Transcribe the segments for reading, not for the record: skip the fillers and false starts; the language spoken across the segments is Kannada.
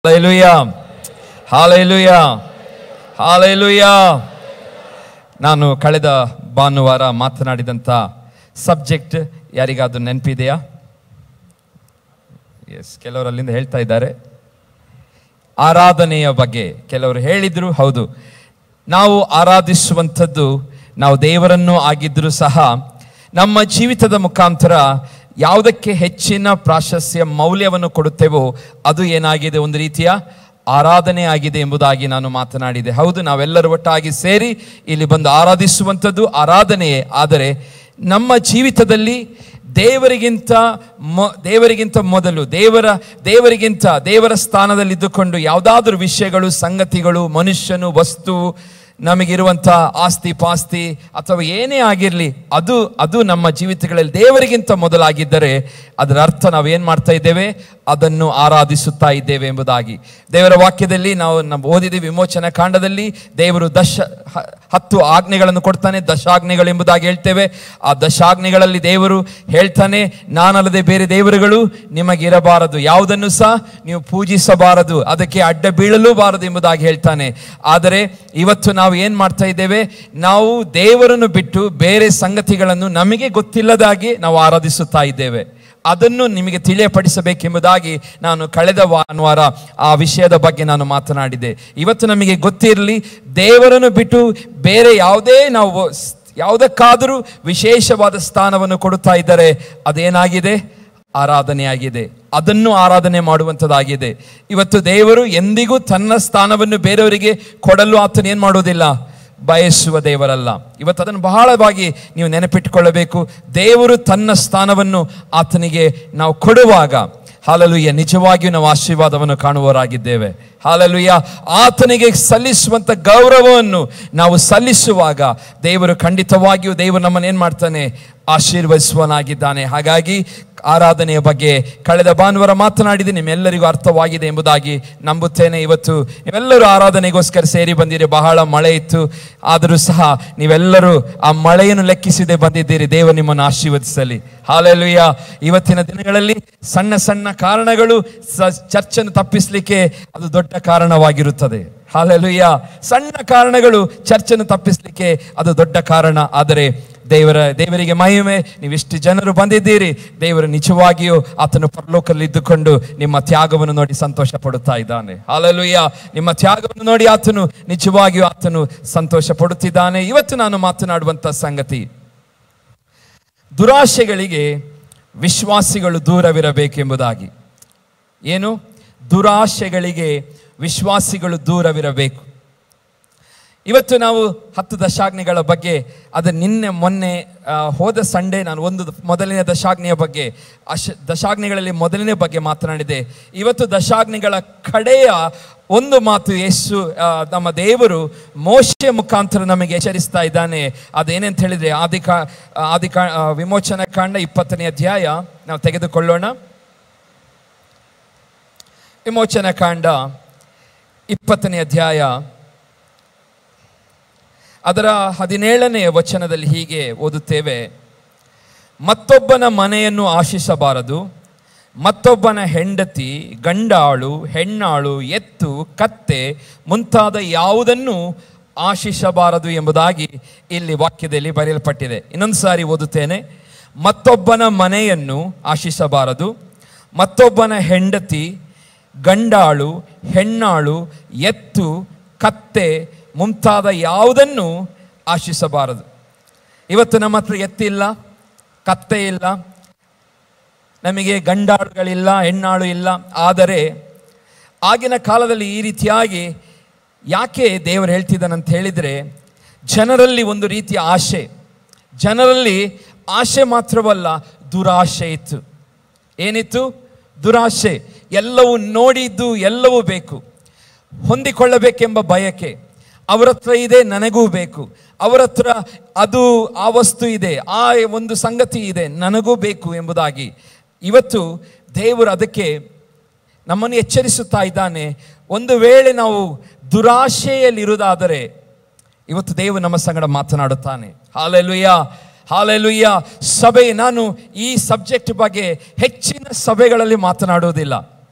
Hallelujah, hallelujah, hallelujah. ನಾನು ಕಳೆದ ಭಾನುವಾರ ಮಾತನಾಡಿದಂಥ ಸಬ್ಜೆಕ್ಟ್ ಯಾರಿಗಾದ್ರೂ ನೆನಪಿದೆಯಾ? ಎಸ್, ಕೆಲವರು ಅಲ್ಲಿಂದ ಹೇಳ್ತಾ ಇದ್ದಾರೆ ಆರಾಧನೆಯ ಬಗ್ಗೆ. ಕೆಲವರು ಹೇಳಿದ್ರು, ಹೌದು, ನಾವು ಆರಾಧಿಸುವಂಥದ್ದು ನಾವು ದೇವರನ್ನು ಆಗಿದ್ದರೂ ಸಹ ನಮ್ಮ ಜೀವಿತದ ಮುಖಾಂತರ ಯಾವುದಕ್ಕೆ ಹೆಚ್ಚಿನ ಪ್ರಾಶಸ್ತ್ಯ ಮೌಲ್ಯವನ್ನು ಕೊಡುತ್ತೇವೋ ಅದು ಏನಾಗಿದೆ, ಒಂದು ರೀತಿಯ ಆರಾಧನೆ ಆಗಿದೆ ಎಂಬುದಾಗಿ ನಾನು ಮಾತನಾಡಿದೆ. ಹೌದು, ನಾವೆಲ್ಲರೂ ಒಟ್ಟಾಗಿ ಸೇರಿ ಇಲ್ಲಿ ಬಂದು ಆರಾಧಿಸುವಂಥದ್ದು ಆರಾಧನೆಯೇ. ಆದರೆ ನಮ್ಮ ಜೀವಿತದಲ್ಲಿ ದೇವರಿಗಿಂತ ಮೊದಲು ದೇವರ ಸ್ಥಾನದಲ್ಲಿದ್ದುಕೊಂಡು ಯಾವುದಾದ್ರೂ ವಿಷಯಗಳು, ಸಂಗತಿಗಳು, ಮನುಷ್ಯನು, ವಸ್ತು, ನಮಗಿರುವಂಥ ಆಸ್ತಿ ಪಾಸ್ತಿ ಅಥವಾ ಏನೇ ಆಗಿರಲಿ ಅದು ನಮ್ಮ ಜೀವಿತಗಳಲ್ಲಿ ದೇವರಿಗಿಂತ ಮೊದಲಾಗಿದ್ದರೆ ಅದರ ಅರ್ಥ ನಾವೇನು ಮಾಡ್ತಾ ಇದ್ದೇವೆ, ಅದನ್ನು ಆರಾಧಿಸುತ್ತಾ ಇದ್ದೇವೆ ಎಂಬುದಾಗಿ. ದೇವರ ವಾಕ್ಯದಲ್ಲಿ ನಾವು ಓದಿದ್ದೀವಿ, ವಿಮೋಚನಾ ಕಾಂಡದಲ್ಲಿ ದೇವರು 10 ಆಜ್ಞೆಗಳನ್ನು ಕೊಡ್ತಾನೆ, ದಶಾಜ್ಞೆಗಳೆಂಬುದಾಗಿ ಹೇಳ್ತೇವೆ. ಆ ದಶಾಜ್ಞೆಗಳಲ್ಲಿ ದೇವರು ಹೇಳ್ತಾನೆ, ನಾನಲ್ಲದೆ ಬೇರೆ ದೇವರುಗಳು ನಿಮಗಿರಬಾರದು, ಯಾವುದನ್ನು ಸಹ ನೀವು ಪೂಜಿಸಬಾರದು, ಅದಕ್ಕೆ ಅಡ್ಡ ಬೀಳಲೂ ಬಾರದು ಎಂಬುದಾಗಿ ಹೇಳ್ತಾನೆ. ಆದರೆ ಇವತ್ತು ನಾವು ಏನು ಮಾಡ್ತಾ ಇದ್ದೇವೆ, ನಾವು ದೇವರನ್ನು ಬಿಟ್ಟು ಬೇರೆ ಸಂಗತಿಗಳನ್ನು ನಮಗೆ ಗೊತ್ತಿಲ್ಲದಾಗಿ ನಾವು ಆರಾಧಿಸುತ್ತಾ ಇದ್ದೇವೆ. ಅದನ್ನು ನಿಮಗೆ ತಿಳಿಯಪಡಿಸಬೇಕೆಂಬುದಾಗಿ ನಾನು ಕಳೆದ ಭಾನುವಾರ ಆ ವಿಷಯದ ಬಗ್ಗೆ ನಾನು ಮಾತನಾಡಿದೆ. ಇವತ್ತು ನಮಗೆ ಗೊತ್ತಿರಲಿ, ದೇವರನ್ನು ಬಿಟ್ಟು ಬೇರೆ ಯಾವುದಕ್ಕಾದರೂ ವಿಶೇಷವಾದ ಸ್ಥಾನವನ್ನು ಕೊಡುತ್ತಾ ಇದ್ದರೆ ಅದೇನಾಗಿದೆ, ಆರಾಧನೆಯಾಗಿದೆ. ಅದನ್ನು ಆರಾಧನೆ ಮಾಡುವಂಥದ್ದಾಗಿದೆ. ಇವತ್ತು ದೇವರು ಎಂದಿಗೂ ತನ್ನ ಸ್ಥಾನವನ್ನು ಬೇರೆಯವರಿಗೆ ಕೊಡಲು ಆತನು ಏನು ಮಾಡೋದಿಲ್ಲ, ಬಯಸುವ ದೇವರಲ್ಲ. ಇವತ್ತು ಅದನ್ನು ಬಹಳವಾಗಿ ನೀವು ನೆನಪಿಟ್ಟುಕೊಳ್ಳಬೇಕು. ದೇವರು ತನ್ನ ಸ್ಥಾನವನ್ನು ಆತನಿಗೆ ನಾವು ಕೊಡುವಾಗ, ಹಾಲೆಲೂಯಾ, ನಿಜವಾಗಿಯೂ ನಾವು ಆಶೀರ್ವಾದವನ್ನು ಕಾಣುವವರಾಗಿದ್ದೇವೆ. ಹಾಲೆಲೂಯಾ. ಆತನಿಗೆ ಸಲ್ಲಿಸುವಂಥ ಗೌರವವನ್ನು ನಾವು ಸಲ್ಲಿಸುವಾಗ ದೇವರು ಖಂಡಿತವಾಗಿಯೂ ದೇವರು ನಮ್ಮನ್ನು ಏನು ಮಾಡ್ತಾನೆ, ಆಶೀರ್ವದಿಸುವನಾಗಿದ್ದಾನೆ. ಹಾಗಾಗಿ ಆರಾಧನೆಯ ಬಗ್ಗೆ ಕಳೆದ ಭಾನುವಾರ ಮಾತನಾಡಿದೆ, ನಿಮ್ಮೆಲ್ಲರಿಗೂ ಅರ್ಥವಾಗಿದೆ ಎಂಬುದಾಗಿ ನಂಬುತ್ತೇನೆ. ಇವತ್ತು ನೀವೆಲ್ಲರೂ ಆರಾಧನೆಗೋಸ್ಕರ ಸೇರಿ ಬಂದಿರಿ. ಬಹಳ ಮಳೆ ಇತ್ತು, ಆದರೂ ಸಹ ನೀವೆಲ್ಲರೂ ಆ ಮಳೆಯನ್ನು ಲೆಕ್ಕಿಸದೆ ಬಂದಿದ್ದೀರಿ. ದೇವರು ನಿಮ್ಮನ್ನು ಆಶೀರ್ವದಿಸಲಿ. ಹಾಲೆಲೂಯಾ. ಇವತ್ತಿನ ದಿನಗಳಲ್ಲಿ ಸಣ್ಣ ಸಣ್ಣ ಕಾರಣಗಳು ಚರ್ಚನ್ನು ತಪ್ಪಿಸಲಿಕ್ಕೆ ಅದು ದೊಡ್ಡ ಕಾರಣವಾಗಿರುತ್ತದೆ. ಹಾಲೆಲೂಯಾ. ಸಣ್ಣ ಕಾರಣಗಳು ಚರ್ಚನ್ನು ತಪ್ಪಿಸಲಿಕ್ಕೆ ಅದು ದೊಡ್ಡ ಕಾರಣ. ಆದರೆ ದೇವರಿಗೆ ಮಹಿಮೆ, ನೀವಿಷ್ಟು ಜನರು ಬಂದಿದ್ದೀರಿ. ದೇವರು ನಿಜವಾಗಿಯೂ ಆತನು ಪರಲೋಕದಲ್ಲಿ ಇದ್ದುಕೊಂಡು ನಿಮ್ಮ ತ್ಯಾಗವನ್ನು ನೋಡಿ ಸಂತೋಷ ಪಡುತ್ತಾ ಇದ್ದಾನೆ. ಹಾಲೆಲೂಯಾ. ನಿಮ್ಮ ತ್ಯಾಗವನ್ನು ನೋಡಿ ಆತನು ನಿಜವಾಗಿಯೂ ಸಂತೋಷ ಪಡುತ್ತಿದ್ದಾನೆ. ಇವತ್ತು ನಾನು ಮಾತನಾಡುವಂಥ ಸಂಗತಿ, ದುರಾಶೆಗಳಿಗೆ ವಿಶ್ವಾಸಿಗಳು ದೂರವಿರಬೇಕೆಂಬುದಾಗಿ. ಏನು? ದುರಾಶೆಗಳಿಗೆ ವಿಶ್ವಾಸಿಗಳು ದೂರವಿರಬೇಕು. ಇವತ್ತು ನಾವು 10 ದಶಾಜ್ಞೆಗಳ ಬಗ್ಗೆ, ಅದು ಮೊನ್ನೆ ಹೋದ ಸಂಡೇ ನಾನು ಮೊದಲನೇ ದಶಾಜ್ಞೆಯ ಬಗ್ಗೆ, ದಶಾಜ್ಞೆಗಳಲ್ಲಿ ಮೊದಲನೇ ಬಗ್ಗೆ ಮಾತನಾಡಿದೆ. ಇವತ್ತು ದಶಾಜ್ಞೆಗಳ ಕಡೆಯ ಒಂದು ಮಾತು ಯೇಸು ನಮ್ಮ ದೇವರು ಮೋಶೆ ಮುಖಾಂತರ ನಮಗೆ ಎಚ್ಚರಿಸ್ತಾ ಇದ್ದಾನೆ. ಅದೇನಂತ ಹೇಳಿದರೆ, ವಿಮೋಚನಾ ಕಾಂಡ 20ನೇ ಅಧ್ಯಾಯ ನಾವು ತೆಗೆದುಕೊಳ್ಳೋಣ. ವಿಮೋಚನಾ ಕಾಂಡ 20ನೇ ಅಧ್ಯಾಯ ಅದರ 17ನೇ ವಚನದಲ್ಲಿ ಹೀಗೆ ಓದುತ್ತೇವೆ: ಮತ್ತೊಬ್ಬನ ಮನೆಯನ್ನು ಆಶಿಸಬಾರದು, ಮತ್ತೊಬ್ಬನ ಹೆಂಡತಿ, ಗಂಡಾಳು, ಹೆಣ್ಣಾಳು, ಎತ್ತು, ಕತ್ತೆ ಮುಂತಾದ ಯಾವುದನ್ನು ಆಶಿಸಬಾರದು ಎಂಬುದಾಗಿ ಇಲ್ಲಿ ವಾಕ್ಯದಲ್ಲಿ ಬರೆಯಲ್ಪಟ್ಟಿದೆ. ಇನ್ನೊಂದು ಸಾರಿ ಓದುತ್ತೇನೆ: ಮತ್ತೊಬ್ಬನ ಮನೆಯನ್ನು ಆಶಿಸಬಾರದು, ಮತ್ತೊಬ್ಬನ ಹೆಂಡತಿ, ಗಂಡಾಳು, ಹೆಣ್ಣಾಳು, ಎತ್ತು, ಕತ್ತೆ ಮುಂತಾದ ಯಾವುದನ್ನು ಆಶಿಸಬಾರದು. ಇವತ್ತು ನಮ್ಮ ಹತ್ರ ಎತ್ತಿಲ್ಲ, ಕತ್ತೆ ಇಲ್ಲ, ನಮಗೆ ಗಂಡಾಳುಗಳಿಲ್ಲ, ಹೆಣ್ಣಾಳು ಇಲ್ಲ. ಆದರೆ ಆಗಿನ ಕಾಲದಲ್ಲಿ ಈ ರೀತಿಯಾಗಿ ಯಾಕೆ ದೇವರು ಹೇಳ್ತಿದ್ದಾನಂತ ಹೇಳಿದರೆ, ಜನರಲ್ಲಿ ಒಂದು ರೀತಿಯ ಆಶೆ, ಜನರಲ್ಲಿ ಆಶೆ ಮಾತ್ರವಲ್ಲ, ದುರಾಶೆ ಇತ್ತು. ಏನಿತ್ತು? ದುರಾಶೆ. ಎಲ್ಲವೂ ನೋಡಿದ್ದು ಎಲ್ಲವೂ ಬೇಕು, ಹೊಂದಿಕೊಳ್ಳಬೇಕೆಂಬ ಬಯಕೆ. ಅವರ ಹತ್ರ ಇದೆ, ನನಗೂ ಬೇಕು. ಅವರ ಹತ್ರ ಆ ವಸ್ತು ಇದೆ, ಆ ಒಂದು ಸಂಗತಿ ಇದೆ, ನನಗೂ ಬೇಕು ಎಂಬುದಾಗಿ. ಇವತ್ತು ದೇವರು ಅದಕ್ಕೆ ನಮ್ಮನ್ನು ಎಚ್ಚರಿಸುತ್ತಾ ಇದ್ದಾನೆ. ಒಂದು ವೇಳೆ ನಾವು ದುರಾಶೆಯಲ್ಲಿರುವುದಾದರೆ ಇವತ್ತು ದೇವರು ನಮ್ಮ ಸಂಗಡ ಮಾತನಾಡುತ್ತಾನೆ. Hallelujah, hallelujah. ಸಭೆ, ನಾನು ಈ ಸಬ್ಜೆಕ್ಟ್ ಬಗ್ಗೆ ಹೆಚ್ಚಿನ ಸಭೆಗಳಲ್ಲಿ ಮಾತನಾಡುವುದಿಲ್ಲ.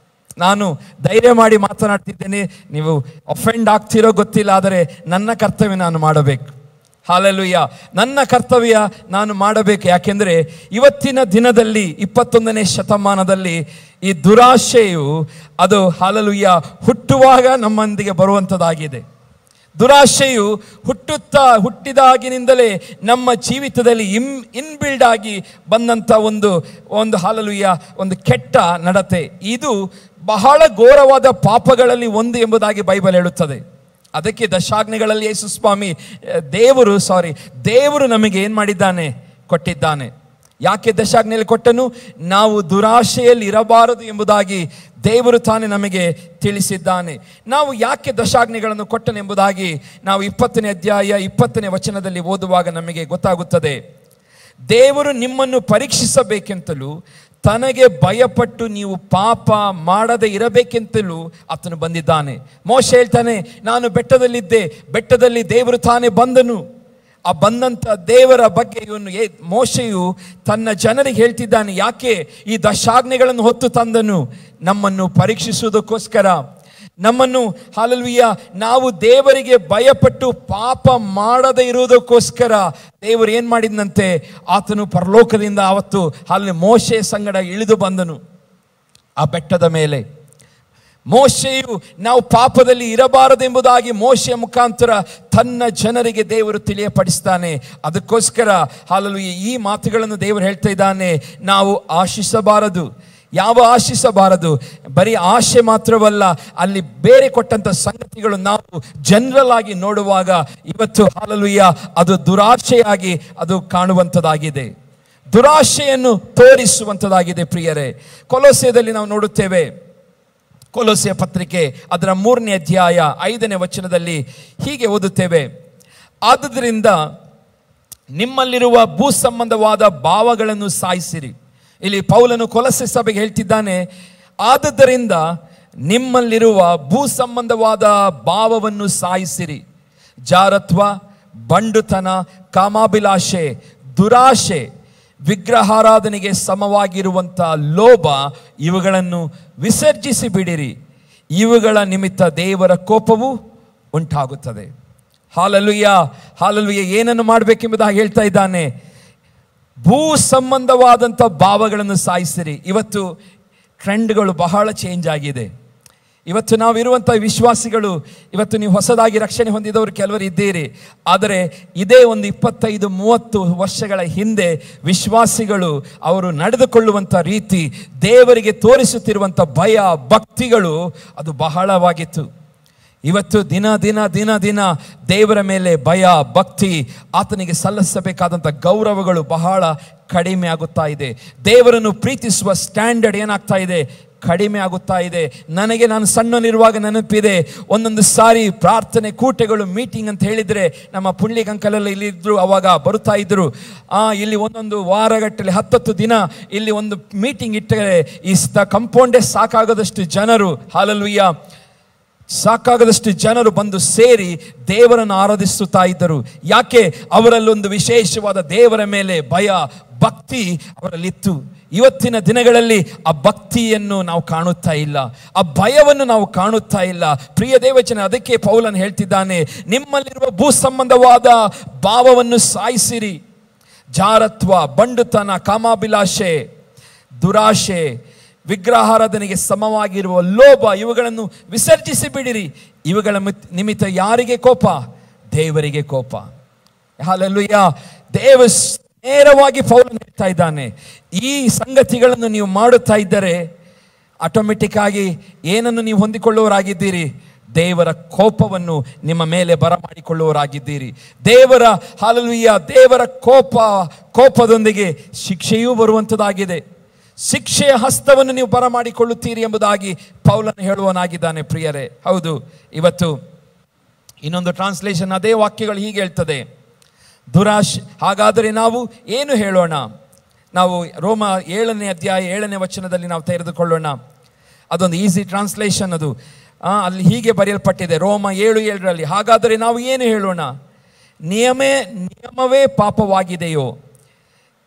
ನಾನು ಧೈರ್ಯ ಮಾಡಿ ಮಾತನಾಡ್ತಿದ್ದೇನೆ, ನೀವು ಅಫೆಂಡ್ ಆಗ್ತಿರೋ ಗೊತ್ತಿಲ್ಲ, ಆದರೆ ನನ್ನ ಕರ್ತವ್ಯ ನಾನು ಮಾಡಬೇಕು. ಹಾಲೆಲೂಯ, ನನ್ನ ಕರ್ತವ್ಯ ನಾನು ಮಾಡಬೇಕು. ಯಾಕೆಂದರೆ ಇವತ್ತಿನ ದಿನದಲ್ಲಿ 21ನೇ ಶತಮಾನದಲ್ಲಿ ಈ ದುರಾಶೆಯು ಅದು ಹಾಲೆಲೂಯ ಹುಟ್ಟುವಾಗ ನಮ್ಮೊಂದಿಗೆ ಬರುವಂಥದ್ದಾಗಿದೆ. ದುರಾಶೆಯು ಹುಟ್ಟಿದಾಗಿನಿಂದಲೇ ನಮ್ಮ ಜೀವಿತದಲ್ಲಿ ಇನ್ಬಿಲ್ಡ್ ಆಗಿ ಬಂದಂಥ ಒಂದು ಹಾಲೆಲೂಯ ಒಂದು ಕೆಟ್ಟ ನಡತೆ. ಇದು ಬಹಳ ಘೋರವಾದ ಪಾಪಗಳಲ್ಲಿ ಒಂದು ಎಂಬುದಾಗಿ ಬೈಬಲ್ ಹೇಳುತ್ತದೆ. ಅದಕ್ಕೆ ದಶಾಜ್ಞೆಗಳಲ್ಲಿ ಯೇಸು ಸ್ವಾಮಿ ದೇವರು ನಮಗೆ ಏನು ಮಾಡಿದ್ದಾನೆ, ಕೊಟ್ಟಿದ್ದಾನೆ. ಯಾಕೆ ದಶಾಜ್ಞೆಯಲ್ಲಿ ಕೊಟ್ಟನು? ನಾವು ದುರಾಶೆಯಲ್ಲಿ ಇರಬಾರದು ಎಂಬುದಾಗಿ ದೇವರು ತಾನೇ ನಮಗೆ ತಿಳಿಸಿದ್ದಾನೆ. ನಾವು ಯಾಕೆ ದಶಾಜ್ಞೆಗಳನ್ನು ಕೊಟ್ಟನೆಂಬುದಾಗಿ ನಾವು 20ನೇ ಅಧ್ಯಾಯ 20ನೇ ವಚನದಲ್ಲಿ ಓದುವಾಗ ನಮಗೆ ಗೊತ್ತಾಗುತ್ತದೆ. ದೇವರು ನಿಮ್ಮನ್ನು ಪರೀಕ್ಷಿಸಬೇಕೆಂತಲೂ ತನಗೆ ಭಯಪಟ್ಟು ನೀವು ಪಾಪ ಮಾಡದೆ ಇರಬೇಕೆಂತಲೂ ಆತನು ಬಂದಿದ್ದಾನೆ. ಮೋಶೆ ಹೇಳ್ತಾನೆ, ನಾನು ಬೆಟ್ಟದಲ್ಲಿದ್ದೆ, ಬೆಟ್ಟದಲ್ಲಿ ದೇವರು ತಾನೇ ಬಂದನು. ಆ ಬಂದಂಥ ದೇವರ ಬಗ್ಗೆ ಮೋಶೆಯು ತನ್ನ ಜನರಿಗೆ ಹೇಳ್ತಿದ್ದಾನೆ. ಯಾಕೆ ಈ ದಶಾಜ್ಞೆಗಳನ್ನು ಹೊತ್ತು ತಂದನು? ನಮ್ಮನ್ನು ಪರೀಕ್ಷಿಸುವುದಕ್ಕೋಸ್ಕರ, ನಮ್ಮನ್ನು ಹಾಲೆಲೂಯ ನಾವು ದೇವರಿಗೆ ಭಯಪಟ್ಟು ಪಾಪ ಮಾಡದೇ ಇರುವುದಕ್ಕೋಸ್ಕರ ದೇವರು ಏನು ಮಾಡಿದಂತೆ, ಆತನು ಪರಲೋಕದಿಂದ ಆವತ್ತು ಅಲ್ಲಿ ಮೋಶೆ ಸಂಗಡ ಇಳಿದು ಬಂದನು ಆ ಬೆಟ್ಟದ ಮೇಲೆ. ಮೋಶೆಯು ನಾವು ಪಾಪದಲ್ಲಿ ಇರಬಾರದೆಂಬುದಾಗಿ ಮೋಶೆಯ ಮುಖಾಂತರ ತನ್ನ ಜನರಿಗೆ ದೇವರು ತಿಳಿಯಪಡಿಸ್ತಾನೆ. ಅದಕ್ಕೋಸ್ಕರ ಹಾಲೆಲೂಯ ಈ ಮಾತುಗಳನ್ನು ದೇವರು ಹೇಳ್ತಾ ಇದ್ದಾನೆ. ನಾವು ಆಶಿಸಬಾರದು. ಆಶಿಸಬಾರದು? ಬರೀ ಆಶೆ ಮಾತ್ರವಲ್ಲ, ಅಲ್ಲಿ ಬೇರೆ ಕೊಟ್ಟಂತ ಸಂಗತಿಗಳು ನಾವು ಜನರಲ್ ಆಗಿ ನೋಡುವಾಗ ಇವತ್ತು ಹಾಲೆಲೂಯ ಅದು ದುರಾಶೆಯಾಗಿ ಅದು ಕಾಣುವಂಥದ್ದಾಗಿದೆ, ದುರಾಶೆಯನ್ನು ತೋರಿಸುವಂಥದ್ದಾಗಿದೆ. ಪ್ರಿಯರೇ, ಕೊಲೋಸ್ಯದಲ್ಲಿ ನಾವು ನೋಡುತ್ತೇವೆ. ಕೊಲೋಸ್ಯ ಪತ್ರಿಕೆ ಅದರ 3ನೇ ಅಧ್ಯಾಯ 5ನೇ ವಚನದಲ್ಲಿ ಹೀಗೆ ಓದುತ್ತೇವೆ. ಆದುದರಿಂದ ನಿಮ್ಮಲ್ಲಿರುವ ಭೂ ಸಂಬಂಧವಾದ ಭಾವಗಳನ್ನು ಸಾಯಿಸಿರಿ. ಇಲ್ಲಿ ಪೌಲನು ಕೊಲೊಸ್ಸೆ ಸಭೆಗೆ ಹೇಳ್ತಿದ್ದಾನೆ, ಆದುದರಿಂದ ನಿಮ್ಮಲ್ಲಿರುವ ಭೂ ಸಂಬಂಧವಾದ ಭಾವವನ್ನು ಸಾಯಿಸಿರಿ. ಜಾರತ್ವ, ಬಂಡುತನ, ಕಾಮಾಭಿಲಾಷೆ, ದುರಾಶೆ, ವಿಗ್ರಹಾರಾಧನೆಗೆ ಸಮವಾಗಿರುವಂಥ ಲೋಭ, ಇವುಗಳನ್ನು ವಿಸರ್ಜಿಸಿ ಬಿಡಿರಿ. ಇವುಗಳ ನಿಮಿತ್ತ ದೇವರ ಕೋಪವು ಉಂಟಾಗುತ್ತದೆ. Hallelujah, hallelujah. ಏನನ್ನು ಮಾಡಬೇಕೆಂಬುದಾಗಿ ಹೇಳ್ತಾ ಇದ್ದಾನೆ. ಭೂ ಸಂಬಂಧವಾದಂಥ ಭಾವಗಳನ್ನು ಸಾಯಿಸಿರಿ. ಇವತ್ತು ಟ್ರೆಂಡ್ಗಳು ಬಹಳ ಚೇಂಜ್ ಆಗಿದೆ. ಇವತ್ತು ನಾವಿರುವಂಥ ವಿಶ್ವಾಸಿಗಳು, ಇವತ್ತು ನೀವು ಹೊಸದಾಗಿ ರಕ್ಷಣೆ ಹೊಂದಿದವರು ಕೆಲವರು ಇದ್ದೀರಿ. ಆದರೆ ಇದೇ ಒಂದು 25-30 ವರ್ಷಗಳ ಹಿಂದೆ ವಿಶ್ವಾಸಿಗಳು ಅವರು ನಡೆದುಕೊಳ್ಳುವಂಥ ರೀತಿ, ದೇವರಿಗೆ ತೋರಿಸುತ್ತಿರುವಂಥ ಭಯ ಭಕ್ತಿಗಳು ಅದು ಬಹಳವಾಗಿತ್ತು. ಇವತ್ತು ದಿನ ದಿನ ದಿನ ದಿನ ದೇವರ ಮೇಲೆ ಭಯ ಭಕ್ತಿ, ಆತನಿಗೆ ಸಲ್ಲಿಸಬೇಕಾದಂಥ ಗೌರವಗಳು ಬಹಳ ಕಡಿಮೆ ಆಗುತ್ತಾ ಇದೆ. ದೇವರನ್ನು ಪ್ರೀತಿಸುವ ಸ್ಟ್ಯಾಂಡರ್ಡ್ ಏನಾಗ್ತಾ ಇದೆ? ಕಡಿಮೆ ಆಗುತ್ತಾ ಇದೆ. ನಾನು ಸಣ್ಣನಿರುವಾಗ ನೆನಪಿದೆ, ಒಂದೊಂದು ಸಾರಿ ಪ್ರಾರ್ಥನೆ ಕೂಟಗಳು ಮೀಟಿಂಗ್ ಅಂತ ಹೇಳಿದರೆ ನಮ್ಮ ಪುಣ್ಯಗಂಕಲೆಲ್ಲ ಇಲ್ಲಿದ್ರು, ಅವಾಗ ಬರುತ್ತಾ ಇದ್ರು. ಇಲ್ಲಿ ಒಂದೊಂದು ವಾರಗಟ್ಟಲೆ 10 ದಿನ ಇಲ್ಲಿ ಒಂದು ಮೀಟಿಂಗ್ ಇಟ್ಟರೆ ಈ ಕಂಪೌಂಡೇ ಸಾಕಾಗದಷ್ಟು ಜನರು, ಹಾಲೆಲೂಯ, ಸಾಕಾಗದಷ್ಟು ಜನರು ಬಂದು ಸೇರಿ ದೇವರನ್ನು ಆರಾಧಿಸುತ್ತಾ ಇದ್ದರು. ಯಾಕೆ? ಅವರಲ್ಲೊಂದು ವಿಶೇಷವಾದ ದೇವರ ಮೇಲೆ ಭಯ ಭಕ್ತಿ ಅವರಲ್ಲಿತ್ತು. ಇವತ್ತಿನ ದಿನಗಳಲ್ಲಿ ಆ ಭಕ್ತಿಯನ್ನು ನಾವು ಕಾಣುತ್ತಾ ಇಲ್ಲ, ಆ ಭಯವನ್ನು ನಾವು ಕಾಣುತ್ತಾ ಇಲ್ಲ. ಪ್ರಿಯ ದೇವಚನ, ಅದಕ್ಕೆ ಪೌಲನು ಹೇಳ್ತಿದ್ದಾನೆ, ನಿಮ್ಮಲ್ಲಿರುವ ಭೂ ಸಂಬಂಧವಾದ ಭಾವವನ್ನು ಸಾಯಿಸಿರಿ. ಜಾರತ್ವ, ಬಂಡುತನ, ಕಾಮಾಭಿಲಾಷೆ, ದುರಾಶೆ, ವಿಗ್ರಹಾರಾಧನೆಗೆ ಸಮವಾಗಿರುವ ಲೋಭ, ಇವುಗಳನ್ನು ವಿಸರ್ಜಿಸಿ ಬಿಡಿರಿ. ಇವುಗಳ ನಿಮಿತ್ತ ಯಾರಿಗೆ ಕೋಪ? ದೇವರಿಗೆ ಕೋಪ. ಹಲ್ಲೆಲೂಯ. ನೇರವಾಗಿ ಪೌಲನು ಹೇಳ್ತಾ ಇದ್ದಾನೆ, ಈ ಸಂಗತಿಗಳನ್ನು ನೀವು ಮಾಡುತ್ತಾ ಇದ್ದರೆ ಆಟೋಮೆಟಿಕ್ ಆಗಿ ಏನನ್ನು ನೀವು ಹೊಂದಿಕೊಳ್ಳುವವರಾಗಿದ್ದೀರಿ? ದೇವರ ಕೋಪವನ್ನು ನಿಮ್ಮ ಮೇಲೆ ಬರಮಾಡಿಕೊಳ್ಳುವವರಾಗಿದ್ದೀರಿ. ದೇವರ ಹಲ್ಲೆಲೂಯ, ದೇವರ ಕೋಪದೊಂದಿಗೆ ಶಿಕ್ಷೆಯೂ ಬರುವಂಥದ್ದಾಗಿದೆ. ಶಿಕ್ಷೆಯ ಹಸ್ತವನ್ನು ನೀವು ಬರಮಾಡಿಕೊಳ್ಳುತ್ತೀರಿ ಎಂಬುದಾಗಿ ಪೌಲನು ಹೇಳುವನಾಗಿದ್ದಾನೆ. ಪ್ರಿಯರೇ, ಹೌದು. ಇವತ್ತು ಇನ್ನೊಂದು ಟ್ರಾನ್ಸ್ಲೇಷನ್ ಅದೇ ವಾಕ್ಯಗಳು ಹೀಗೆ ಹೇಳ್ತದೆ, ದುರಾಶೆ. ಹಾಗಾದರೆ ನಾವು ಏನು ಹೇಳೋಣ? ನಾವು ರೋಮ 7ನೇ ಅಧ್ಯಾಯ 7ನೇ ವಚನದಲ್ಲಿ ನಾವು ತೆರೆದುಕೊಳ್ಳೋಣ. ಅದೊಂದು ಈಸಿ ಟ್ರಾನ್ಸ್ಲೇಷನ್ ಅದು. ಅಲ್ಲಿ ಹೀಗೆ ಬರೆಯಲ್ಪಟ್ಟಿದೆ, ರೋಮ 7:7. ಹಾಗಾದರೆ ನಾವು ಏನು ಹೇಳೋಣ? ನಿಯಮವೇ ಪಾಪವಾಗಿದೆಯೋ?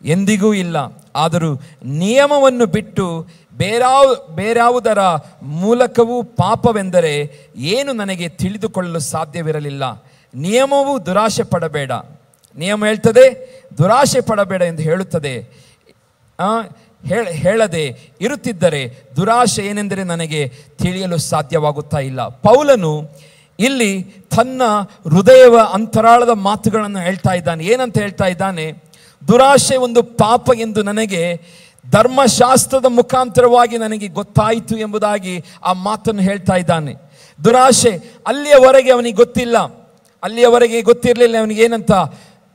ಎಂದಿಗೂ ಇಲ್ಲ. ಆದರೂ ನಿಯಮವನ್ನು ಬಿಟ್ಟು ಬೇರಾವುದರ ಮೂಲಕವೂ ಪಾಪವೆಂದರೆ ಏನು ನನಗೆ ತಿಳಿದುಕೊಳ್ಳಲು ಸಾಧ್ಯವಿರಲಿಲ್ಲ. ನಿಯಮವು ದುರಾಶೆ ಪಡಬೇಡ, ನಿಯಮ ಹೇಳ್ತದೆ ದುರಾಶೆ ಪಡಬೇಡ ಎಂದು ಹೇಳುತ್ತದೆ. ಹೇಳದೆ ಇರುತ್ತಿದ್ದರೆ ದುರಾಶೆ ಏನೆಂದರೆ ನನಗೆ ತಿಳಿಯಲು ಸಾಧ್ಯವಾಗುತ್ತಾ ಇಲ್ಲ. ಪೌಲನು ಇಲ್ಲಿ ತನ್ನ ಹೃದಯದ ಅಂತರಾಳದ ಮಾತುಗಳನ್ನು ಹೇಳ್ತಾ ಇದ್ದಾನೆ. ಏನಂತ ಹೇಳ್ತಾ ಇದ್ದಾನೆ? ದುರಾಶೆ ಒಂದು ಪಾಪ ಎಂದು ನನಗೆ ಧರ್ಮಶಾಸ್ತ್ರದ ಮುಖಾಂತರವಾಗಿ ನನಗೆ ಗೊತ್ತಾಯಿತು ಎಂಬುದಾಗಿ ಆ ಮಾತನ್ನು ಹೇಳ್ತಾ ಇದ್ದಾನೆ. ದುರಾಶೆ ಅಲ್ಲಿಯವರೆಗೆ ಅವನಿಗೆ ಗೊತ್ತಿಲ್ಲ, ಅಲ್ಲಿಯವರೆಗೆ ಗೊತ್ತಿರಲಿಲ್ಲ ಅವನಿಗೇನಂತ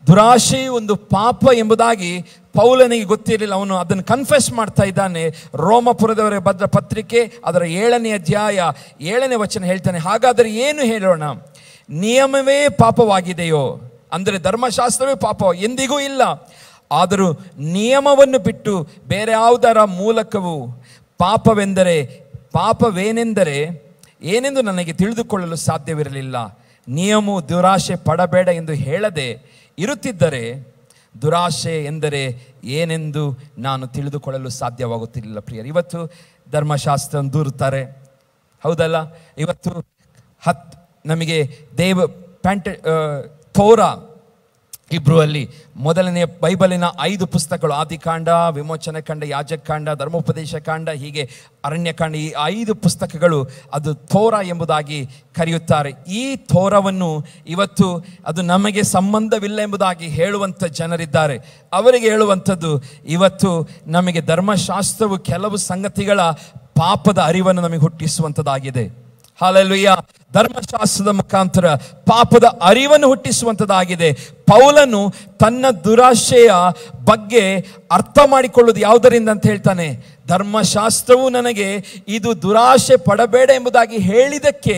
ದುರಾಶೆ ಒಂದು ಪಾಪ ಎಂಬುದಾಗಿ ಪೌಲನಿಗೆ ಗೊತ್ತಿರಲಿಲ್ಲ. ಅವನು ಅದನ್ನು ಕನ್ಫೆಸ್ ಮಾಡ್ತಾ ಇದ್ದಾನೆ. ರೋಮಪುರದವರ ಬರೆದ ಪತ್ರಿಕೆ ಅದರ 7ನೇ ಅಧ್ಯಾಯ 7ನೇ ವಚನ ಹೇಳ್ತಾನೆ, ಹಾಗಾದರೆ ಏನು ಹೇಳೋಣ? ನಿಯಮವೇ ಪಾಪವಾಗಿದೆಯೋ? ಅಂದರೆ ಧರ್ಮಶಾಸ್ತ್ರವೇ ಪಾಪ? ಎಂದಿಗೂ ಇಲ್ಲ. ಆದರೂ ನಿಯಮವನ್ನು ಬಿಟ್ಟು ಬೇರೆ ಯಾವುದರ ಮೂಲಕವೂ ಪಾಪವೇನೆಂದರೆ ಏನೆಂದು ನನಗೆ ತಿಳಿದುಕೊಳ್ಳಲು ಸಾಧ್ಯವಿರಲಿಲ್ಲ. ನಿಯಮವು ದುರಾಶೆ ಪಡಬೇಡ ಎಂದು ಹೇಳದೆ ಇರುತ್ತಿದ್ದರೆ ದುರಾಶೆ ಎಂದರೆ ಏನೆಂದು ನಾನು ತಿಳಿದುಕೊಳ್ಳಲು ಸಾಧ್ಯವಾಗುತ್ತಿರಲಿಲ್ಲ. ಪ್ರಿಯರು, ಇವತ್ತು ಧರ್ಮಶಾಸ್ತ್ರ ದೂರುತ್ತಾರೆ, ಹೌದಲ್ಲ? ಇವತ್ತು ನಮಗೆ ತೋರಾ ಇಬ್ರು ಅಲ್ಲಿ ಮೊದಲನೇ ಬೈಬಲಿನ 5 ಪುಸ್ತಕಗಳು, ಆದಿಕಾಂಡ, ವಿಮೋಚನೆ ಕಾಂಡ, ಯಾಜಕಾಂಡ, ಧರ್ಮೋಪದೇಶ ಕಾಂಡ, ಹೀಗೆ ಅರಣ್ಯಕಾಂಡ, ಈ 5 ಪುಸ್ತಕಗಳು ಅದು ತೋರಾ ಎಂಬುದಾಗಿ ಕರೆಯುತ್ತಾರೆ. ಈ ತೋರವನ್ನು ಇವತ್ತು ಅದು ನಮಗೆ ಸಂಬಂಧವಿಲ್ಲ ಎಂಬುದಾಗಿ ಹೇಳುವಂಥ ಜನರಿದ್ದಾರೆ. ಅವರಿಗೆ ಹೇಳುವಂಥದ್ದು, ಇವತ್ತು ನಮಗೆ ಧರ್ಮಶಾಸ್ತ್ರವು ಕೆಲವು ಸಂಗತಿಗಳ ಪಾಪದ ಅರಿವನ್ನು ನಮಗೆ ಹುಟ್ಟಿಸುವಂಥದ್ದಾಗಿದೆ. ಹಲ್ಲೆಲೂಯಾ! ಧರ್ಮಶಾಸ್ತ್ರದ ಮುಖಾಂತರ ಪಾಪದ ಅರಿವನ್ನು ಹುಟ್ಟಿಸುವಂಥದ್ದಾಗಿದೆ. ಪೌಲನು ತನ್ನ ದುರಾಶೆಯ ಬಗ್ಗೆ ಅರ್ಥ ಮಾಡಿಕೊಳ್ಳುವುದು ಯಾವುದರಿಂದ ಅಂತ ಹೇಳ್ತಾನೆ, ಧರ್ಮಶಾಸ್ತ್ರವು ನನಗೆ ಇದು ದುರಾಶೆ ಪಡಬೇಡ ಎಂಬುದಾಗಿ ಹೇಳಿದಕ್ಕೆ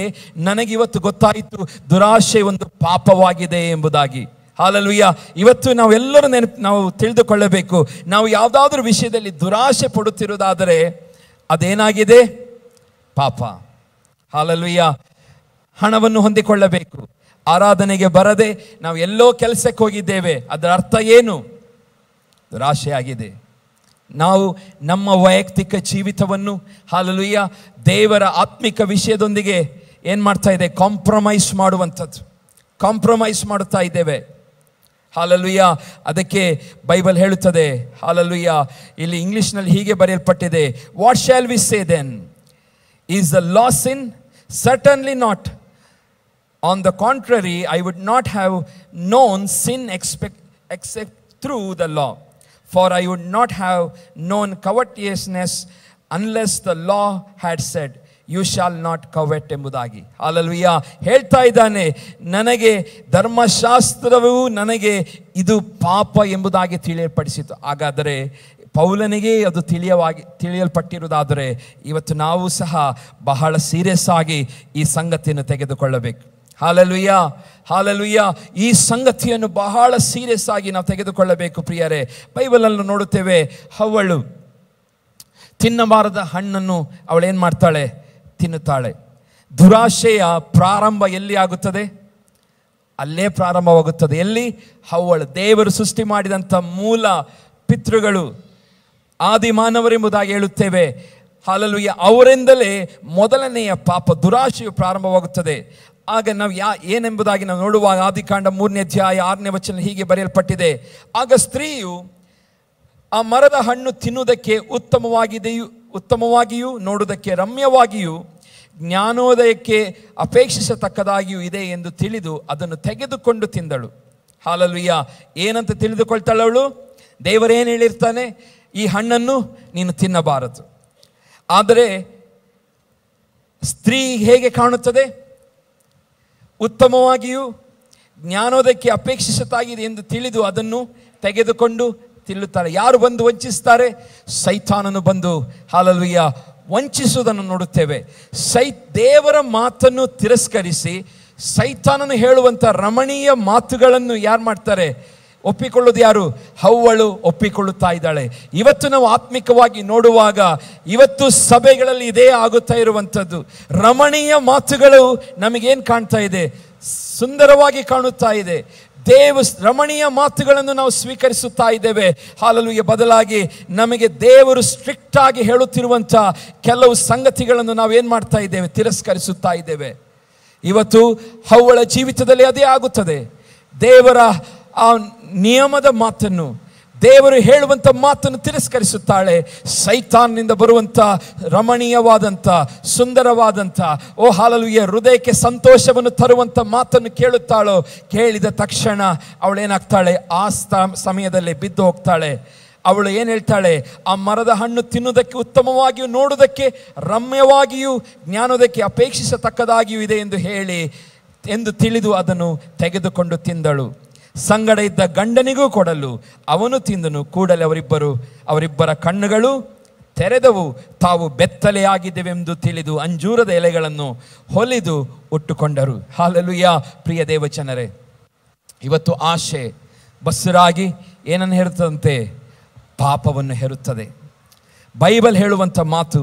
ನನಗಿವತ್ತು ಗೊತ್ತಾಯಿತು ದುರಾಶೆ ಒಂದು ಪಾಪವಾಗಿದೆ ಎಂಬುದಾಗಿ. ಹಲ್ಲೆಲೂಯಾ! ಇವತ್ತು ನಾವೆಲ್ಲರೂ ನಾವು ತಿಳಿದುಕೊಳ್ಳಬೇಕು, ನಾವು ಯಾವುದಾದ್ರೂ ವಿಷಯದಲ್ಲಿ ದುರಾಶೆ ಪಡುತ್ತಿರುವುದಾದರೆ ಅದೇನಾಗಿದೆ? ಪಾಪ. ಹಲ್ಲೆಲೂಯಾ! ಹಣವನ್ನು ಹೊಂದಿಕೊಳ್ಳಬೇಕು, ಆರಾಧನೆಗೆ ಬರದೆ ನಾವು ಎಲ್ಲೋ ಕೆಲಸಕ್ಕೆ ಹೋಗಿದ್ದೇವೆ, ಅದರ ಅರ್ಥ ಏನು? ದುರಾಶೆ ಆಗಿದೆ. ನಾವು ನಮ್ಮ ವೈಯಕ್ತಿಕ ಜೀವಿತವನ್ನು ಹಲ್ಲೆಲೂಯಾ ದೇವರ ಆತ್ಮಿಕ ವಿಷಯದೊಂದಿಗೆ ಏನು ಮಾಡ್ತಾ ಇದೆ? ಕಾಂಪ್ರಮೈಸ್ ಮಾಡುತ್ತಾ ಇದ್ದೇವೆ. ಹಲ್ಲೆಲೂಯಾ! ಅದಕ್ಕೆ ಬೈಬಲ್ ಹೇಳುತ್ತದೆ, ಹಲ್ಲೆಲೂಯಾ, ಇಲ್ಲಿ ಇಂಗ್ಲಿಷ್ನಲ್ಲಿ ಹೀಗೆ ಬರೆಯಲ್ಪಟ್ಟಿದೆ, what shall we say then? Is the law sin? Certainly not. On the contrary, I would not have known sin except through the law. For I would not have known covetousness unless the law had said, you shall not covet ಎಂಬುದಾಗಿ. ಹಲ್ಲೆಲೂಯಾ! ಹೇಳ್ತಾ ಇದ್ದಾನೆ, ನನಗೆ ಧರ್ಮಶಾಸ್ತ್ರವು ನನಗೆ ಇದು ಪಾಪ ಎಂಬುದಾಗಿ ತಿಳಿಯಲ್ಪಡಿಸಿತು. ಹಾಗಾದರೆ ಪೌಲನಿಗೆ ಅದು ತಿಳಿಯಲ್ಪಟ್ಟಿರುವುದಾದರೆ ಇವತ್ತು ನಾವು ಸಹ ಬಹಳ ಸೀರಿಯಸ್ ಆಗಿ ಈ ಸಂಗತಿಯನ್ನು ತೆಗೆದುಕೊಳ್ಳಬೇಕು. ಹಲ್ಲೆಲೂಯಾ! ಹಲ್ಲೆಲೂಯಾ! ಈ ಸಂಗತಿಯನ್ನು ಬಹಳ ಸೀರಿಯಸ್ ಆಗಿ ನಾವು ತೆಗೆದುಕೊಳ್ಳಬೇಕು. ಪ್ರಿಯರೇ, ಬೈಬಲನ್ನು ನೋಡುತ್ತೇವೆ, ಹವ್ವಳು ತಿನ್ನಬಾರದ ಹಣ್ಣನ್ನು ಅವಳೇನು ಮಾಡ್ತಾಳೆ? ತಿನ್ನುತ್ತಾಳೆ. ದುರಾಶೆಯ ಪ್ರಾರಂಭ ಎಲ್ಲಿ ಆಗುತ್ತದೆ? ಅಲ್ಲೇ ಪ್ರಾರಂಭವಾಗುತ್ತದೆ. ಎಲ್ಲಿ? ಹವ್ವಳು. ದೇವರು ಸೃಷ್ಟಿ ಮಾಡಿದಂಥ ಮೂಲ ಪಿತೃಗಳು, ಆದಿ ಮಾನವರೆಂಬುದಾಗಿ ಹೇಳುತ್ತೇವೆ. ಹಲ್ಲೆಲೂಯಾ! ಅವರಿಂದಲೇ ಮೊದಲನೆಯ ಪಾಪ ದುರಾಶೆಯು ಪ್ರಾರಂಭವಾಗುತ್ತದೆ. ಆಗ ನಾವು ಏನೆಂಬುದಾಗಿ ನಾವು ನೋಡುವಾಗ ಆದಿಕಾಂಡ 3ನೇ ಅಧ್ಯಾಯ 6ನೇ ವಚನ ಹೀಗೆ ಬರೆಯಲ್ಪಟ್ಟಿದೆ, ಆಗ ಸ್ತ್ರೀಯು ಆ ಮರದ ಹಣ್ಣು ತಿನ್ನುವುದಕ್ಕೆ ಉತ್ತಮವಾಗಿಯೂ ನೋಡುವುದಕ್ಕೆ ರಮ್ಯವಾಗಿಯೂ ಜ್ಞಾನೋದಯಕ್ಕೆ ಅಪೇಕ್ಷಿಸತಕ್ಕದಾಗಿಯೂ ಇದೆ ಎಂದು ತಿಳಿದು ಅದನ್ನು ತೆಗೆದುಕೊಂಡು ತಿಂದಳು. ಹಲ್ಲೆಲೂಯಾ! ಏನಂತ ತಿಳಿದುಕೊಳ್ತಾಳವಳು? ದೇವರೇನು ಹೇಳಿರ್ತಾನೆ? ಈ ಹಣ್ಣನ್ನು ನೀನು ತಿನ್ನಬಾರದು. ಆದರೆ ಸ್ತ್ರೀ ಹೇಗೆ ಕಾಣುತ್ತದೆ? ಉತ್ತಮವಾಗಿಯೂ ಜ್ಞಾನೋದಯಕ್ಕೆ ಅಪೇಕ್ಷಿಸತಾಗಿದೆ ಎಂದು ತಿಳಿದು ಅದನ್ನು ತೆಗೆದುಕೊಂಡು ತಿನ್ನುತ್ತಾಳೆ. ಯಾರು ಬಂದು ವಂಚಿಸ್ತಾರೆ? ಸೈತಾನನು ಬಂದು ಹಲ್ಲೆಲೂಯಾ ವಂಚಿಸುವುದನ್ನು ನೋಡುತ್ತೇವೆ. ದೇವರ ಮಾತನ್ನು ತಿರಸ್ಕರಿಸಿ ಸೈತಾನನು ಹೇಳುವಂಥ ರಮಣೀಯ ಮಾತುಗಳನ್ನು ಯಾರು ಮಾಡ್ತಾರೆ? ಒಪ್ಪಿಕೊಳ್ಳೋದು ಯಾರು? ಹವ್ವಳು ಒಪ್ಪಿಕೊಳ್ಳುತ್ತಾ ಇದ್ದಾಳೆ. ಇವತ್ತು ನಾವು ಆತ್ಮಿಕವಾಗಿ ನೋಡುವಾಗ ಇವತ್ತು ಸಭೆಗಳಲ್ಲಿ ಇದೇ ಆಗುತ್ತಾ ಇರುವಂಥದ್ದು. ರಮಣೀಯ ಮಾತುಗಳು ನಮಗೇನು ಕಾಣ್ತಾ ಇದೆ? ಸುಂದರವಾಗಿ ಕಾಣುತ್ತಾ ಇದೆ. ರಮಣೀಯ ಮಾತುಗಳನ್ನು ನಾವು ಸ್ವೀಕರಿಸುತ್ತಾ ಇದ್ದೇವೆ. ಹಾಲೆಲೂಯಾ. ಬದಲಾಗಿ ನಮಗೆ ದೇವರು ಸ್ಟ್ರಿಕ್ಟ್ ಆಗಿ ಹೇಳುತ್ತಿರುವಂಥ ಕೆಲವು ಸಂಗತಿಗಳನ್ನು ನಾವೇನು ಮಾಡ್ತಾ ಇದ್ದೇವೆ? ತಿರಸ್ಕರಿಸುತ್ತಾ ಇದ್ದೇವೆ. ಇವತ್ತು ಹವ್ವಳ ಜೀವಿತದಲ್ಲಿ ಅದೇ ಆಗುತ್ತದೆ. ದೇವರ ಆ ನಿಯಮದ ಮಾತನ್ನು, ದೇವರು ಹೇಳುವಂಥ ಮಾತನ್ನು ತಿರಸ್ಕರಿಸುತ್ತಾಳೆ. ಸೈತಾನ್ನಿಂದ ಬರುವಂಥ ರಮಣೀಯವಾದಂಥ, ಸುಂದರವಾದಂಥ, ಓ ಹಾಲೆಲೂಯಾ, ಹೃದಯಕ್ಕೆ ಸಂತೋಷವನ್ನು ತರುವಂಥ ಮಾತನ್ನು ಕೇಳುತ್ತಾಳೋ, ಕೇಳಿದ ತಕ್ಷಣ ಅವಳೇನಾಗ್ತಾಳೆ? ಆ ಸಮಯದಲ್ಲಿ ಬಿದ್ದು ಹೋಗ್ತಾಳೆ. ಅವಳು ಏನು ಹೇಳ್ತಾಳೆ? ಆ ಮರದ ಹಣ್ಣು ತಿನ್ನುವುದಕ್ಕೆ ಉತ್ತಮವಾಗಿಯೂ ನೋಡುವುದಕ್ಕೆ ರಮ್ಯವಾಗಿಯೂ ಜ್ಞಾನೋದಕ್ಕೆ ಅಪೇಕ್ಷಿಸತಕ್ಕದಾಗಿಯೂ ಇದೆ ಎಂದು ತಿಳಿದು ಅದನ್ನು ತೆಗೆದುಕೊಂಡು ತಿಂದಳು. ಸಂಗಡ ಇದ್ದ ಗಂಡನಿಗೂ ಕೊಡಲು ಅವನು ತಿಂದನು. ಕೂಡಲೇ ಅವರಿಬ್ಬರ ಕಣ್ಣುಗಳು ತೆರೆದವು. ತಾವು ಬೆತ್ತಲೆಯಾಗಿದ್ದೆವೆಂದು ತಿಳಿದು ಅಂಜೂರದ ಎಲೆಗಳನ್ನು ಹೊಲಿದು ಉಟ್ಟುಕೊಂಡರು. ಹಾಲೆಲೂಯಾ. ಪ್ರಿಯ ದೇವಚನರೇ, ಇವತ್ತು ಆಶೆ ಬಸ್ಸರಾಗಿ ಏನನ್ನು ಹೇರುತ್ತದಂತೆ? ಪಾಪವನ್ನು ಹೇರುತ್ತದೆ. ಬೈಬಲ್ ಹೇಳುವಂಥ ಮಾತು,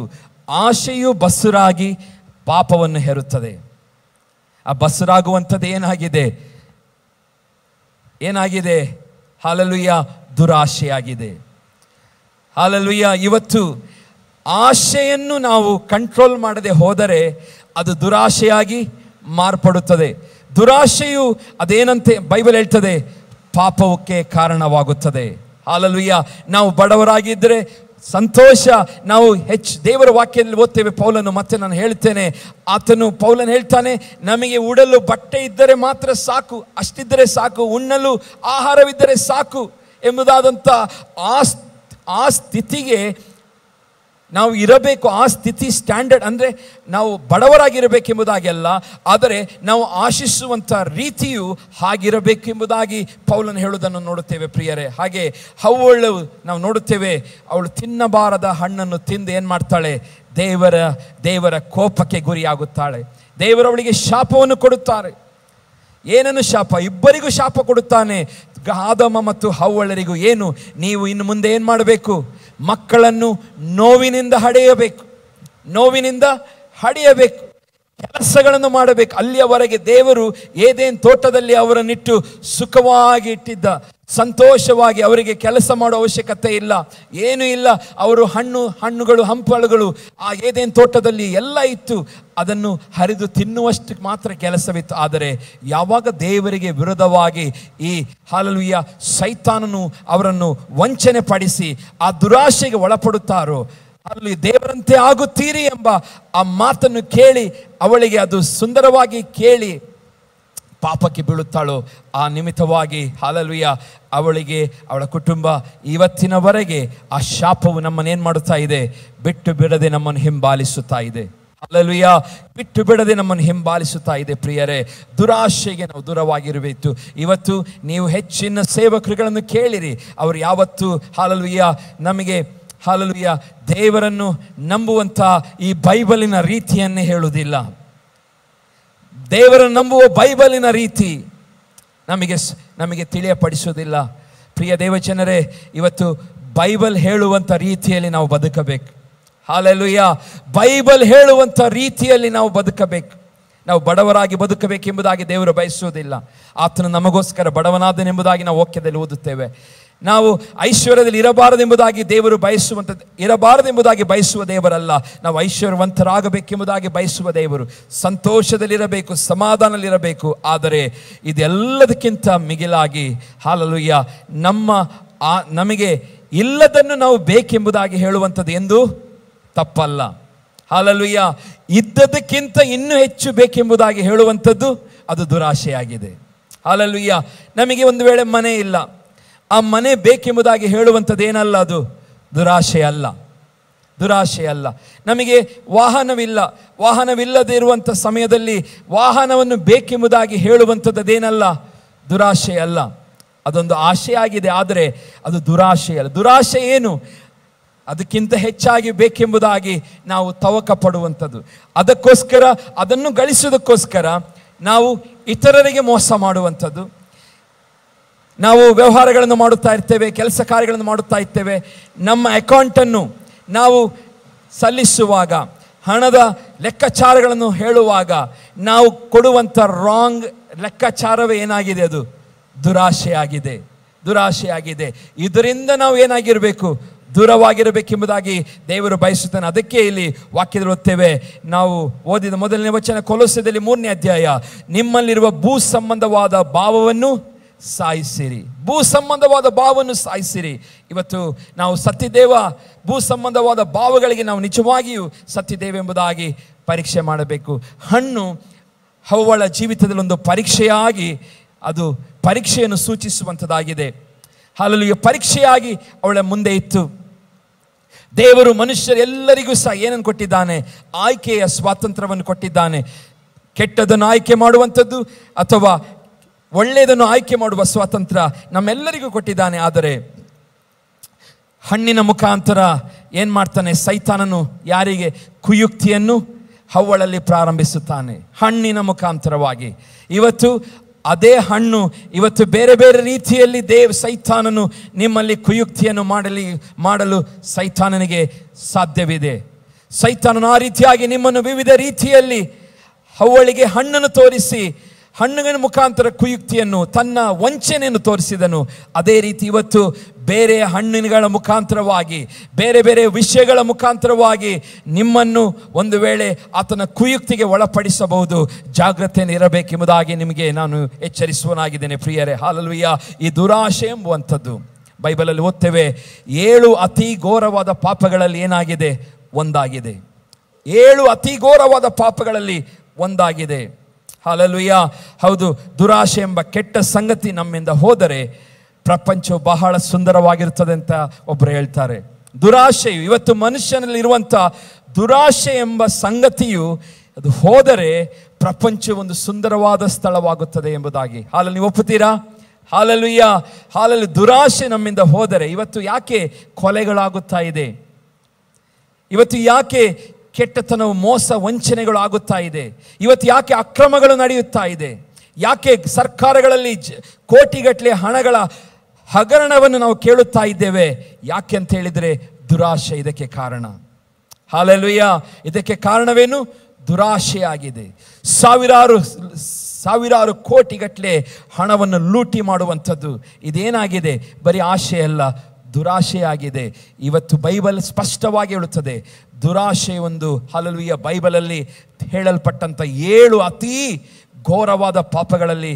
ಆಶೆಯು ಬಸ್ಸರಾಗಿ ಪಾಪವನ್ನು ಹೇರುತ್ತದೆ. ಆ ಬಸ್ಸರಾಗುವಂಥದ್ದು ಏನಾಗಿದೆ? ಹಾಲೆಲೂಯಾ, ದುರಾಶೆಯಾಗಿದೆ. ಹಾಲೆಲೂಯಾ. ಇವತ್ತು ಆಶೆಯನ್ನು ನಾವು ಕಂಟ್ರೋಲ್ ಮಾಡದೆ ಹೋದರೆ ಅದು ದುರಾಶೆಯಾಗಿ ಮಾರ್ಪಡುತ್ತದೆ. ದುರಾಶೆಯು ಅದೇನಂತೆ ಬೈಬಲ್ ಹೇಳ್ತದೆ? ಪಾಪಕ್ಕೆ ಕಾರಣವಾಗುತ್ತದೆ. ಹಾಲೆಲೂಯಾ. ನಾವು ಬಡವರಾಗಿದ್ದರೆ ಸಂತೋಷ. ನಾವು ದೇವರ ವಾಕ್ಯದಲ್ಲಿ ಓದ್ತೇವೆ ಪೌಲನು. ಮತ್ತೆ ನಾನು ಹೇಳ್ತೇನೆ, ಪೌಲನು ಹೇಳ್ತಾನೆ, ನಮಗೆ ಉಡಲು ಬಟ್ಟೆ ಇದ್ದರೆ ಮಾತ್ರ ಸಾಕು, ಅಷ್ಟಿದ್ದರೆ ಸಾಕು, ಉಣ್ಣಲು ಆಹಾರವಿದ್ದರೆ ಸಾಕು ಎಂಬುದಾದಂಥ ಆ ಸ್ಥಿತಿಗೆ ನಾವು ಇರಬೇಕು. ಆ ಸ್ಥಿತಿ ಸ್ಟ್ಯಾಂಡರ್ಡ್ ಅಂದರೆ ನಾವು ಬಡವರಾಗಿರಬೇಕೆಂಬುದಾಗಿ ಅಲ್ಲ, ಆದರೆ ನಾವು ಆಶಿಸುವಂಥ ರೀತಿಯು ಹಾಗಿರಬೇಕೆಂಬುದಾಗಿ ಪೌಲನು ಹೇಳುವುದನ್ನು ನೋಡುತ್ತೇವೆ ಪ್ರಿಯರೇ. ಹಾಗೆ ಹವ್ವಳು ನಾವು ನೋಡುತ್ತೇವೆ, ಅವಳು ತಿನ್ನಬಾರದ ಹಣ್ಣನ್ನು ತಿಂದು ಏನು ಮಾಡ್ತಾಳೆ? ದೇವರ ಕೋಪಕ್ಕೆ ಗುರಿಯಾಗುತ್ತಾಳೆ. ದೇವರವಳಿಗೆ ಶಾಪವನ್ನು ಕೊಡುತ್ತಾರೆ. ಏನನ್ನು ಶಾಪ? ಇಬ್ಬರಿಗೂ ಶಾಪ ಕೊಡುತ್ತಾನೆ, ಆದಮ ಮತ್ತು ಹವ್ವಳರಿಗೂ. ಏನು? ನೀವು ಇನ್ನು ಮುಂದೆ ಏನು ಮಾಡಬೇಕು? ಮಕ್ಕಳನ್ನು ನೋವಿನಿಂದ ಹಡೆಯಬೇಕು, ಕೆಲಸಗಳನ್ನು ಮಾಡಬೇಕು. ಅಲ್ಲಿಯವರೆಗೆ ದೇವರು ಏದೇನು ತೋಟದಲ್ಲಿ ಅವರನ್ನಿಟ್ಟು ಸುಖವಾಗಿ ಇಟ್ಟಿದ್ದ, ಸಂತೋಷವಾಗಿ ಅವರಿಗೆ ಕೆಲಸ ಮಾಡೋ ಅವಶ್ಯಕತೆ ಇಲ್ಲ, ಏನೂ ಇಲ್ಲ. ಅವರು ಹಣ್ಣುಗಳು ಹಂಪಲುಗಳು ಆ ಏದೇನು ತೋಟದಲ್ಲಿ ಎಲ್ಲ ಇತ್ತು, ಅದನ್ನು ಹರಿದು ತಿನ್ನುವಷ್ಟು ಮಾತ್ರ ಕೆಲಸವಿತ್ತು. ಆದರೆ ಯಾವಾಗ ದೇವರಿಗೆ ವಿರೋಧವಾಗಿ ಈ ಹಾಲೆಲೂಯಾ ಸೈತಾನನು ಅವರನ್ನು ವಂಚನೆ ಪಡಿಸಿ ಆ ದುರಾಶೆಗೆ ಒಳಪಡುತ್ತಾರೋ, ಅಲ್ಲಿ ದೇವರಂತೆ ಆಗುತ್ತೀರಿ ಎಂಬ ಆ ಮಾತನ್ನು ಕೇಳಿ ಅವಳಿಗೆ ಅದು ಸುಂದರವಾಗಿ ಕೇಳಿ ಪಾಪಕ್ಕೆ ಬೀಳುತ್ತಾಳೋ, ಆ ನಿಮಿತ್ತವಾಗಿ ಹಾಲೆಲೂಯಾ ಅವಳಿಗೆ, ಅವಳ ಕುಟುಂಬ ಇವತ್ತಿನವರೆಗೆ ಆ ಶಾಪವು ನಮ್ಮನ್ನೇನು ಮಾಡುತ್ತಾ ಇದೆ? ಬಿಟ್ಟು ಬಿಡದೆ ನಮ್ಮನ್ನು ಹಿಂಬಾಲಿಸುತ್ತಾ ಇದೆ. ಹಾಲೆಲೂಯಾ, ಬಿಟ್ಟು ಬಿಡದೆ ನಮ್ಮನ್ನು ಹಿಂಬಾಲಿಸುತ್ತಾ ಇದೆ. ಪ್ರಿಯರೇ, ದುರಾಶೆಗೆ ನಾವು ದೂರವಾಗಿರಬೇಕು. ಇವತ್ತು ನೀವು ಹೆಚ್ಚಿನ ಸೇವಕರುಗಳನ್ನು ಕೇಳಿರಿ, ಅವರು ಯಾವತ್ತು ಹಾಲೆಲೂಯಾ ನಮಗೆ ಹಾಲೆಲೂಯಾ ದೇವರನ್ನು ನಂಬುವಂಥ ಈ ಬೈಬಲಿನ ರೀತಿಯನ್ನೇ ಹೇಳುವುದಿಲ್ಲ. ದೇವರನ್ನು ನಂಬುವ ಬೈಬಲಿನ ರೀತಿ ನಮಗೆ ತಿಳಿಯಪಡಿಸುವುದಿಲ್ಲ. ಪ್ರಿಯ ದೇವಜನರೇ, ಇವತ್ತು ಬೈಬಲ್ ಹೇಳುವಂಥ ರೀತಿಯಲ್ಲಿ ನಾವು ಬದುಕಬೇಕು. ಹಾಲೆಲೂಯಾ, ಬೈಬಲ್ ಹೇಳುವಂಥ ರೀತಿಯಲ್ಲಿ ನಾವು ಬದುಕಬೇಕು. ನಾವು ಬಡವರಾಗಿ ಬದುಕಬೇಕೆಂಬುದಾಗಿ ದೇವರು ಬಯಸುವುದಿಲ್ಲ. ಆತನು ನಮಗೋಸ್ಕರ ಬಡವನಾದನೆಂಬುದಾಗಿ ನಾವು ವಾಕ್ಯದಲ್ಲಿ ಓದುತ್ತೇವೆ. ನಾವು ಐಶ್ವರ್ಯದಲ್ಲಿ ಇರಬಾರದೆಂಬುದಾಗಿ ದೇವರು ಇರಬಾರದೆಂಬುದಾಗಿ ಬಯಸುವ ದೇವರಲ್ಲ. ನಾವು ಐಶ್ವರ್ಯವಂತರಾಗಬೇಕೆಂಬುದಾಗಿ ಬಯಸುವ ದೇವರು. ಸಂತೋಷದಲ್ಲಿರಬೇಕು, ಸಮಾಧಾನದಲ್ಲಿರಬೇಕು. ಆದರೆ ಇದೆಲ್ಲದಕ್ಕಿಂತ ಮಿಗಿಲಾಗಿ ಹಾಲೆಲೂಯಾ ನಮಗೆ ಇಲ್ಲದನ್ನು ನಾವು ಬೇಕೆಂಬುದಾಗಿ ಹೇಳುವಂಥದ್ದು ಎಂದು ತಪ್ಪಲ್ಲ. ಹಾಲೆಲೂಯಾ, ಇದ್ದದಕ್ಕಿಂತ ಇನ್ನೂ ಹೆಚ್ಚು ಬೇಕೆಂಬುದಾಗಿ ಹೇಳುವಂಥದ್ದು ಅದು ದುರಾಶೆಯಾಗಿದೆ. ಹಾಲೆಲೂಯಾ, ನಮಗೆ ಒಂದು ವೇಳೆ ಮನೆ ಇಲ್ಲ, ಆ ಮನೆ ಬೇಕೆಂಬುದಾಗಿ ಹೇಳುವಂಥದ್ದು ಏನಲ್ಲ, ಅದು ದುರಾಶೆ ಅಲ್ಲ. ನಮಗೆ ವಾಹನವಿಲ್ಲದೆ ಇರುವಂಥ ಸಮಯದಲ್ಲಿ ವಾಹನವನ್ನು ಬೇಕೆಂಬುದಾಗಿ ಹೇಳುವಂಥದ್ದು ಅದೇನಲ್ಲ, ದುರಾಶೆ ಅಲ್ಲ. ಅದೊಂದು ಆಶೆಯಾಗಿದೆ, ಆದರೆ ಅದು ದುರಾಶೆ ಅಲ್ಲ. ದುರಾಶೆ ಏನು? ಅದಕ್ಕಿಂತ ಹೆಚ್ಚಾಗಿ ಬೇಕೆಂಬುದಾಗಿ ನಾವು ತವಕ ಪಡುವಂಥದ್ದು. ಅದಕ್ಕೋಸ್ಕರ, ಅದನ್ನು ಗಳಿಸೋದಕ್ಕೋಸ್ಕರ ನಾವು ಇತರರಿಗೆ ಮೋಸ ಮಾಡುವಂಥದ್ದು. ನಾವು ವ್ಯವಹಾರಗಳನ್ನು ಮಾಡುತ್ತಾ ಇರ್ತೇವೆ, ಕೆಲಸ ಕಾರ್ಯಗಳನ್ನು ಮಾಡುತ್ತಾ ಇರ್ತೇವೆ. ನಮ್ಮ ಅಕೌಂಟನ್ನು ನಾವು ಸಲ್ಲಿಸುವಾಗ, ಹಣದ ಲೆಕ್ಕಾಚಾರಗಳನ್ನು ಹೇಳುವಾಗ ನಾವು ಕೊಡುವಂಥ ರಾಂಗ್ ಲೆಕ್ಕಾಚಾರವೇ ಏನಾಗಿದೆ? ಅದು ದುರಾಶೆಯಾಗಿದೆ, ದುರಾಶೆಯಾಗಿದೆ. ಇದರಿಂದ ನಾವು ಏನಾಗಿರಬೇಕು? ದೂರವಾಗಿರಬೇಕೆಂಬುದಾಗಿ ದೇವರು ಬಯಸುತ್ತಾನೆ. ಅದಕ್ಕೆ ಇಲ್ಲಿ ವಾಕ್ಯದಲ್ಲಿ ಓದ್ತೇವೆ, ನಾವು ಓದಿದ ಮೊದಲನೇ ವಚನ ಕೊಲೊಸ್ಸೆಯಲ್ಲಿ 3ನೇ ಅಧ್ಯಾಯ, ನಿಮ್ಮಲ್ಲಿರುವ ಭೂ ಸಂಬಂಧವಾದ ಭಾವವನ್ನು ಸಾಯಿಸಿರಿ. ಭೂ ಸಂಬಂಧವಾದ ಭಾವವನ್ನು ಸಾಯಿಸಿರಿ. ಇವತ್ತು ನಾವು ಸತ್ತಿದ್ದೇವ? ಭೂ ಸಂಬಂಧವಾದ ಭಾವಗಳಿಗೆ ನಾವು ನಿಜವಾಗಿಯೂ ಸತ್ತಿದ್ದೇವೆ ಎಂಬುದಾಗಿ ಪರೀಕ್ಷೆ ಮಾಡಬೇಕು. ಹಣ್ಣು ಹವ್ವಳ ಜೀವಿತದಲ್ಲಿ ಒಂದು ಪರೀಕ್ಷೆಯಾಗಿ ಅದು ಪರೀಕ್ಷೆಯನ್ನು ಸೂಚಿಸುವಂಥದ್ದಾಗಿದೆ. ಹಲ್ಲೆಲೂಯಾ. ಪರೀಕ್ಷೆಯಾಗಿ ಅವಳ ಮುಂದೆ ಇತ್ತು. ದೇವರು ಮನುಷ್ಯರೆಲ್ಲರಿಗೂ ಸಹ ಏನನ್ನು ಕೊಟ್ಟಿದ್ದಾನೆ? ಆಯ್ಕೆಯ ಸ್ವಾತಂತ್ರ್ಯವನ್ನು ಕೊಟ್ಟಿದ್ದಾನೆ. ಕೆಟ್ಟದನ್ನು ಆಯ್ಕೆ ಮಾಡುವಂಥದ್ದು ಅಥವಾ ಒಳ್ಳೆಯದನ್ನು ಆಯ್ಕೆ ಮಾಡುವ ಸ್ವಾತಂತ್ರ್ಯ ನಮ್ಮೆಲ್ಲರಿಗೂ ಕೊಟ್ಟಿದ್ದಾನೆ. ಆದರೆ ಹಣ್ಣಿನ ಮುಖಾಂತರ ಏನು ಮಾಡ್ತಾನೆ ಸೈತಾನನು? ಯಾರಿಗೆ? ಕುಯುಕ್ತಿಯನ್ನು ಹವ್ವಳಲ್ಲಿ ಪ್ರಾರಂಭಿಸುತ್ತಾನೆ, ಹಣ್ಣಿನ ಮುಖಾಂತರವಾಗಿ. ಇವತ್ತು ಅದೇ ಹಣ್ಣು ಇವತ್ತು ಬೇರೆ ಬೇರೆ ರೀತಿಯಲ್ಲಿ ಸೈತಾನನು ನಿಮ್ಮಲ್ಲಿ ಕುಯುಕ್ತಿಯನ್ನು ಮಾಡಲು ಸೈತಾನನಿಗೆ ಸಾಧ್ಯವಿದೆ. ಸೈತಾನನು ಆ ರೀತಿಯಾಗಿ ನಿಮ್ಮನ್ನು ವಿವಿಧ ರೀತಿಯಲ್ಲಿ ಹವ್ವಳಿಗೆ ಹಣ್ಣನ್ನು ತೋರಿಸಿ, ಹಣ್ಣುಗಳ ಮುಖಾಂತರ ಕುಯುಕ್ತಿಯನ್ನು, ತನ್ನ ವಂಚನೆಯನ್ನು ತೋರಿಸಿದನು. ಅದೇ ರೀತಿ ಇವತ್ತು ಬೇರೆ ಹಣ್ಣಿನಗಳ ಮುಖಾಂತರವಾಗಿ, ಬೇರೆ ಬೇರೆ ವಿಷಯಗಳ ಮುಖಾಂತರವಾಗಿ ನಿಮ್ಮನ್ನು ಒಂದು ವೇಳೆ ಆತನ ಕುಯುಕ್ತಿಗೆ ಒಳಪಡಿಸಬಹುದು. ಜಾಗ್ರತೆಯನ್ನು ಇರಬೇಕೆಂಬುದಾಗಿ ನಿಮಗೆ ನಾನು ಎಚ್ಚರಿಸುವನಾಗಿದ್ದೇನೆ ಪ್ರಿಯರೇ. ಹಲ್ಲೆಲೂಯಾ. ಈ ದುರಾಶೆ ಎಂಬುವಂಥದ್ದು ಬೈಬಲಲ್ಲಿ ಓದ್ತೇವೆ, 7 ಅತಿ ಘೋರವಾದ ಪಾಪಗಳಲ್ಲಿ ಏನಾಗಿದೆ? ಒಂದಾಗಿದೆ. 7 ಅತಿ ಘೋರವಾದ ಪಾಪಗಳಲ್ಲಿ ಒಂದಾಗಿದೆ. ಹಲ್ಲೆಲೂಯಾ. ಹೌದು, ದುರಾಶೆ ಎಂಬ ಕೆಟ್ಟ ಸಂಗತಿ ನಮ್ಮಿಂದ ಹೋದರೆ ಪ್ರಪಂಚವು ಬಹಳ ಸುಂದರವಾಗಿರುತ್ತದೆ ಅಂತ ಒಬ್ಬರು ಹೇಳ್ತಾರೆ. ದುರಾಶೆಯು ಇವತ್ತು ಮನುಷ್ಯನಲ್ಲಿ ಇರುವಂಥ ದುರಾಶೆ ಎಂಬ ಸಂಗತಿಯು ಅದು ಹೋದರೆ ಪ್ರಪಂಚ ಒಂದು ಸುಂದರವಾದ ಸ್ಥಳವಾಗುತ್ತದೆ ಎಂಬುದಾಗಿ. ಹಾಲಲ್ಲಿ ನೀವು ಒಪ್ಪುತ್ತೀರಾ? ಹಲ್ಲೆಲೂಯಾ. ಹಾಲಲ್ಲಿ ದುರಾಶೆ ನಮ್ಮಿಂದ ಹೋದರೆ ಇವತ್ತು ಯಾಕೆ ಕೊಲೆಗಳಾಗುತ್ತಾ ಇದೆ? ಇವತ್ತು ಯಾಕೆ ಕೆಟ್ಟತನವು, ಮೋಸ, ವಂಚನೆಗಳು ಆಗುತ್ತಾ ಇದೆ? ಇವತ್ತು ಯಾಕೆ ಅಕ್ರಮಗಳು ನಡೆಯುತ್ತಾ ಇದೆ? ಯಾಕೆ ಸರ್ಕಾರಗಳಲ್ಲಿ ಕೋಟಿಗಟ್ಟಲೆ ಹಣಗಳ ಹಗರಣವನ್ನು ನಾವು ಕೇಳುತ್ತಾ ಇದ್ದೇವೆ? ಯಾಕೆ ಅಂತ ಹೇಳಿದರೆ ದುರಾಶೆ ಇದಕ್ಕೆ ಕಾರಣ. ಹಲ್ಲೆಲೂಯಾ. ಇದಕ್ಕೆ ಕಾರಣವೇನು? ದುರಾಶೆಯಾಗಿದೆ. ಸಾವಿರಾರು ಕೋಟಿಗಟ್ಟಲೆ ಹಣವನ್ನು ಲೂಟಿ ಮಾಡುವಂಥದ್ದು ಇದೇನಾಗಿದೆ? ಬರೀ ಆಶೆ ಅಲ್ಲ, ದುರಾಶೆಯಾಗಿದೆ. ಇವತ್ತು ಬೈಬಲ್ ಸ್ಪಷ್ಟವಾಗಿ ಹೇಳುತ್ತದೆ, ದುರಾಶೆ ಒಂದು, ಹಲ್ಲೆಲೂಯಾ, ಬೈಬಲಲ್ಲಿ ಹೇಳಲ್ಪಟ್ಟಂಥ 7 ಅತಿ ಘೋರವಾದ ಪಾಪಗಳಲ್ಲಿ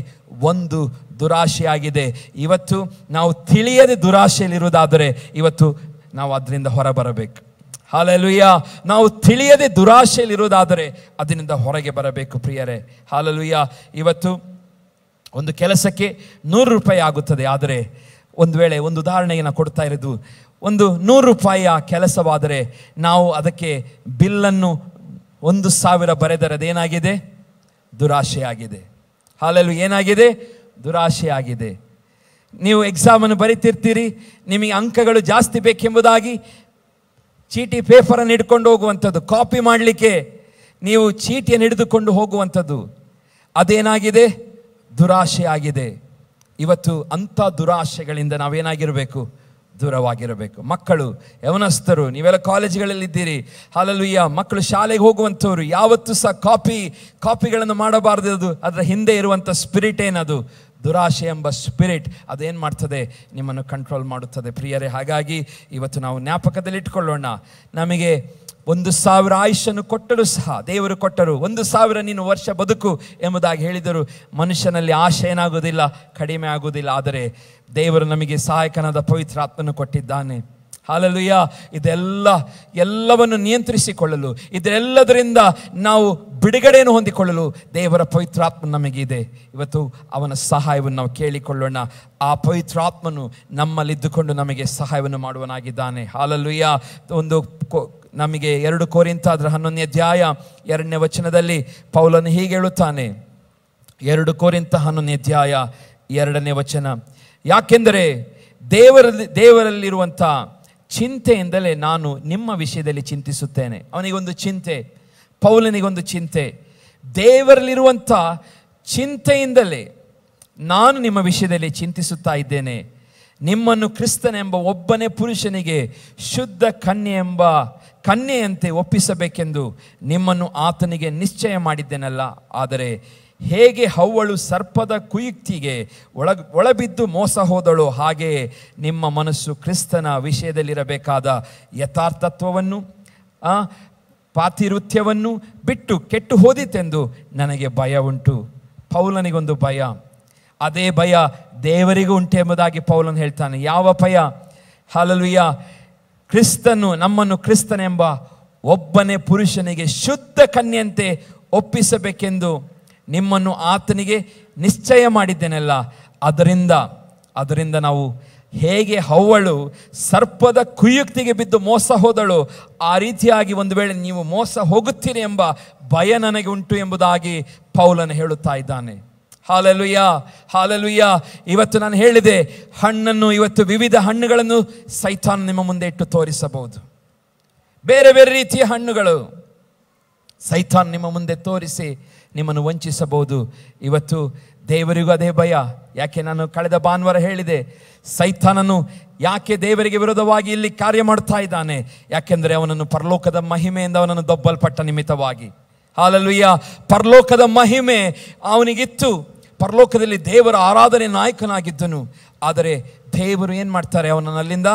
ಒಂದು ದುರಾಶೆಯಾಗಿದೆ. ಇವತ್ತು ನಾವು ತಿಳಿಯದೆ ದುರಾಶೆಯಲ್ಲಿರುವುದಾದರೆ ಇವತ್ತು ನಾವು ಅದರಿಂದ ಹೊರಬರಬೇಕು. ಹಲ್ಲೆಲೂಯಾ. ನಾವು ತಿಳಿಯದೆ ದುರಾಶೆಯಲ್ಲಿರುವುದಾದರೆ ಅದರಿಂದ ಹೊರಗೆ ಬರಬೇಕು ಪ್ರಿಯರೇ. ಹಲ್ಲೆಲೂಯಾ. ಇವತ್ತು ಒಂದು ಕೆಲಸಕ್ಕೆ 100 ರೂಪಾಯಿ ಆಗುತ್ತದೆ. ಆದರೆ ಒಂದು ವೇಳೆ ಒಂದು ಉದಾಹರಣೆಗೆ ನಾನು ಕೊಡ್ತಾ ಇರೋದು, ಒಂದು 100 ರೂಪಾಯಿಯ ಕೆಲಸವಾದರೆ ನಾವು ಅದಕ್ಕೆ ಬಿಲ್ಲನ್ನು 1,000 ಬರೆದರೆ ಅದೇನಾಗಿದೆ? ದುರಾಶೆಯಾಗಿದೆ. ಹಲ್ಲೆಲೂಯಾ. ಏನಾಗಿದೆ? ದುರಾಶೆಯಾಗಿದೆ. ನೀವು ಎಕ್ಸಾಮನ್ನು ಬರೀತಿರ್ತೀರಿ, ನಿಮಗೆ ಅಂಕಗಳು ಜಾಸ್ತಿ ಬೇಕೆಂಬುದಾಗಿ ಚೀಟಿ ಪೇಪರನ್ನು ಹಿಡ್ಕೊಂಡು ಹೋಗುವಂಥದ್ದು, ಕಾಪಿ ಮಾಡಲಿಕ್ಕೆ ನೀವು ಚೀಟಿಯನ್ನು ಹಿಡಿದುಕೊಂಡು ಹೋಗುವಂಥದ್ದು, ಅದೇನಾಗಿದೆ? ದುರಾಶೆಯಾಗಿದೆ. ಇವತ್ತು ಅಂಥ ದುರಾಶೆಗಳಿಂದ ನಾವೇನಾಗಿರಬೇಕು? ದೂರವಾಗಿರಬೇಕು. ಮಕ್ಕಳು, ಯವನಸ್ಥರು, ನೀವೆಲ್ಲ ಕಾಲೇಜುಗಳಲ್ಲಿದ್ದೀರಿ. ಹಲ್ಲೆಲೂಯಾ. ಮಕ್ಕಳು ಶಾಲೆಗೆ ಹೋಗುವಂಥವ್ರು ಯಾವತ್ತೂ ಸಹ ಕಾಪಿಗಳನ್ನು ಮಾಡಬಾರ್ದು. ಅದರ ಹಿಂದೆ ಇರುವಂಥ ಸ್ಪಿರಿಟ್ ಏನದು? ದುರಾಶೆ ಎಂಬ ಸ್ಪಿರಿಟ್ ಅದೇನು ಮಾಡ್ತದೆ? ನಿಮ್ಮನ್ನು ಕಂಟ್ರೋಲ್ ಮಾಡುತ್ತದೆ ಪ್ರಿಯರೇ. ಹಾಗಾಗಿ ಇವತ್ತು ನಾವು ಜ್ಞಾಪಕದಲ್ಲಿ ಇಟ್ಕೊಳ್ಳೋಣ, ನಮಗೆ 1,000 ಆಯುಷನ್ನು ಕೊಟ್ಟರು ಸಹ ದೇವರು ಕೊಟ್ಟರು. 1,000 ನೀನು ವರ್ಷ ಬದುಕು ಎಂಬುದಾಗಿ ಹೇಳಿದರು. ಮನುಷ್ಯನಲ್ಲಿ ಆಶೆ ಏನಾಗುವುದಿಲ್ಲ, ಕಡಿಮೆ ಆಗುವುದಿಲ್ಲ. ಆದರೆ ದೇವರು ನಮಗೆ ಸಹಾಯಕನಾದ ಪವಿತ್ರಾತ್ಮನು ಕೊಟ್ಟಿದ್ದಾನೆ. ಹಲ್ಲೆಲೂಯಾ. ಎಲ್ಲವನ್ನು ನಿಯಂತ್ರಿಸಿಕೊಳ್ಳಲು, ಇದೆಲ್ಲದರಿಂದ ನಾವು ಬಿಡುಗಡೆಯನ್ನು ಹೊಂದಿಕೊಳ್ಳಲು ದೇವರ ಪವಿತ್ರಾತ್ಮ ನಮಗಿದೆ. ಇವತ್ತು ಅವನ ಸಹಾಯವನ್ನು ನಾವು ಕೇಳಿಕೊಳ್ಳೋಣ. ಆ ಪವಿತ್ರಾತ್ಮನು ನಮ್ಮಲ್ಲಿದ್ದುಕೊಂಡು ನಮಗೆ ಸಹಾಯವನ್ನು ಮಾಡುವನಾಗಿದ್ದಾನೆ. ಹಲ್ಲೆಲೂಯಾ. ನಮಗೆ 2 ಕೊರಿಂಥದರ 11ನೇ ಅಧ್ಯಾಯ 2ನೇ ವಚನದಲ್ಲಿ ಪೌಲನು ಹೀಗೆ ಹೇಳುತ್ತಾನೆ. 2 ಕೊರಿಂಥ 11ನೇ ಅಧ್ಯಾಯ 2ನೇ ವಚನ, ಯಾಕೆಂದರೆ ದೇವರಲ್ಲಿರುವಂಥ ಚಿಂತೆಯಿಂದಲೇ ನಾನು ನಿಮ್ಮ ವಿಷಯದಲ್ಲಿ ಚಿಂತಿಸುತ್ತೇನೆ. ಅವನಿಗೊಂದು ಚಿಂತೆ, ಪೌಲನಿಗೊಂದು ಚಿಂತೆ. ದೇವರಲ್ಲಿರುವಂಥ ಚಿಂತೆಯಿಂದಲೇ ನಾನು ನಿಮ್ಮ ವಿಷಯದಲ್ಲಿ ಚಿಂತಿಸುತ್ತಾ ಇದ್ದೇನೆ. ನಿಮ್ಮನ್ನು ಕ್ರಿಸ್ತನೆಂಬ ಒಬ್ಬನೇ ಪುರುಷನಿಗೆ ಶುದ್ಧ ಕನ್ಯೆಯಂತೆ ಒಪ್ಪಿಸಬೇಕೆಂದು ನಿಮ್ಮನ್ನು ಆತನಿಗೆ ನಿಶ್ಚಯ ಮಾಡಿದ್ದೇನಲ್ಲ. ಆದರೆ ಹೇಗೆ ಹವ್ವಳು ಸರ್ಪದ ಕುಯುಕ್ತಿಗೆ ಒಳಬಿದ್ದು ಮೋಸ ಹೋದಳು, ಹಾಗೆಯೇ ನಿಮ್ಮ ಮನಸ್ಸು ಕ್ರಿಸ್ತನ ವಿಷಯದಲ್ಲಿರಬೇಕಾದ ಯಥಾರ್ಥತ್ವವನ್ನು ಪಾತಿರುತ್ಯವನ್ನು ಬಿಟ್ಟು ಕೆಟ್ಟು ಹೋದಿತೆಂದು ನನಗೆ ಭಯ ಉಂಟು. ಪೌಲನಿಗೊಂದು ಭಯ, ಅದೇ ಭಯ ದೇವರಿಗೂ ಉಂಟು ಎಂಬುದಾಗಿ ಪೌಲನು ಹೇಳ್ತಾನೆ. ಯಾವ ಭಯ? ಹಲ್ಲೆಲೂಯಾ. ಕ್ರಿಸ್ತನು ನಮ್ಮನ್ನು ಕ್ರಿಸ್ತನೆಂಬ ಒಬ್ಬನೇ ಪುರುಷನಿಗೆ ಶುದ್ಧ ಕನ್ಯಂತೆ ಒಪ್ಪಿಸಬೇಕೆಂದು ನಿಮ್ಮನ್ನು ಆತನಿಗೆ ನಿಶ್ಚಯ ಮಾಡಿದ್ದೇನಲ್ಲ. ಅದರಿಂದ ನಾವು ಹೇಗೆ ಹವ್ವಳು ಸರ್ಪದ ಕುಯುಕ್ತಿಗೆ ಬಿದ್ದು ಮೋಸ ಹೋದಳು, ಆ ರೀತಿಯಾಗಿ ಒಂದು ವೇಳೆ ನೀವು ಮೋಸ ಹೋಗುತ್ತೀರಿ ಎಂಬ ಭಯ ನನಗೆ ಉಂಟು ಎಂಬುದಾಗಿ ಪೌಲನು ಹೇಳುತ್ತಾ ಇದ್ದಾನೆ. Hallelujah, hallelujah. ಇವತ್ತು ನಾನು ಹೇಳಿದೆ, ಹಣ್ಣನ್ನು, ಇವತ್ತು ವಿವಿಧ ಹಣ್ಣುಗಳನ್ನು ಸೈತಾನ್ ನಿಮ್ಮ ಮುಂದೆ ಇಟ್ಟು ತೋರಿಸಬಹುದು. ಬೇರೆ ಬೇರೆ ರೀತಿಯ ಹಣ್ಣುಗಳು ಸೈತಾನ್ ನಿಮ್ಮ ಮುಂದೆ ತೋರಿಸಿ ನಿಮ್ಮನ್ನು ವಂಚಿಸಬಹುದು. ಇವತ್ತು ದೇವರಿಗೂ ಅದೇ ಭಯ. ಯಾಕೆ ನಾನು ಕಳೆದ ಭಾನುವಾರ ಹೇಳಿದೆ, ಸೈತಾನನು ಯಾಕೆ ದೇವರಿಗೆ ವಿರೋಧವಾಗಿ ಇಲ್ಲಿ ಕಾರ್ಯ ಮಾಡ್ತಾ ಇದ್ದಾನೆ? ಯಾಕೆಂದರೆ ಅವನನ್ನು ಪರಲೋಕದ ಮಹಿಮೆಯಿಂದ ಅವನನ್ನು ದೊಬ್ಬಲ್ಪಟ್ಟ ನಿಮಿತ್ತವಾಗಿ. ಹಾಲೆಲೂಯಾ. ಪರಲೋಕದ ಮಹಿಮೆ ಅವನಿಗಿತ್ತು, ಪರಲೋಕದಲ್ಲಿ ದೇವರ ಆರಾಧನೆ ನಾಯಕನಾಗಿದ್ದನು. ಆದರೆ ದೇವರು ಏನು ಮಾಡ್ತಾರೆ? ಅವನನ್ನು ಅಲ್ಲಿಂದ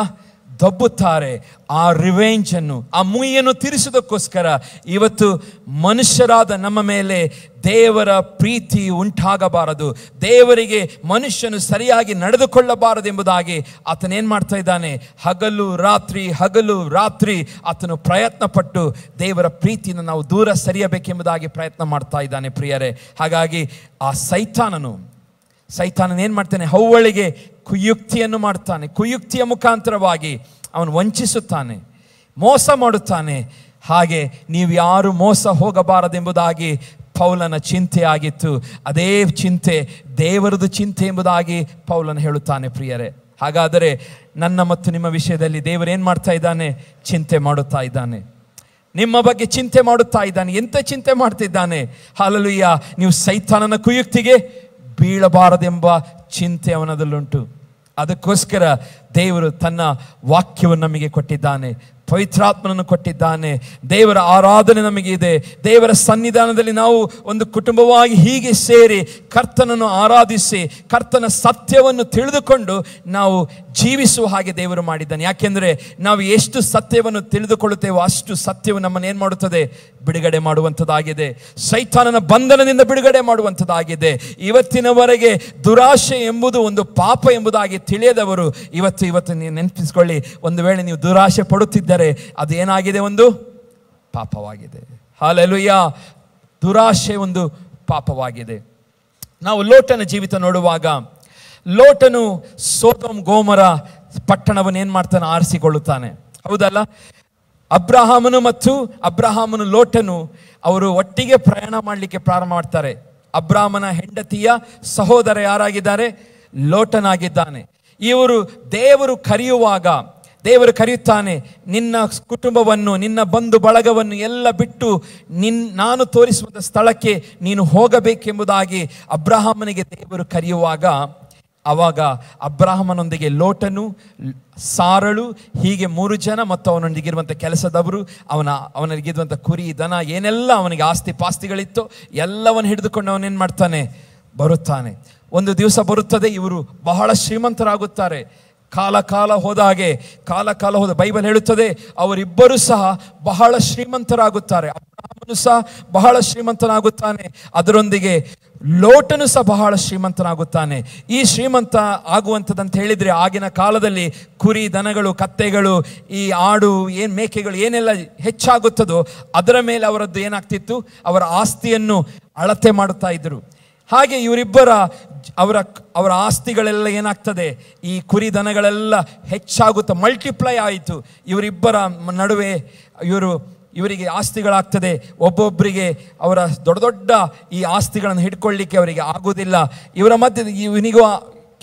ದಬ್ಬುತ್ತಾರೆ. ಆ ರಿವೆಂಜನ್ನು, ಆ ಮುಯ್ಯನ್ನು ತೀರಿಸುವುದಕ್ಕೋಸ್ಕರ ಇವತ್ತು ಮನುಷ್ಯರಾದ ನಮ್ಮ ಮೇಲೆ ದೇವರ ಪ್ರೀತಿ ಉಂಟಾಗಬಾರದು, ದೇವರಿಗೆ ಮನುಷ್ಯನು ಸರಿಯಾಗಿ ನಡೆದುಕೊಳ್ಳಬಾರದು ಎಂಬುದಾಗಿ ಆತನೇನು ಮಾಡ್ತಾ ಇದ್ದಾನೆ? ಹಗಲು ರಾತ್ರಿ ಆತನು ಪ್ರಯತ್ನ ಪಟ್ಟು ದೇವರ ಪ್ರೀತಿಯನ್ನು ನಾವು ದೂರ ಸರಿಯಬೇಕೆಂಬುದಾಗಿ ಪ್ರಯತ್ನ ಮಾಡ್ತಾ ಇದ್ದಾನೆ ಪ್ರಿಯರೇ. ಹಾಗಾಗಿ ಆ ಸೈತಾನನು ಏನು ಮಾಡ್ತಾನೆ? ಹವ್ವಳಿಗೆ ಕುಯುಕ್ತಿಯನ್ನು ಮಾಡ್ತಾನೆ. ಕುಯುಕ್ತಿಯ ಮುಖಾಂತರವಾಗಿ ಅವನು ವಂಚಿಸುತ್ತಾನೆ, ಮೋಸ ಮಾಡುತ್ತಾನೆ. ಹಾಗೆ ನೀವು ಯಾರು ಮೋಸ ಹೋಗಬಾರದೆಂಬುದಾಗಿ ಪೌಲನ ಚಿಂತೆ ಆಗಿತ್ತು. ಅದೇ ಚಿಂತೆ ದೇವರದು ಚಿಂತೆ ಎಂಬುದಾಗಿ ಪೌಲನು ಹೇಳುತ್ತಾನೆ ಪ್ರಿಯರೇ. ಹಾಗಾದರೆ ನನ್ನ ಮತ್ತು ನಿಮ್ಮ ವಿಷಯದಲ್ಲಿ ದೇವರೇನು ಮಾಡ್ತಾ ಇದ್ದಾನೆ? ಚಿಂತೆ ಮಾಡುತ್ತಾ ಇದ್ದಾನೆ. ನಿಮ್ಮ ಬಗ್ಗೆ ಚಿಂತೆ ಮಾಡುತ್ತಾ ಇದ್ದಾನೆ. ಎಂತ ಚಿಂತೆ ಮಾಡ್ತಿದ್ದಾನೆ? ಹಲ್ಲೆಲೂಯಾ. ನೀವು ಸೈತಾನನ ಕುಯುಕ್ತಿಗೆ ಬೀಳಬಾರದೆಂಬ ಚಿಂತೆ ಅವನದಲ್ಲುಂಟು. ಅದಕ್ಕೋಸ್ಕರ ದೇವರು ತನ್ನ ವಾಕ್ಯವನ್ನು ನಮಗೆ ಕೊಟ್ಟಿದ್ದಾನೆ, ಪವಿತ್ರಾತ್ಮನನ್ನು ಕೊಟ್ಟಿದ್ದಾನೆ. ದೇವರ ಆರಾಧನೆ ನಮಗೆ ಇದೆ. ದೇವರ ಸನ್ನಿಧಾನದಲ್ಲಿ ನಾವು ಒಂದು ಕುಟುಂಬವಾಗಿ ಹೀಗೆ ಸೇರಿ ಕರ್ತನನ್ನು ಆರಾಧಿಸಿ ಕರ್ತನ ಸತ್ಯವನ್ನು ತಿಳಿದುಕೊಂಡು ನಾವು ಜೀವಿಸುವ ಹಾಗೆ ದೇವರು ಮಾಡಿದ್ದಾನೆ. ಯಾಕೆಂದರೆ ನಾವು ಎಷ್ಟು ಸತ್ಯವನ್ನು ತಿಳಿದುಕೊಳ್ಳುತ್ತೇವೋ ಅಷ್ಟು ಸತ್ಯವು ನಮ್ಮನ್ನು ಏನು ಮಾಡುತ್ತದೆ? ಬಿಡುಗಡೆ ಮಾಡುವಂಥದ್ದಾಗಿದೆ. ಸೈತಾನನ ಬಂಧನದಿಂದ ಬಿಡುಗಡೆ ಮಾಡುವಂಥದ್ದಾಗಿದೆ. ಇವತ್ತಿನವರೆಗೆ ದುರಾಶೆ ಎಂಬುದು ಒಂದು ಪಾಪ ಎಂಬುದಾಗಿ ತಿಳಿಯದವರು ಇವತ್ತು ನೀವು ನೆನಪಿಸಿಕೊಳ್ಳಿ, ಒಂದು ವೇಳೆ ನೀವು ದುರಾಶೆ ಪಡುತ್ತಿದ್ದರೆ ಅದು ಏನಾಗಿದೆ? ಒಂದು ಪಾಪವಾಗಿದೆ. ಹಲ್ಲೆಲೂಯಾ. ದುರಾಶೆ ಒಂದು ಪಾಪವಾಗಿದೆ. ನಾವು ಲೋಟನ ಜೀವಿತ ನೋಡುವಾಗ, ಲೋಟನು ಸೊದೋಮ್ ಗೋಮರ ಪಟ್ಟಣವನ್ನು ಏನು ಮಾಡ್ತಾನೆ? ಆರಿಸಿಕೊಳ್ಳುತ್ತಾನೆ. ಹೌದಲ್ಲ? ಅಬ್ರಹಾಮನು ಲೋಟನು ಅವರು ಒಟ್ಟಿಗೆ ಪ್ರಯಾಣ ಮಾಡಲಿಕ್ಕೆ ಪ್ರಾರಂಭ ಮಾಡ್ತಾರೆ. ಅಬ್ರಾಹ್ಮನ ಹೆಂಡತಿಯ ಸಹೋದರ ಯಾರಾಗಿದ್ದಾರೆ? ಲೋಟನಾಗಿದ್ದಾನೆ. ಇವರು ದೇವರು ಕರೆಯುತ್ತಾನೆ, ನಿನ್ನ ಕುಟುಂಬವನ್ನು, ನಿನ್ನ ಬಂಧು ಬಳಗವನ್ನು ಎಲ್ಲ ಬಿಟ್ಟು ನಾನು ತೋರಿಸುವಂಥ ಸ್ಥಳಕ್ಕೆ ನೀನು ಹೋಗಬೇಕೆಂಬುದಾಗಿ ಅಬ್ರಹಾಮನಿಗೆ ದೇವರು ಕರೆಯುವಾಗ, ಆವಾಗ ಅಬ್ರಹಾಮನೊಂದಿಗೆ ಲೋಟನು, ಸಾರಳು, ಹೀಗೆ 3 ಜನ ಮತ್ತು ಅವನೊಂದಿಗಿರುವಂಥ ಕೆಲಸದವರು, ಅವನಿಗಿರುವಂಥ ಕುರಿ ದನ ಏನೆಲ್ಲ ಅವನಿಗೆ ಆಸ್ತಿ ಪಾಸ್ತಿಗಳಿತ್ತು ಎಲ್ಲವನ್ನು ಹಿಡಿದುಕೊಂಡು ಅವನೇನು ಮಾಡ್ತಾನೆ? ಬರುತ್ತಾನೆ. ಒಂದು ದಿವಸ ಬರುತ್ತದೆ, ಇವರು ಬಹಳ ಶ್ರೀಮಂತರಾಗುತ್ತಾರೆ. ಕಾಲ ಹೋದ ಬೈಬಲ್ ಹೇಳುತ್ತದೆ ಅವರಿಬ್ಬರು ಸಹ ಬಹಳ ಶ್ರೀಮಂತರಾಗುತ್ತಾರೆ. ಅಬ್ರಹಾಮನು ಸಹ ಬಹಳ ಶ್ರೀಮಂತನಾಗುತ್ತಾನೆ, ಅದರೊಂದಿಗೆ ಲೋಟನು ಸಹ ಬಹಳ ಶ್ರೀಮಂತನಾಗುತ್ತಾನೆ. ಈ ಶ್ರೀಮಂತ ಆಗುವಂಥದ್ದಂತ ಹೇಳಿದರೆ ಆಗಿನ ಕಾಲದಲ್ಲಿ ಕುರಿ ದನಗಳು, ಕತ್ತೆಗಳು, ಈ ಆಡು, ಮೇಕೆಗಳು ಏನೆಲ್ಲ ಹೆಚ್ಚಾಗುತ್ತದೋ ಅದರ ಮೇಲೆ ಅವರದ್ದು ಏನಾಗ್ತಿತ್ತು? ಅವರ ಆಸ್ತಿಯನ್ನು ಅಳತೆ ಮಾಡುತ್ತಾ ಇದ್ದರು. ಹಾಗೆ ಇವರಿಬ್ಬರ ಅವರ ಆಸ್ತಿಗಳೆಲ್ಲ ಏನಾಗ್ತದೆ? ಈ ಕುರಿ ದನಗಳೆಲ್ಲ ಹೆಚ್ಚಾಗುತ್ತಾ ಮಲ್ಟಿಪ್ಲೈ ಆಯಿತು. ಇವರಿಬ್ಬರ ನಡುವೆ ಇವರಿಗೆ ಆಸ್ತಿಗಳಾಗ್ತದೆ. ಒಬ್ಬೊಬ್ಬರಿಗೆ ಅವರ ದೊಡ್ಡ ಈ ಆಸ್ತಿಗಳನ್ನು ಹಿಡ್ಕೊಳ್ಳಿಕ್ಕೆ ಅವರಿಗೆ ಆಗುವುದಿಲ್ಲ. ಇವರ ಮಧ್ಯೆ ಇವನಿಗೂ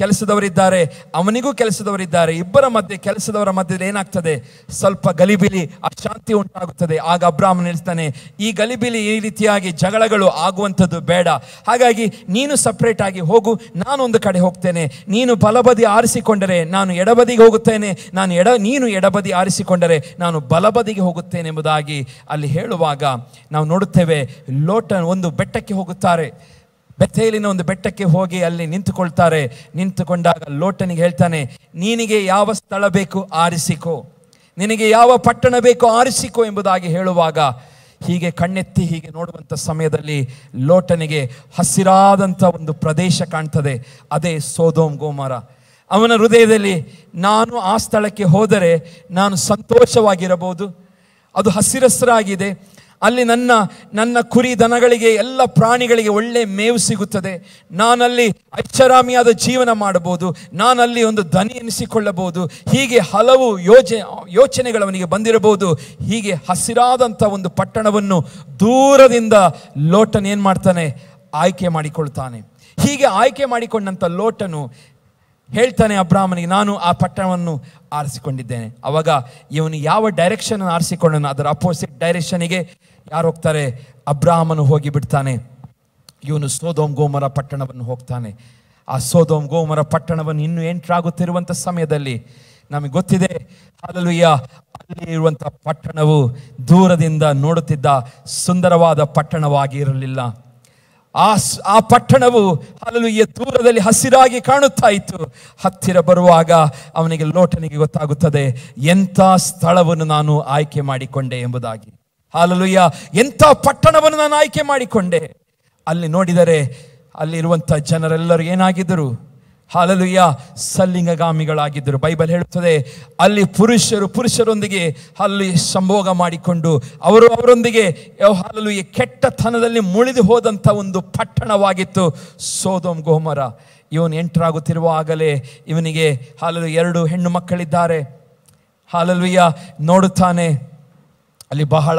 ಕೆಲಸದವರಿದ್ದಾರೆ, ಅವನಿಗೂ ಕೆಲಸದವರಿದ್ದಾರೆ. ಇಬ್ಬರ ಮಧ್ಯೆ, ಕೆಲಸದವರ ಮಧ್ಯದಲ್ಲಿ ಏನಾಗ್ತದೆ? ಸ್ವಲ್ಪ ಗಲಿಬಿಲಿ, ಅಶಾಂತಿ ಉಂಟಾಗುತ್ತದೆ. ಆಗ ಅಬ್ರಾಹ್ಮನ ಹೇಳ್ತಾನೆ, ಈ ಗಲಿಬಿಲಿ, ಈ ರೀತಿಯಾಗಿ ಜಗಳಗಳು ಆಗುವಂಥದ್ದು ಬೇಡ. ಹಾಗಾಗಿ ನೀನು ಸಪ್ರೇಟ್ ಆಗಿ ಹೋಗು, ನಾನು ಒಂದು ಕಡೆ ಹೋಗ್ತೇನೆ. ನೀನು ಬಲಬದಿ ಆರಿಸಿಕೊಂಡರೆ ನಾನು ಎಡಬದಿಗೆ ಹೋಗುತ್ತೇನೆ, ನೀನು ಎಡಬದಿ ಆರಿಸಿಕೊಂಡರೆ ನಾನು ಬಲಬದಿಗೆ ಹೋಗುತ್ತೇನೆ ಎಂಬುದಾಗಿ ಅಲ್ಲಿ ಹೇಳುವಾಗ ನಾವು ನೋಡುತ್ತೇವೆ. ಲೋಟ ಒಂದು ಬೆಟ್ಟಕ್ಕೆ ಹೋಗುತ್ತಾರೆ. ಬೆಥೇಲಿನ ಒಂದು ಬೆಟ್ಟಕ್ಕೆ ಹೋಗಿ ಅಲ್ಲಿ ನಿಂತುಕೊಳ್ತಾರೆ. ನಿಂತುಕೊಂಡಾಗ ಲೋಟನಿಗೆ ಹೇಳ್ತಾನೆ, ನಿನಗೆ ಯಾವ ಸ್ಥಳ ಬೇಕು ಆರಿಸಿಕೋ, ನಿನಗೆ ಯಾವ ಪಟ್ಟಣ ಬೇಕೋ ಆರಿಸಿಕೋ ಎಂಬುದಾಗಿ ಹೇಳುವಾಗ ಹೀಗೆ ಕಣ್ಣೆತ್ತಿ ಹೀಗೆ ನೋಡುವಂಥ ಸಮಯದಲ್ಲಿ ಲೋಟನಿಗೆ ಹಸಿರಾದಂಥ ಒಂದು ಪ್ರದೇಶ ಕಾಣ್ತದೆ. ಅದೇ ಸೊದೋಮ್ ಗೊಮೋರ. ಅವನ ಹೃದಯದಲ್ಲಿ, ನಾನು ಆ ಸ್ಥಳಕ್ಕೆ ಹೋದರೆ ನಾನು ಸಂತೋಷವಾಗಿರಬಹುದು, ಅದು ಹಸಿರಸ್ರಾಗಿದೆ, ಅಲ್ಲಿ ನನ್ನ ಕುರಿ ದನಗಳಿಗೆ ಎಲ್ಲ ಪ್ರಾಣಿಗಳಿಗೆ ಒಳ್ಳೆ ಮೇವು ಸಿಗುತ್ತದೆ, ನಾನಲ್ಲಿ ಐಷಾರಾಮಿಯಾದ ಜೀವನ ಮಾಡಬಹುದು, ನಾನಲ್ಲಿ ಒಂದು ಧನಿ ಎನಿಸಿಕೊಳ್ಳಬಹುದು. ಹೀಗೆ ಹಲವು ಯೋಚನೆಗಳು ಅವನಿಗೆ ಬಂದಿರಬಹುದು. ಹೀಗೆ ಹಸಿರಾದಂಥ ಒಂದು ಪಟ್ಟಣವನ್ನು ದೂರದಿಂದ ಲೋಟನ್ ಏನು ಮಾಡ್ತಾನೆ, ಆಯ್ಕೆ ಮಾಡಿಕೊಳ್ತಾನೆ. ಹೀಗೆ ಆಯ್ಕೆ ಮಾಡಿಕೊಂಡಂಥ ಲೋಟನು ಹೇಳ್ತಾನೆ ಅಬ್ರಾಹ್ಮನಿಗೆ, ನಾನು ಆ ಪಟ್ಟಣವನ್ನು ಆರಿಸಿಕೊಂಡಿದ್ದೇನೆ. ಅವಾಗ ಇವನು ಯಾವ ಡೈರೆಕ್ಷನ್ ಆರಿಸಿಕೊಂಡನು, ಅದರ ಅಪೋಸಿಟ್ ಡೈರೆಕ್ಷನಿಗೆ ಯಾರು ಹೋಗ್ತಾರೆ, ಅಬ್ರಾಹ್ಮನು ಹೋಗಿ ಬಿಡ್ತಾನೆ. ಇವನು ಸೊದೋಮ್ ಗೊಮೋರ ಪಟ್ಟಣವನ್ನು ಹೋಗ್ತಾನೆ. ಆ ಸೊದೋಮ್ ಗೊಮೋರ ಪಟ್ಟಣವನ್ನು ಇನ್ನೂ ಎಂಟರ್ ಆಗುತ್ತಿರುವಂಥ ಸಮಯದಲ್ಲಿ ನಮಗೆ ಗೊತ್ತಿದೆ, ಹಲ್ಲೆಲೂಯಾ, ಅಲ್ಲಿ ಇರುವಂಥ ಪಟ್ಟಣವು ದೂರದಿಂದ ನೋಡುತ್ತಿದ್ದ ಸುಂದರವಾದ ಪಟ್ಟಣವಾಗಿ ಇರಲಿಲ್ಲ. ಆ ಪಟ್ಟಣವು ಹಲ್ಲೆಲೂಯಾ ದೂರದಲ್ಲಿ ಹಸಿರಾಗಿ ಕಾಣುತ್ತಾ ಇತ್ತು. ಹತ್ತಿರ ಬರುವಾಗ ಅವನಿಗೆ ಲೋಟನಿಗೆ ಗೊತ್ತಾಗುತ್ತದೆ, ಎಂಥ ಸ್ಥಳವನ್ನು ನಾನು ಆಯ್ಕೆ ಮಾಡಿಕೊಂಡೆ ಎಂಬುದಾಗಿ. ಹಲ್ಲೆಲೂಯಾ, ಎಂಥ ಪಟ್ಟಣವನ್ನು ನಾನು ಆಯ್ಕೆ ಮಾಡಿಕೊಂಡೆ. ಅಲ್ಲಿ ನೋಡಿದರೆ ಅಲ್ಲಿರುವಂಥ ಜನರೆಲ್ಲರೂ ಏನಾಗಿದ್ದರು, ಹಲ್ಲೆಲೂಯಾ, ಸಲ್ಲಿಂಗಗಾಮಿಗಳಾಗಿದ್ದರು. ಬೈಬಲ್ ಹೇಳುತ್ತದೆ, ಅಲ್ಲಿ ಪುರುಷರೊಂದಿಗೆ ಅಲ್ಲಿ ಸಂಭೋಗ ಮಾಡಿಕೊಂಡು ಅವರೊಂದಿಗೆ ಹಲ್ಲೆಲೂಯಾ ಕೆಟ್ಟತನದಲ್ಲಿ ಮುಳಿದು ಹೋದಂಥ ಒಂದು ಪಟ್ಟಣವಾಗಿತ್ತು ಸೊದೋಮ್ ಗೊಮೋರ. ಇವನು ಎಂಟರ್ ಆಗುತ್ತಿರುವಾಗಲೇ ಇವನಿಗೆ ಹಲ್ಲೆಲೂಯಾ 2 ಹೆಣ್ಣು ಮಕ್ಕಳಿದ್ದಾರೆ. ಹಲ್ಲೆಲೂಯಾ ನೋಡುತ್ತಾನೆ, ಅಲ್ಲಿ ಬಹಳ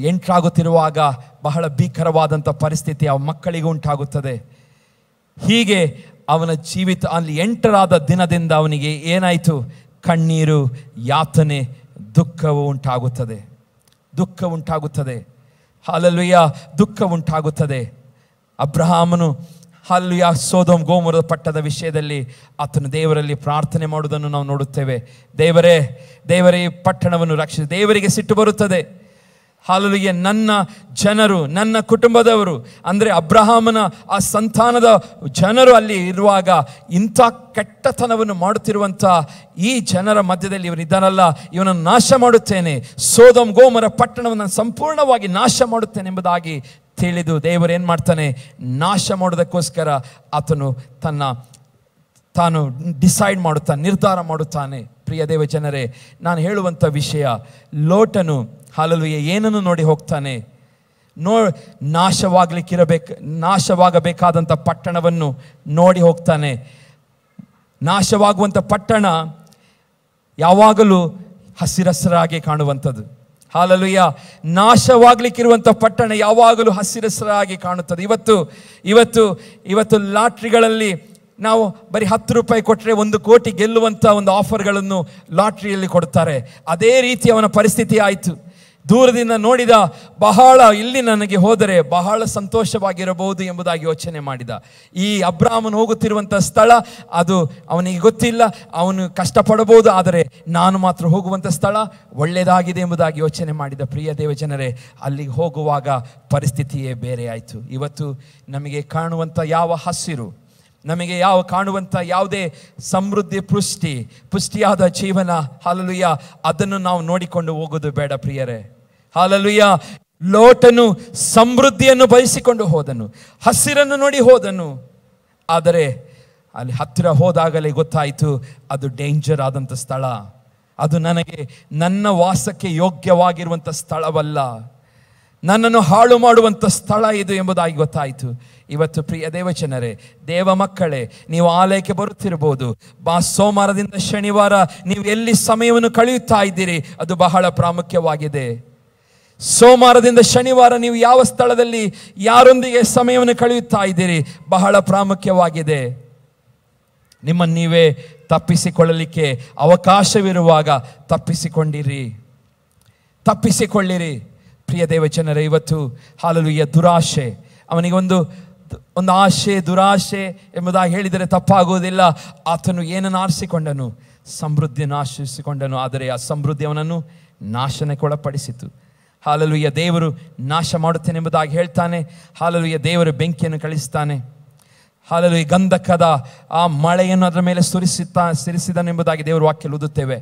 ಎಂಟರ್ ಆಗುತ್ತಿರುವಾಗ ಬಹಳ ಭೀಕರವಾದಂಥ ಪರಿಸ್ಥಿತಿ ಆ ಮಕ್ಕಳಿಗೆ ಉಂಟಾಗುತ್ತದೆ. ಹೀಗೆ ಅವನ ಜೀವಿತ ಅಲ್ಲಿ ಎಂಟರ್ ಆದ ದಿನದಿಂದ ಅವನಿಗೆ ಏನಾಯಿತು, ಕಣ್ಣೀರು, ಯಾತನೆ, ದುಃಖವು ಉಂಟಾಗುತ್ತದೆ. ಹಲ್ಲೆಲೂಯಾ, ದುಃಖ ಉಂಟಾಗುತ್ತದೆ. ಅಬ್ರಹಾಮನು ಹಲ್ಲೆಲೂಯಾ ಸೊದೋಮ್ ಗೊಮೋರದ ಪಟ್ಟಣದ ವಿಷಯದಲ್ಲಿ ಆತನು ದೇವರಲ್ಲಿ ಪ್ರಾರ್ಥನೆ ಮಾಡುವುದನ್ನು ನಾವು ನೋಡುತ್ತೇವೆ. ದೇವರೇ ಈ ಪಟ್ಟಣವನ್ನು ರಕ್ಷಿಸಿ. ದೇವರಿಗೆ ಸಿಟ್ಟು ಬರುತ್ತದೆ. ಹಲ್ಲೆಲೂಯಾ, ನನ್ನ ಜನರು, ನನ್ನ ಕುಟುಂಬದವರು, ಅಂದರೆ ಅಬ್ರಹಾಮನ ಆ ಸಂತಾನದ ಜನರು ಅಲ್ಲಿ ಇರುವಾಗ ಇಂಥ ಕೆಟ್ಟತನವನ್ನು ಮಾಡುತ್ತಿರುವಂಥ ಈ ಜನರ ಮಧ್ಯದಲ್ಲಿ ಇವನಿದ್ದಾನಲ್ಲ, ಇವನನ್ನು ನಾಶ ಮಾಡುತ್ತೇನೆ, ಸೊದೋಮ್ ಗೊಮೋರ ಪಟ್ಟಣವನ್ನು ನಾನು ಸಂಪೂರ್ಣವಾಗಿ ನಾಶ ಮಾಡುತ್ತೇನೆ ಎಂಬುದಾಗಿ ತಿಳಿದು ದೇವರು ಏನು ಮಾಡ್ತಾನೆ, ನಾಶ ಮಾಡೋದಕ್ಕೋಸ್ಕರ ಆತನು ತಾನು ಡಿಸೈಡ್ ಮಾಡುತ್ತಾನೆ, ನಿರ್ಧಾರ ಮಾಡುತ್ತಾನೆ. ಪ್ರಿಯ ದೇವ ಜನರೇ, ನಾನು ಹೇಳುವಂಥ ವಿಷಯ, ಲೋಟನು ಹಲ್ಲೆಲೂಯಾ ಏನನ್ನು ನೋಡಿ ಹೋಗ್ತಾನೆ, ನಾಶವಾಗಬೇಕಾದಂಥ ಪಟ್ಟಣವನ್ನು ನೋಡಿ ಹೋಗ್ತಾನೆ. ನಾಶವಾಗುವಂಥ ಪಟ್ಟಣ ಯಾವಾಗಲೂ ಹಸಿರಸರಾಗಿ ಕಾಣುವಂಥದ್ದು. ಹಲ್ಲೆಲೂಯಾ, ನಾಶವಾಗಲಿಕ್ಕಿರುವಂಥ ಪಟ್ಟಣ ಯಾವಾಗಲೂ ಹಸಿರಸರಾಗಿ ಕಾಣುತ್ತದೆ. ಇವತ್ತು ಲಾಟ್ರಿಗಳಲ್ಲಿ ನಾವು ಬರೀ 10 ರೂಪಾಯಿ ಕೊಟ್ಟರೆ 1 ಕೋಟಿ ಗೆಲ್ಲುವಂಥ ಒಂದು ಆಫರ್ಗಳನ್ನು ಲಾಟ್ರಿಯಲ್ಲಿ ಕೊಡ್ತಾರೆ. ಅದೇ ರೀತಿ ಅವನ ಪರಿಸ್ಥಿತಿ ಆಯಿತು. ದೂರದಿಂದ ನೋಡಿದ, ಬಹಳ ಇಲ್ಲಿ ನನಗೆ ಹೋದರೆ ಬಹಳ ಸಂತೋಷವಾಗಿರಬಹುದು ಎಂಬುದಾಗಿ ಯೋಚನೆ ಮಾಡಿದ. ಈ ಅಬ್ರಾಹ್ಮನು ಹೋಗುತ್ತಿರುವಂಥ ಸ್ಥಳ ಅದು ಅವನಿಗೆ ಗೊತ್ತಿಲ್ಲ, ಅವನು ಕಷ್ಟಪಡಬಹುದು, ಆದರೆ ನಾನು ಮಾತ್ರ ಹೋಗುವಂಥ ಸ್ಥಳ ಒಳ್ಳೆಯದಾಗಿದೆ ಎಂಬುದಾಗಿ ಯೋಚನೆ ಮಾಡಿದ. ಪ್ರಿಯ ದೇವಜನರೇ, ಅಲ್ಲಿಗೆ ಹೋಗುವಾಗ ಪರಿಸ್ಥಿತಿಯೇ ಬೇರೆ ಆಯಿತು. ಇವತ್ತು ನಮಗೆ ಕಾಣುವಂಥ ಯಾವ ಹಸಿರು, ನಮಗೆ ಕಾಣುವಂಥ ಯಾವುದೇ ಸಮೃದ್ಧಿ, ಪುಷ್ಟಿಯಾದ ಜೀವನ, ಹಲ್ಲೆಲೂಯಾ, ಅದನ್ನು ನಾವು ನೋಡಿಕೊಂಡು ಹೋಗೋದು ಬೇಡ ಪ್ರಿಯರೇ. ಹಲ್ಲೆಲೂಯಾ, ಲೋಟನು ಸಮೃದ್ಧಿಯನ್ನು ಬಯಸಿಕೊಂಡು ಹೋದನು, ಹಸಿರನ್ನು ನೋಡಿ ಹೋದನು. ಆದರೆ ಅಲ್ಲಿ ಹತ್ತಿರ ಹೋದಾಗಲೇ ಗೊತ್ತಾಯಿತು, ಅದು ಡೇಂಜರ್ ಆದಂಥ ಸ್ಥಳ, ಅದು ನನ್ನ ವಾಸಕ್ಕೆ ಯೋಗ್ಯವಾಗಿರುವಂಥ ಸ್ಥಳವಲ್ಲ, ನನ್ನನ್ನು ಹಾಳು ಮಾಡುವಂಥ ಸ್ಥಳ ಇದು ಎಂಬುದಾಗಿ ಗೊತ್ತಾಯಿತು. ಇವತ್ತು ಪ್ರಿಯ ದೇವಜನರೇ, ದೇವ ಮಕ್ಕಳೇ, ನೀವು ಆಲಯಕ್ಕೆ ಬರುತ್ತಿರಬಹುದು. ಸೋಮವಾರದಿಂದ ಶನಿವಾರ ನೀವು ಎಲ್ಲಿ ಸಮಯವನ್ನು ಕಳೆಯುತ್ತಾ ಇದ್ದೀರಿ, ಅದು ಬಹಳ ಪ್ರಾಮುಖ್ಯವಾಗಿದೆ. ಸೋಮವಾರದಿಂದ ಶನಿವಾರ ನೀವು ಯಾವ ಸ್ಥಳದಲ್ಲಿ ಯಾರೊಂದಿಗೆ ಸಮಯವನ್ನು ಕಳೆಯುತ್ತಾ ಇದ್ದೀರಿ, ಬಹಳ ಪ್ರಾಮುಖ್ಯವಾಗಿದೆ. ನಿಮ್ಮನ್ನು ನೀವೇ ತಪ್ಪಿಸಿಕೊಳ್ಳಲಿಕ್ಕೆ ಅವಕಾಶವಿರುವಾಗ ತಪ್ಪಿಸಿಕೊಳ್ಳಿರಿ. ಪ್ರಿಯ ದೇವಜನರೇ, ಇವತ್ತು ಹಲ್ಲೆಲೂಯಾ ದುರಾಶೆ, ಅವನಿಗೆ ಒಂದು ಆಶೆ, ದುರಾಶೆ ಎಂಬುದಾಗಿ ಹೇಳಿದರೆ ತಪ್ಪಾಗುವುದಿಲ್ಲ. ಆತನು ಏನನ್ನು ಆರಿಸಿಕೊಂಡನು, ಸಮೃದ್ಧಿಯನ್ನು ಆಶಿಸಿಕೊಂಡನು. ಆದರೆ ಆ ಸಮೃದ್ಧಿ ಅವನನ್ನು ನಾಶನಕ್ಕೆ ಒಳಪಡಿಸಿತು. ಹಾಲೆಲೂಯ. ದೇವರು ನಾಶ ಮಾಡುತ್ತೇನೆ ಎಂಬುದಾಗಿ ಹೇಳ್ತಾನೆ. ಹಾಲೆಲೂಯ. ದೇವರು ಬೆಂಕಿಯನ್ನು ಕಳಿಸ್ತಾನೆ. ಹಾಲೆಲೂಯ. ಗಂಧಕದ ಆ ಮಳೆಯನ್ನು ಅದರ ಮೇಲೆ ಸುರಿಸಿದನೆಂಬುದಾಗಿ ದೇವರು ವಾಕ್ಯ ಓದುತ್ತೇವೆ.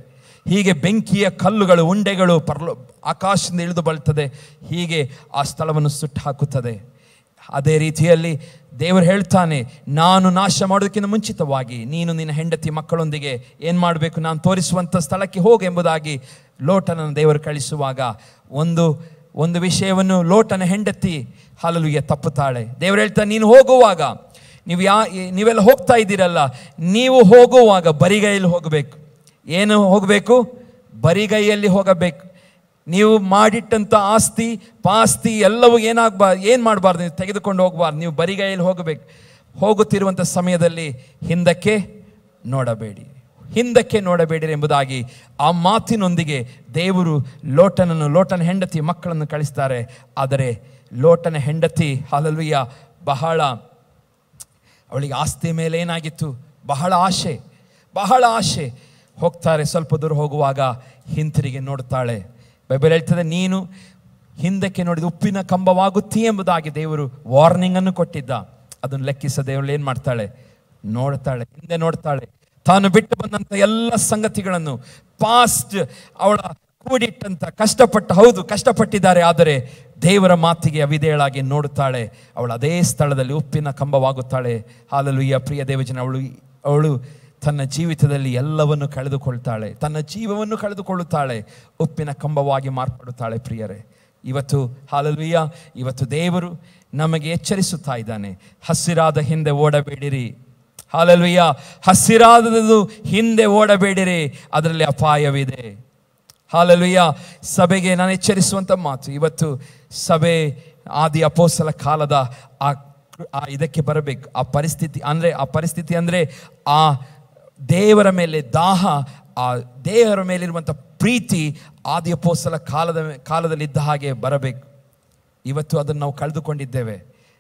ಹೀಗೆ ಬೆಂಕಿಯ ಕಲ್ಲುಗಳು, ಉಂಡೆಗಳು ಆಕಾಶದಿಂದ ಇಳಿದು ಬೀಳ್ತದೆ. ಹೀಗೆ ಆ ಸ್ಥಳವನ್ನು ಸುಟ್ಟು ಹಾಕುತ್ತದೆ. ಅದೇ ರೀತಿಯಲ್ಲಿ ದೇವರು ಹೇಳ್ತಾನೆ, ನಾನು ನಾಶ ಮಾಡೋದಕ್ಕಿಂತ ಮುಂಚಿತವಾಗಿ ನೀನು ನಿನ್ನ ಹೆಂಡತಿ ಮಕ್ಕಳೊಂದಿಗೆ ಏನು ಮಾಡಬೇಕು, ನಾನು ತೋರಿಸುವಂಥ ಸ್ಥಳಕ್ಕೆ ಹೋಗು ಎಂಬುದಾಗಿ ಲೋಟನನ್ನು ದೇವರು ಕಳಿಸುವಾಗ ಒಂದು ವಿಷಯವನ್ನು ಲೋಟನ ಹೆಂಡತಿ ಹಾಲೆಲೂಯ ತಪ್ಪುತ್ತಾಳೆ. ದೇವರು ಹೇಳ್ತಾನೆ, ನೀನು ಹೋಗುವಾಗ ನೀವೆಲ್ಲ ಹೋಗ್ತಾ ಇದ್ದೀರಲ್ಲ, ನೀವು ಹೋಗುವಾಗ ಬರಿಗೈಯಲ್ಲಿ ಹೋಗಬೇಕು. ಏನು ಹೋಗಬೇಕು? ಬರಿಗೈಯಲ್ಲಿ ಹೋಗಬೇಕು. ನೀವು ಮಾಡಿಟ್ಟಂಥ ಆಸ್ತಿ ಪಾಸ್ತಿ ಎಲ್ಲವೂ ಏನು ಮಾಡಬಾರ್ದು, ನೀವು ತೆಗೆದುಕೊಂಡು ಹೋಗಬಾರ್ದು. ನೀವು ಬರಿಗೈಯಲ್ಲಿ ಹೋಗಬೇಕು. ಹೋಗುತ್ತಿರುವಂಥ ಸಮಯದಲ್ಲಿ ಹಿಂದಕ್ಕೆ ನೋಡಬೇಡಿರಿ ಎಂಬುದಾಗಿ ಆ ಮಾತಿನೊಂದಿಗೆ ದೇವರು ಲೋಟನ ಹೆಂಡತಿ ಮಕ್ಕಳನ್ನು ಕಳಿಸ್ತಾರೆ. ಆದರೆ ಲೋಟನ ಹೆಂಡತಿ ಹಾಲೆಲೂಯ ಅವಳಿಗೆ ಆಸ್ತಿ ಮೇಲೆ ಏನಾಗಿತ್ತು? ಬಹಳ ಆಶೆ. ಹೋಗ್ತಾರೆ. ಸ್ವಲ್ಪ ದೂರ ಹೋಗುವಾಗ ಹಿಂತಿರುಗಿ ನೋಡ್ತಾಳೆ. ಬೈಬಲ್ ಹೇಳ್ತದೆ, ನೀನು ಹಿಂದಕ್ಕೆ ನೋಡಿದ ಉಪ್ಪಿನ ಕಂಬವಾಗುತ್ತೀ ಎಂಬುದಾಗಿ ದೇವರು ವಾರ್ನಿಂಗ್ ಅನ್ನು ಕೊಟ್ಟಿದ್ದ. ಅದನ್ನು ಲೆಕ್ಕಿಸದೆ ಅವಳು ಏನು ಮಾಡ್ತಾಳೆ? ಹಿಂದೆ ನೋಡ್ತಾಳೆ. ತಾನು ಬಿಟ್ಟು ಬಂದಂಥ ಎಲ್ಲ ಸಂಗತಿಗಳನ್ನು, ಪಾಸ್ಟ್ ಅವಳ ಕೂಡಿಟ್ಟಂತ ಕಷ್ಟಪಟ್ಟಿದ್ದಾರೆ. ಆದರೆ ದೇವರ ಮಾತಿಗೆ ಅವಿಧೇಯಳಾಗಿ ನೋಡುತ್ತಾಳೆ. ಅವಳು ಅದೇ ಸ್ಥಳದಲ್ಲಿ ಉಪ್ಪಿನ ಕಂಬವಾಗುತ್ತಾಳೆ. ಹಾಲೆಲೂಯ. ಪ್ರಿಯ ದೇವಜನ, ಅವಳು ತನ್ನ ಜೀವಿತದಲ್ಲಿ ಎಲ್ಲವನ್ನು ಕಳೆದುಕೊಳ್ತಾಳೆ. ತನ್ನ ಜೀವವನ್ನು ಕಳೆದುಕೊಳ್ಳುತ್ತಾಳೆ. ಉಪ್ಪಿನ ಕಂಬವಾಗಿ ಮಾರ್ಪಡುತ್ತಾಳೆ. ಪ್ರಿಯರೇ, ಇವತ್ತು ಹಾಲೆಲೂಯ, ಇವತ್ತು ದೇವರು ನಮಗೆ ಎಚ್ಚರಿಸುತ್ತಾ ಇದ್ದಾನೆ. ಹಸಿರಾದ ಹಿಂದೆ ಓಡಬೇಡಿರಿ. ಹಾಲೆಲೂಯ. ಹಸಿರಾದದು ಹಿಂದೆ ಓಡಬೇಡಿರಿ, ಅದರಲ್ಲಿ ಅಪಾಯವಿದೆ. ಹಾಲೆಲೂಯ. ಸಭೆಗೆ ನಾನು ಎಚ್ಚರಿಸುವಂಥ ಮಾತು, ಇವತ್ತು ಸಭೆ ಆದಿ ಅಪೊಸ್ತಲ ಕಾಲದ ಇದಕ್ಕೆ ಬರಬೇಕು. ಆ ಪರಿಸ್ಥಿತಿ ಅಂದರೆ ಆ ದೇವರ ಮೇಲೆ ದಾಹ, ಆ ದೇವರ ಮೇಲಿರುವಂಥ ಪ್ರೀತಿ ಆದಿ ಅಪೊಸ್ತಲ ಕಾಲದಲ್ಲಿದ್ದ ಹಾಗೆ ಬರಬೇಕು. ಇವತ್ತು ಅದನ್ನು ನಾವು ಕಳೆದುಕೊಂಡಿದ್ದೇವೆ.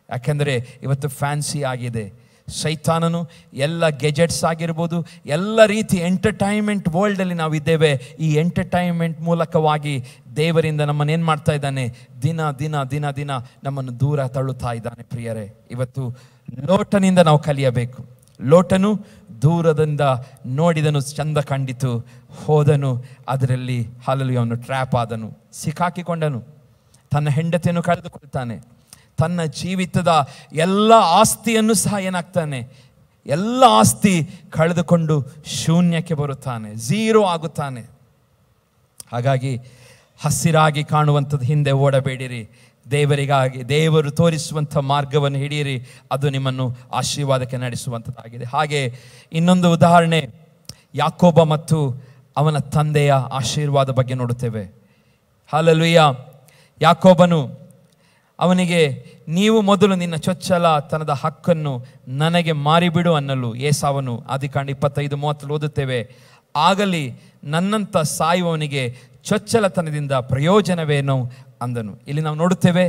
ಯಾಕೆಂದರೆ ಇವತ್ತು ಫ್ಯಾನ್ಸಿ ಆಗಿದೆ. ಸೈತಾನನು ಎಲ್ಲ ಗೆಜೆಟ್ಸ್ ಆಗಿರ್ಬೋದು, ಎಲ್ಲ ರೀತಿ ಎಂಟರ್ಟೈನ್ಮೆಂಟ್ ವರ್ಲ್ಡಲ್ಲಿ ನಾವಿದ್ದೇವೆ. ಈ ಎಂಟರ್ಟೈನ್ಮೆಂಟ್ ಮೂಲಕವಾಗಿ ದೇವರಿಂದ ನಮ್ಮನ್ನೇನು ಮಾಡ್ತಾ ಇದ್ದಾನೆ? ದಿನ ದಿನ ದಿನ ದಿನ ನಮ್ಮನ್ನು ದೂರ ತಳ್ಳುತ್ತಾ ಇದ್ದಾನೆ. ಪ್ರಿಯರೇ, ಇವತ್ತು ಲೋಟನಿಂದ ನಾವು ಕಲಿಯಬೇಕು. ಲೋಟನು ದೂರದಿಂದ ನೋಡಿದನು, ಚಂದ ಕಂಡಿತು, ಹೋದನು. ಅದರಲ್ಲಿ ಹಾಲೆಲೂಯ ಅವನು ಟ್ರ್ಯಾಪ್ ಆದನು, ಸಿಕ್ಕಾಕಿಕೊಂಡನು. ತನ್ನ ಹೆಂಡತಿಯನ್ನು ಕಳೆದುಕೊಳ್ತಾನೆ. ತನ್ನ ಜೀವಿತದ ಎಲ್ಲ ಆಸ್ತಿಯನ್ನು ಸಹ ಏನಾಗ್ತಾನೆ? ಎಲ್ಲ ಆಸ್ತಿ ಕಳೆದುಕೊಂಡು ಶೂನ್ಯಕ್ಕೆ ಬರುತ್ತಾನೆ, ಝೀರೋ ಆಗುತ್ತಾನೆ. ಹಾಗಾಗಿ ಹಸಿರಾಗಿ ಕಾಣುವಂಥದ್ದು ಹಿಂದೆ ಓಡಬೇಡಿರಿ. ದೇವರು ತೋರಿಸುವಂಥ ಮಾರ್ಗವನ್ನು ಹಿಡಿಯಿರಿ. ಅದು ನಿಮ್ಮನ್ನು ಆಶೀರ್ವಾದಕ್ಕೆ ನಡೆಸುವಂಥದ್ದಾಗಿದೆ. ಹಾಗೆ ಇನ್ನೊಂದು ಉದಾಹರಣೆ, ಯಾಕೋಬ ಮತ್ತು ಅವನ ತಂದೆಯ ಆಶೀರ್ವಾದ ಬಗ್ಗೆ ನೋಡುತ್ತೇವೆ. ಹಾಲೆಲೂಯ. ಯಾಕೋಬನು ಅವನಿಗೆ, ನೀವು ಮೊದಲು ನಿನ್ನ ಚೊಚ್ಚಲತನದ ಹಕ್ಕನ್ನು ನನಗೆ ಮಾರಿಬಿಡು ಅನ್ನಲು ಏಸಾವನು ಆದಿಕಾಂಡ 25:30 ಓದುತ್ತೇವೆ. ಆಗಲಿ ನನ್ನಂಥ ಸಾಯುವವನಿಗೆ ಚೊಚ್ಚಲತನದಿಂದ ಪ್ರಯೋಜನವೇನು ಅಂದನು. ಇಲ್ಲಿ ನಾವು ನೋಡುತ್ತೇವೆ,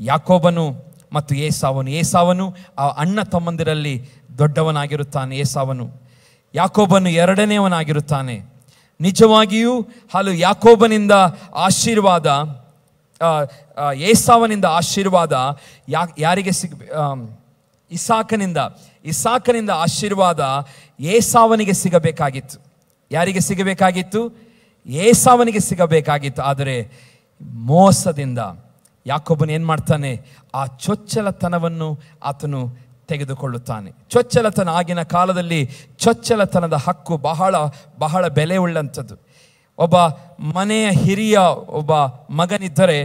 ಯಾಕೋಬನು ಮತ್ತು ಏಸಾವನು ಆ ಅಣ್ಣ ತಮ್ಮಂದಿರಲ್ಲಿ ದೊಡ್ಡವನಾಗಿರುತ್ತಾನೆ. ಯಾಕೋಬನು ಎರಡನೇವನಾಗಿರುತ್ತಾನೆ. ನಿಜವಾಗಿಯೂ ಯಾಕೋಬನಿಂದ ಆಶೀರ್ವಾದ, ಏಸಾವನಿಂದ ಆಶೀರ್ವಾದ ಯಾರಿಗೆ ಇಸಾಕನಿಂದ ಆಶೀರ್ವಾದ ಏಸಾವನಿಗೆ ಸಿಗಬೇಕಾಗಿತ್ತು. ಯಾರಿಗೆ ಸಿಗಬೇಕಾಗಿತ್ತು? ಏಸಾವನಿಗೆ ಸಿಗಬೇಕಾಗಿತ್ತು. ಆದರೆ ಮೋಸದಿಂದ ಯಾಕೋಬನು ಏನು ಮಾಡ್ತಾನೆ? ಆ ಚೊಚ್ಚಲತನವನ್ನು ಆತನು ತೆಗೆದುಕೊಳ್ಳುತ್ತಾನೆ. ಚೊಚ್ಚಲತನ, ಆಗಿನ ಕಾಲದಲ್ಲಿ ಚೊಚ್ಚಲತನದ ಹಕ್ಕು ಬಹಳ ಬಹಳ ಬೆಲೆ ಉಳ್ಳಂಥದ್ದು. ಒಬ್ಬ ಮನೆಯ ಹಿರಿಯ ಒಬ್ಬ ಮಗನಿದ್ದರೆ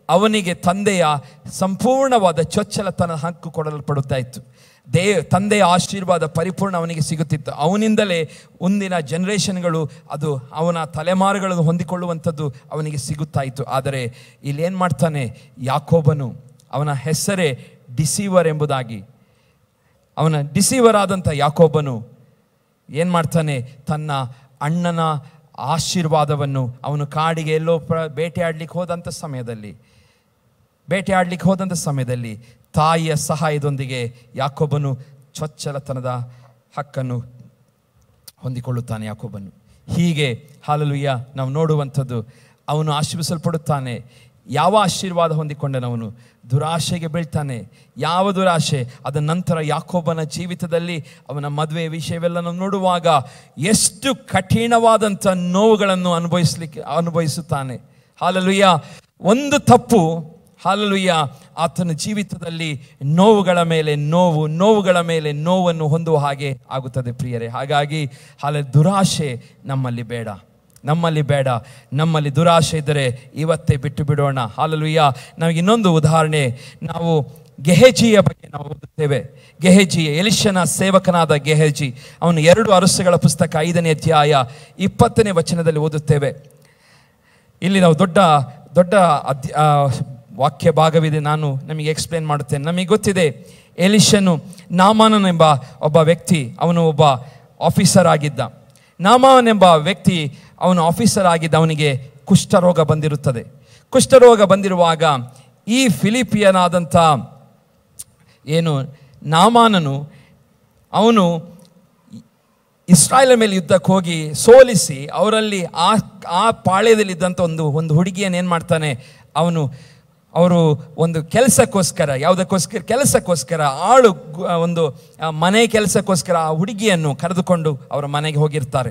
ಅವನಿಗೆ ತಂದೆಯ ಸಂಪೂರ್ಣವಾದ ಚೊಚ್ಚಲತನ ಹಕ್ಕು ಕೊಡಲ್ಪಡುತ್ತಾ ಇತ್ತು. ತಂದೆಯ ಆಶೀರ್ವಾದ ಪರಿಪೂರ್ಣ ಅವನಿಗೆ ಸಿಗುತ್ತಿತ್ತು. ಅವನಿಂದಲೇ ಮುಂದಿನ ಜನರೇಷನ್ಗಳು, ಅದು ಅವನ ತಲೆಮಾರುಗಳನ್ನು ಹೊಂದಿಕೊಳ್ಳುವಂಥದ್ದು ಅವನಿಗೆ ಸಿಗುತ್ತಾ ಇತ್ತು. ಆದರೆ ಇಲ್ಲಿ ಏನು ಮಾಡ್ತಾನೆ ಯಾಕೋಬನು? ಅವನ ಹೆಸರೇ ಡಿಸೀವರ್ ಎಂಬುದಾಗಿ. ಅವನ ಡಿಸೀವರ್ ಆದಂಥ ಯಾಕೋಬನು ಏನು ಮಾಡ್ತಾನೆ? ತನ್ನ ಅಣ್ಣನ ಆಶೀರ್ವಾದವನ್ನು ಅವನು ಕಾಡಿಗೆ ಎಲ್ಲೋ ಬೇಟೆಯಾಡಲಿಕ್ಕೆ ಹೋದಂಥ ಸಮಯದಲ್ಲಿ ತಾಯಿಯ ಸಹಾಯದೊಂದಿಗೆ ಯಾಕೋಬನು ಚೊಚ್ಚಲತನದ ಹಕ್ಕನ್ನು ಹೊಂದಿಕೊಳ್ಳುತ್ತಾನೆ. ಯಾಕೋಬನು ಹೀಗೆ ಹಾಲೆಲೂಯ ನಾವು ನೋಡುವಂಥದ್ದು. ಅವನು ಆಶೀರ್ವಿಸಲ್ಪಡುತ್ತಾನೆ. ಯಾವ ಆಶೀರ್ವಾದ ಹೊಂದಿಕೊಂಡನವನು? ದುರಾಶೆಗೆ ಬೀಳ್ತಾನೆ. ಯಾವ ದುರಾಶೆ? ಅದ ನಂತರ ಯಾಕೋಬನ ಜೀವಿತದಲ್ಲಿ ಅವನ ಮದುವೆ ವಿಷಯವೆಲ್ಲ ನಾವು ನೋಡುವಾಗ ಎಷ್ಟು ಕಠಿಣವಾದಂಥ ನೋವುಗಳನ್ನು ಅನುಭವಿಸುತ್ತಾನೆ. ಹಾಲೆಲೂಯಾ. ಒಂದು ತಪ್ಪು, ಹಾಲೆಲೂಯಾ, ಆತನ ಜೀವಿತದಲ್ಲಿ ನೋವುಗಳ ಮೇಲೆ ನೋವನ್ನು ಹೊಂದುವ ಹಾಗೆ ಆಗುತ್ತದೆ ಪ್ರಿಯರೇ. ಹಾಗಾಗಿ ದುರಾಶೆ ನಮ್ಮಲ್ಲಿ ಬೇಡ. ನಮ್ಮಲ್ಲಿ ದುರಾಶೆ ಇದ್ದರೆ ಇವತ್ತೇ ಬಿಟ್ಟು ಬಿಡೋಣ. ಹಾಲೆಲೂಯಾ. ನಮಗೆ ಇನ್ನೊಂದು ಉದಾಹರಣೆ, ನಾವು ಗೆಹಜಿಯ ಬಗ್ಗೆ ನಾವು ಓದುತ್ತೇವೆ. ಗೆಹಜಿ, ಎಲಿಷನ ಸೇವಕನಾದ ಗೆಹಜಿ, ಅವನು 2 ಅರಸುಗಳ ಪುಸ್ತಕ 5ನೇ ಅಧ್ಯಾಯ 20ನೇ ವಚನದಲ್ಲಿ ಓದುತ್ತೇವೆ. ಇಲ್ಲಿ ನಾವು ದೊಡ್ಡ ವಾಕ್ಯ ಭಾಗವಿದೆ, ನಾನು ನಮಗೆ ಎಕ್ಸ್ಪ್ಲೇನ್ ಮಾಡುತ್ತೇನೆ. ನಮಗೆ ಗೊತ್ತಿದೆ, ಎಲಿಷನು ನಾಮಾನನೆಂಬ ಒಬ್ಬ ವ್ಯಕ್ತಿ, ಅವನು ಒಬ್ಬ ಆಫೀಸರ್ ಆಗಿದ್ದ. ನಾಮಾನೆಂಬ ವ್ಯಕ್ತಿ ಅವನು ಆಫೀಸರ್ ಆಗಿದ್ದ. ಅವನಿಗೆ ಕುಷ್ಠರೋಗ ಬಂದಿರುತ್ತದೆ. ಕುಷ್ಠರೋಗ ಬಂದಿರುವಾಗ ಈ ಫಿಲಿಪಿಯನಾದಂಥ ಏನು ನಾಮಾನನು, ಅವನು ಇಸ್ರಾಯೇಲ್ ಮೇಲೆ ಯುದ್ಧಕ್ಕೆ ಹೋಗಿ ಸೋಲಿಸಿ ಅವರಲ್ಲಿ ಆ ಪಾಳ್ಯದಲ್ಲಿದ್ದಂಥ ಒಂದು ಹುಡುಗಿಯನ್ನು ಏನು ಮಾಡ್ತಾನೆ, ಅವರು ಒಂದು ಕೆಲಸಕ್ಕೋಸ್ಕರ ಒಂದು ಮನೆ ಕೆಲಸಕ್ಕೋಸ್ಕರ ಆ ಹುಡುಗಿಯನ್ನು ಕರೆದುಕೊಂಡು ಅವರ ಮನೆಗೆ ಹೋಗಿರ್ತಾರೆ.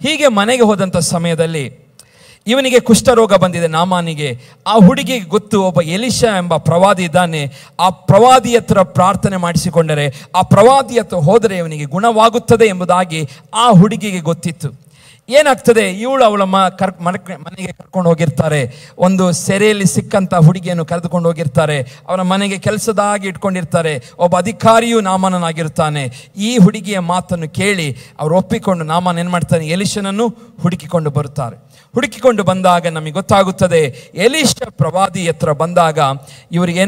ಹೀಗೆ ಮನೆಗೆ ಹೋದಂಥ ಸಮಯದಲ್ಲಿ ಇವನಿಗೆ ಕುಷ್ಠರೋಗ ಬಂದಿದೆ ನಾಮಾನಿಗೆ. ಆ ಹುಡುಗಿಗೆ ಗೊತ್ತು, ಒಬ್ಬ ಎಲಿಷ ಎಂಬ ಪ್ರವಾದಿ ಇದ್ದಾನೆ, ಆ ಪ್ರವಾದಿ ಹತ್ರ ಪ್ರಾರ್ಥನೆ ಮಾಡಿಸಿಕೊಂಡರೆ, ಆ ಪ್ರವಾದಿ ಹತ್ರ ಹೋದರೆ ಇವನಿಗೆ ಗುಣವಾಗುತ್ತದೆ ಎಂಬುದಾಗಿ ಆ ಹುಡುಗಿಗೆ ಗೊತ್ತಿತ್ತು. ಏನಾಗ್ತದೆ, ಇವಳು ಅವಳ ಮನೆಗೆ ಕರ್ಕೊಂಡು ಹೋಗಿರ್ತಾರೆ. ಒಂದು ಸೆರೆಯಲ್ಲಿ ಸಿಕ್ಕಂಥ ಹುಡುಗಿಯನ್ನು ಕರೆದುಕೊಂಡು ಹೋಗಿರ್ತಾರೆ. ಅವರ ಮನೆಗೆ ಕೆಲಸದಾಗಿ ಇಟ್ಕೊಂಡಿರ್ತಾರೆ. ಒಬ್ಬ ಅಧಿಕಾರಿಯು ನಾಮಾನನಾಗಿರ್ತಾನೆ. ಈ ಹುಡುಗಿಯ ಮಾತನ್ನು ಕೇಳಿ ಅವರು ಒಪ್ಪಿಕೊಂಡು ನಾಮಾನ ಏನು ಮಾಡ್ತಾನೆ, ಎಲಿಷನನ್ನು ಹುಡುಕಿಕೊಂಡು ಬರುತ್ತಾರೆ. ಹುಡುಕಿಕೊಂಡು ಬಂದಾಗ ನಮಗೆ ಗೊತ್ತಾಗುತ್ತದೆ, ಎಲಿಷ ಪ್ರವಾದಿ ಹತ್ರ ಬಂದಾಗ ಇವರಿಗೆ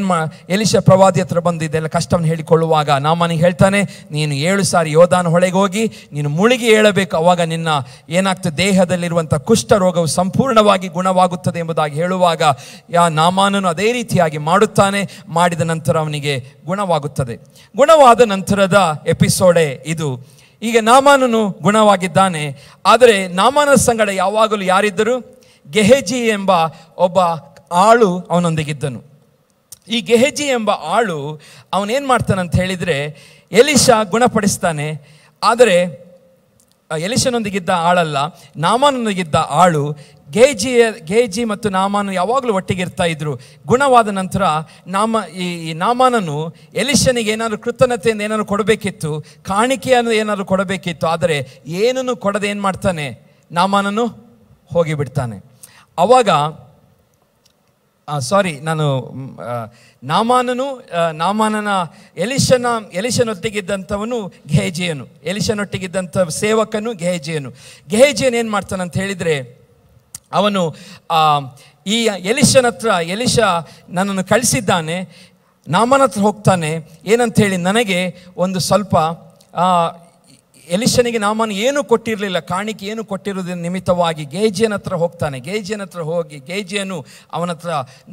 ಎಲಿಷ ಪ್ರವಾದಿ ಹತ್ರ ಬಂದು ಇದೆಲ್ಲ ಕಷ್ಟವನ್ನು ಹೇಳಿಕೊಳ್ಳುವಾಗ ನಾಮಾನಿಗೆ ಹೇಳ್ತಾನೆ, ನೀನು 7 ಸಾರಿ ಯೋರ್ದಾನ್ ಹೊಳೆಗೆ ಹೋಗಿ ನೀನು ಮುಳುಗಿ ಹೇಳಬೇಕು, ಅವಾಗ ನಿನ್ನ ಏನಾಗ್ತದೆ, ದೇಹದಲ್ಲಿರುವಂಥ ಕುಷ್ಠರೋಗವು ಸಂಪೂರ್ಣವಾಗಿ ಗುಣವಾಗುತ್ತದೆ ಎಂಬುದಾಗಿ ಹೇಳುವಾಗ ನಾಮಾನನು ಅದೇ ರೀತಿಯಾಗಿ ಮಾಡುತ್ತಾನೆ. ಮಾಡಿದ ನಂತರ ಅವನಿಗೆ ಗುಣವಾಗುತ್ತದೆ. ಗುಣವಾದ ನಂತರದ ಎಪಿಸೋಡೇ ಇದು. ಈಗ ನಾಮಾನನು ಗುಣವಾಗಿದ್ದಾನೆ. ಆದರೆ ನಾಮಾನ ಸಂಗಡ ಯಾವಾಗಲೂ ಯಾರಿದ್ದರು? ಗೆಹಜಿ ಎಂಬ ಒಬ್ಬ ಆಳು ಅವನೊಂದಿಗಿದ್ದನು. ಈ ಗೆಹಜಿ ಎಂಬ ಆಳು ಅವನೇನು ಮಾಡ್ತಾನೆ ಅಂತ ಹೇಳಿದರೆ, ಎಲಿಷ ಗುಣಪಡಿಸ್ತಾನೆ. ಆದರೆ ಎಲಿಷನೊಂದಿಗಿದ್ದ ಆಳಲ್ಲ, ನಾಮಾನೊಂದಿಗಿದ್ದ ಆಳು. ಗೆಹಜಿ ಮತ್ತು ನಾಮಾನು ಯಾವಾಗಲೂ ಒಟ್ಟಿಗೆ ಇರ್ತಾ ಇದ್ರು. ಗುಣವಾದ ನಂತರ ಈ ನಾಮಾನನು ಎಲಿಷನಿಗೆ ಏನಾದರೂ ಕೃತಜ್ಞತೆಯಿಂದ ಏನಾದರೂ ಕೊಡಬೇಕಿತ್ತು, ಕಾಣಿಕೆಯನ್ನು ಏನಾದರೂ ಕೊಡಬೇಕಿತ್ತು. ಆದರೆ ಏನನ್ನು ಕೊಡದೆ ಏನು ಮಾಡ್ತಾನೆ, ನಾಮಾನನು ಹೋಗಿಬಿಡ್ತಾನೆ. ಅವಾಗ ನಾಮಾನನ ಎಲಿಷನೊಟ್ಟಿಗಿದ್ದಂಥವನು ಗೆಹಜಿಯನು, ಎಲಿಷನೊಟ್ಟಿಗಿದ್ದಂಥ ಸೇವಕನು ಗೆಹಜಿಯನು ಏನು ಮಾಡ್ತಾನೆ ಅಂತ ಹೇಳಿದರೆ, ಅವನು ಈ ಎಲಿಷನ ಹತ್ರ, ಎಲಿಷ ನನ್ನನ್ನು ಕಳಿಸಿದ್ದಾನೆ, ನಾಮನ ಹತ್ರ ಹೋಗ್ತಾನೆ. ಏನಂಥೇಳಿ, ನನಗೆ ಒಂದು ಸ್ವಲ್ಪ ಎಲಿಷನಿಗೆ ನಾಮನ ಏನೂ ಕೊಟ್ಟಿರಲಿಲ್ಲ, ಕಾಣಿಕೆ ಏನು ಕೊಟ್ಟಿರೋದ್ರ ನಿಮಿತ್ತವಾಗಿ ಗೆಹಜಿಯನ ಹತ್ರ ಹೋಗ್ತಾನೆ. ಗೆಹಜಿಯನ ಹತ್ರ ಹೋಗಿ ಗೆಹಜಿಯನು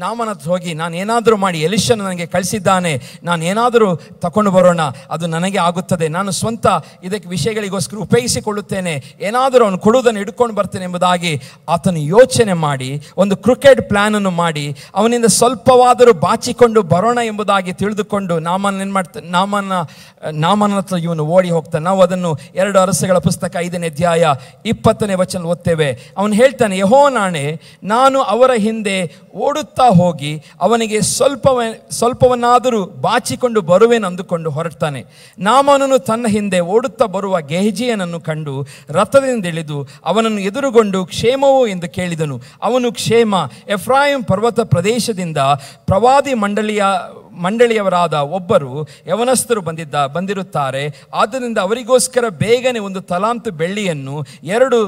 ನಾಮನ ಹತ್ರ ಹೋಗಿ, ನಾನು ಏನಾದರೂ ಮಾಡಿ, ಎಲಿಷನ ನನಗೆ ಕಳಿಸಿದ್ದಾನೆ, ನಾನು ಏನಾದರೂ ತಗೊಂಡು ಬರೋಣ, ಅದು ನನಗೆ ಆಗುತ್ತದೆ, ನಾನು ಸ್ವಂತ ಇದಕ್ಕೆ ವಿಷಯಗಳಿಗೋಸ್ಕರ ಉಪಯೋಗಿಸಿಕೊಳ್ಳುತ್ತೇನೆ, ಏನಾದರೂ ಅವನು ಕೊಡುವುದನ್ನು ಹಿಡ್ಕೊಂಡು ಬರ್ತೇನೆ ಎಂಬುದಾಗಿ ಆತನು ಯೋಚನೆ ಮಾಡಿ ಒಂದು ಕ್ರಿಕೆಟ್ ಪ್ಲ್ಯಾನನ್ನು ಮಾಡಿ ಅವನಿಂದ ಸ್ವಲ್ಪವಾದರೂ ಬಾಚಿಕೊಂಡು ಬರೋಣ ಎಂಬುದಾಗಿ ತಿಳಿದುಕೊಂಡು ನಾಮನ ಹತ್ರ ಇವನು ಓಡಿ ಹೋಗ್ತಾನೆ. ನಾವು ಅದನ್ನು 2 ಅರಸುಗಳ ಪುಸ್ತಕ 5ನೇ ಅಧ್ಯಾಯ 20ನೇ ವಚನ ಓದ್ತೇವೆ. ಅವನು ಹೇಳ್ತಾನೆ, ಯೆಹೋವನಾಣೆ, ನಾನು ಅವರ ಹಿಂದೆ ಓಡುತ್ತಾ ಹೋಗಿ ಅವನಿಗೆ ಸ್ವಲ್ಪವನ್ನಾದರೂ ಬಾಚಿಕೊಂಡು ಬರುವೆನು ಅಂದುಕೊಂಡು ಹೊರಡ್ತಾನೆ. ನಾಮಾನನು ತನ್ನ ಹಿಂದೆ ಓಡುತ್ತಾ ಬರುವ ಗೆಹಜಿಯನನ್ನು ಕಂಡು ರಥದಿಂದ ಇಳಿದು ಅವನನ್ನು ಎದುರುಗೊಂಡು ಕ್ಷೇಮವೋ ಎಂದು ಕೇಳಿದನು. ಅವನು ಕ್ಷೇಮ, ಎಫ್ರಾಯಿಂ ಪರ್ವತ ಪ್ರದೇಶದಿಂದ ಪ್ರವಾದಿ ಮಂಡಳಿಯವರಾದ ಒಬ್ಬರು ಯವನಸ್ಥರು ಬಂದಿರುತ್ತಾರೆ. ಆದ್ದರಿಂದ ಅವರಿಗೋಸ್ಕರ ಬೇಗನೆ 1 ತಲಾಂತು ಬೆಳ್ಳಿಯನ್ನು 2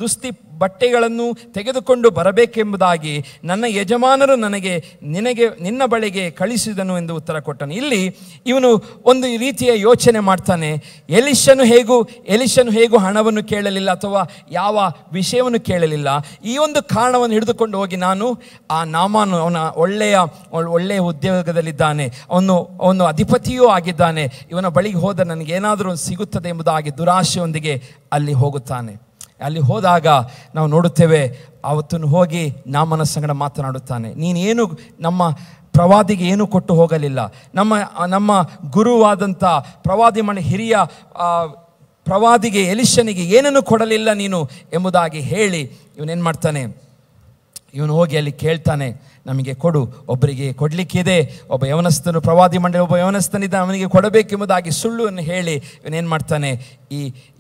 ದುಸ್ತಿ ಬಟ್ಟೆಗಳನ್ನು ತೆಗೆದುಕೊಂಡು ಬರಬೇಕೆಂಬುದಾಗಿ ನನ್ನ ಯಜಮಾನರು ನಿನ್ನ ಬಳಿಗೆ ಕಳಿಸಿದನು ಎಂದು ಉತ್ತರ ಕೊಟ್ಟನು. ಇಲ್ಲಿ ಇವನು ಒಂದು ರೀತಿಯ ಯೋಚನೆ ಮಾಡ್ತಾನೆ. ಎಲಿಷನು ಹೇಗೂ ಹಣವನ್ನು ಕೇಳಲಿಲ್ಲ ಅಥವಾ ಯಾವ ವಿಷಯವನ್ನು ಕೇಳಲಿಲ್ಲ. ಈ ಒಂದು ಕಾರಣವನ್ನು ಹಿಡಿದುಕೊಂಡು ಹೋಗಿ ನಾನು ಆ ನಾಮಾನು, ಅವನ ಒಳ್ಳೆಯ ಉದ್ಯೋಗದಲ್ಲಿದ್ದಾನೆ, ಅವನು ಅಧಿಪತಿಯೂ ಆಗಿದ್ದಾನೆ, ಇವನ ಬಳಿಗೆ ಹೋದ ನನಗೇನಾದರೂ ಸಿಗುತ್ತದೆ ಎಂಬುದಾಗಿ ದುರಾಶೆಯೊಂದಿಗೆ ಅಲ್ಲಿ ಹೋಗುತ್ತಾನೆ. ಅಲ್ಲಿ ಹೋದಾಗ ನಾವು ನೋಡುತ್ತೇವೆ, ಅವತ್ತನ್ನು ಹೋಗಿ ನಾಮನ ಸಂಗಡ ಮಾತನಾಡುತ್ತಾನೆ. ನೀನೇನು ನಮ್ಮ ಪ್ರವಾದಿಗೆ ಏನು ಕೊಟ್ಟು ಹೋಗಲಿಲ್ಲ, ನಮ್ಮ ಗುರುವಾದಂಥ ಪ್ರವಾದಿ ಹಿರಿಯ ಪ್ರವಾದಿಗೆ ಎಲಿಷನಿಗೆ ಏನನ್ನು ಕೊಡಲಿಲ್ಲ ನೀನು ಎಂಬುದಾಗಿ ಹೇಳಿ ಇವನೇನು ಮಾಡ್ತಾನೆ, ಇವನು ಹೋಗಿ ಅಲ್ಲಿ ಕೇಳ್ತಾನೆ, ನಮಗೆ ಕೊಡು, ಒಬ್ಬರಿಗೆ ಕೊಡಲಿಕ್ಕಿದೆ, ಒಬ್ಬ ಯವನಸ್ಥನು ಪ್ರವಾದಿ ಮಂಡಳಿ ಒಬ್ಬ ಯವನಸ್ಥನಿದ್ದ, ಅವನಿಗೆ ಕೊಡಬೇಕೆಂಬುದಾಗಿ ಸುಳ್ಳುವನ್ನು ಹೇಳಿ ಇವನೇನು ಮಾಡ್ತಾನೆ,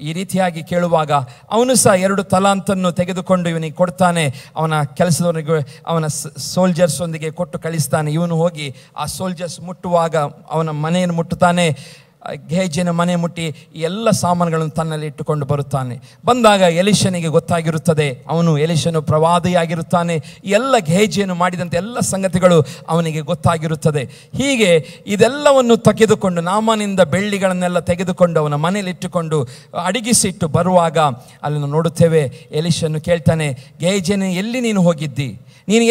ಈ ರೀತಿಯಾಗಿ ಕೇಳುವಾಗ ಅವನು ಸಹ 2 ತಲಾಂತನ್ನು ತೆಗೆದುಕೊಂಡು ಇವನಿಗೆ ಕೊಡ್ತಾನೆ. ಅವನ ಕೆಲಸದವನಿಗೆ ಅವನ ಸೋಲ್ಜರ್ಸ್ ಒಂದಿಗೆ ಕೊಟ್ಟು ಕಳಿಸ್ತಾನೆ. ಇವನು ಹೋಗಿ ಆ ಸೋಲ್ಜರ್ಸ್ ಮುಟ್ಟುವಾಗ ಅವನ ಮನೆಯನ್ನು ಮುಟ್ಟುತ್ತಾನೆ. ಗೇಹಜಿಯನ ಮನೆ ಮುಟ್ಟಿ ಎಲ್ಲ ಸಾಮಾನುಗಳನ್ನು ತನ್ನಲ್ಲಿ ಇಟ್ಟುಕೊಂಡು ಬರುತ್ತಾನೆ. ಬಂದಾಗ ಎಲಿಷನಿಗೆ ಗೊತ್ತಾಗಿರುತ್ತದೆ, ಅವನು ಎಲಿಷನು ಪ್ರವಾದಿಯಾಗಿರುತ್ತಾನೆ. ಎಲ್ಲ ಗೇಹಜಿಯನ್ನು ಮಾಡಿದಂತೆ ಎಲ್ಲ ಸಂಗತಿಗಳು ಅವನಿಗೆ ಗೊತ್ತಾಗಿರುತ್ತದೆ. ಹೀಗೆ ಇದೆಲ್ಲವನ್ನು ತೆಗೆದುಕೊಂಡು ನಾಮನಿಂದ ಬೆಳ್ಳಿಗಳನ್ನೆಲ್ಲ ತೆಗೆದುಕೊಂಡು ಅವನ ಮನೆಯಲ್ಲಿ ಇಟ್ಟುಕೊಂಡು ಅಡಗಿಸಿಟ್ಟು ಬರುವಾಗ ಅಲ್ಲಿ ನೋಡುತ್ತೇವೆ, ಎಲಿಷನು ಕೇಳ್ತಾನೆ, ಗೇಹಜಿಯನು ಎಲ್ಲಿ ನೀನು ಹೋಗಿದ್ದಿ, ನೀನು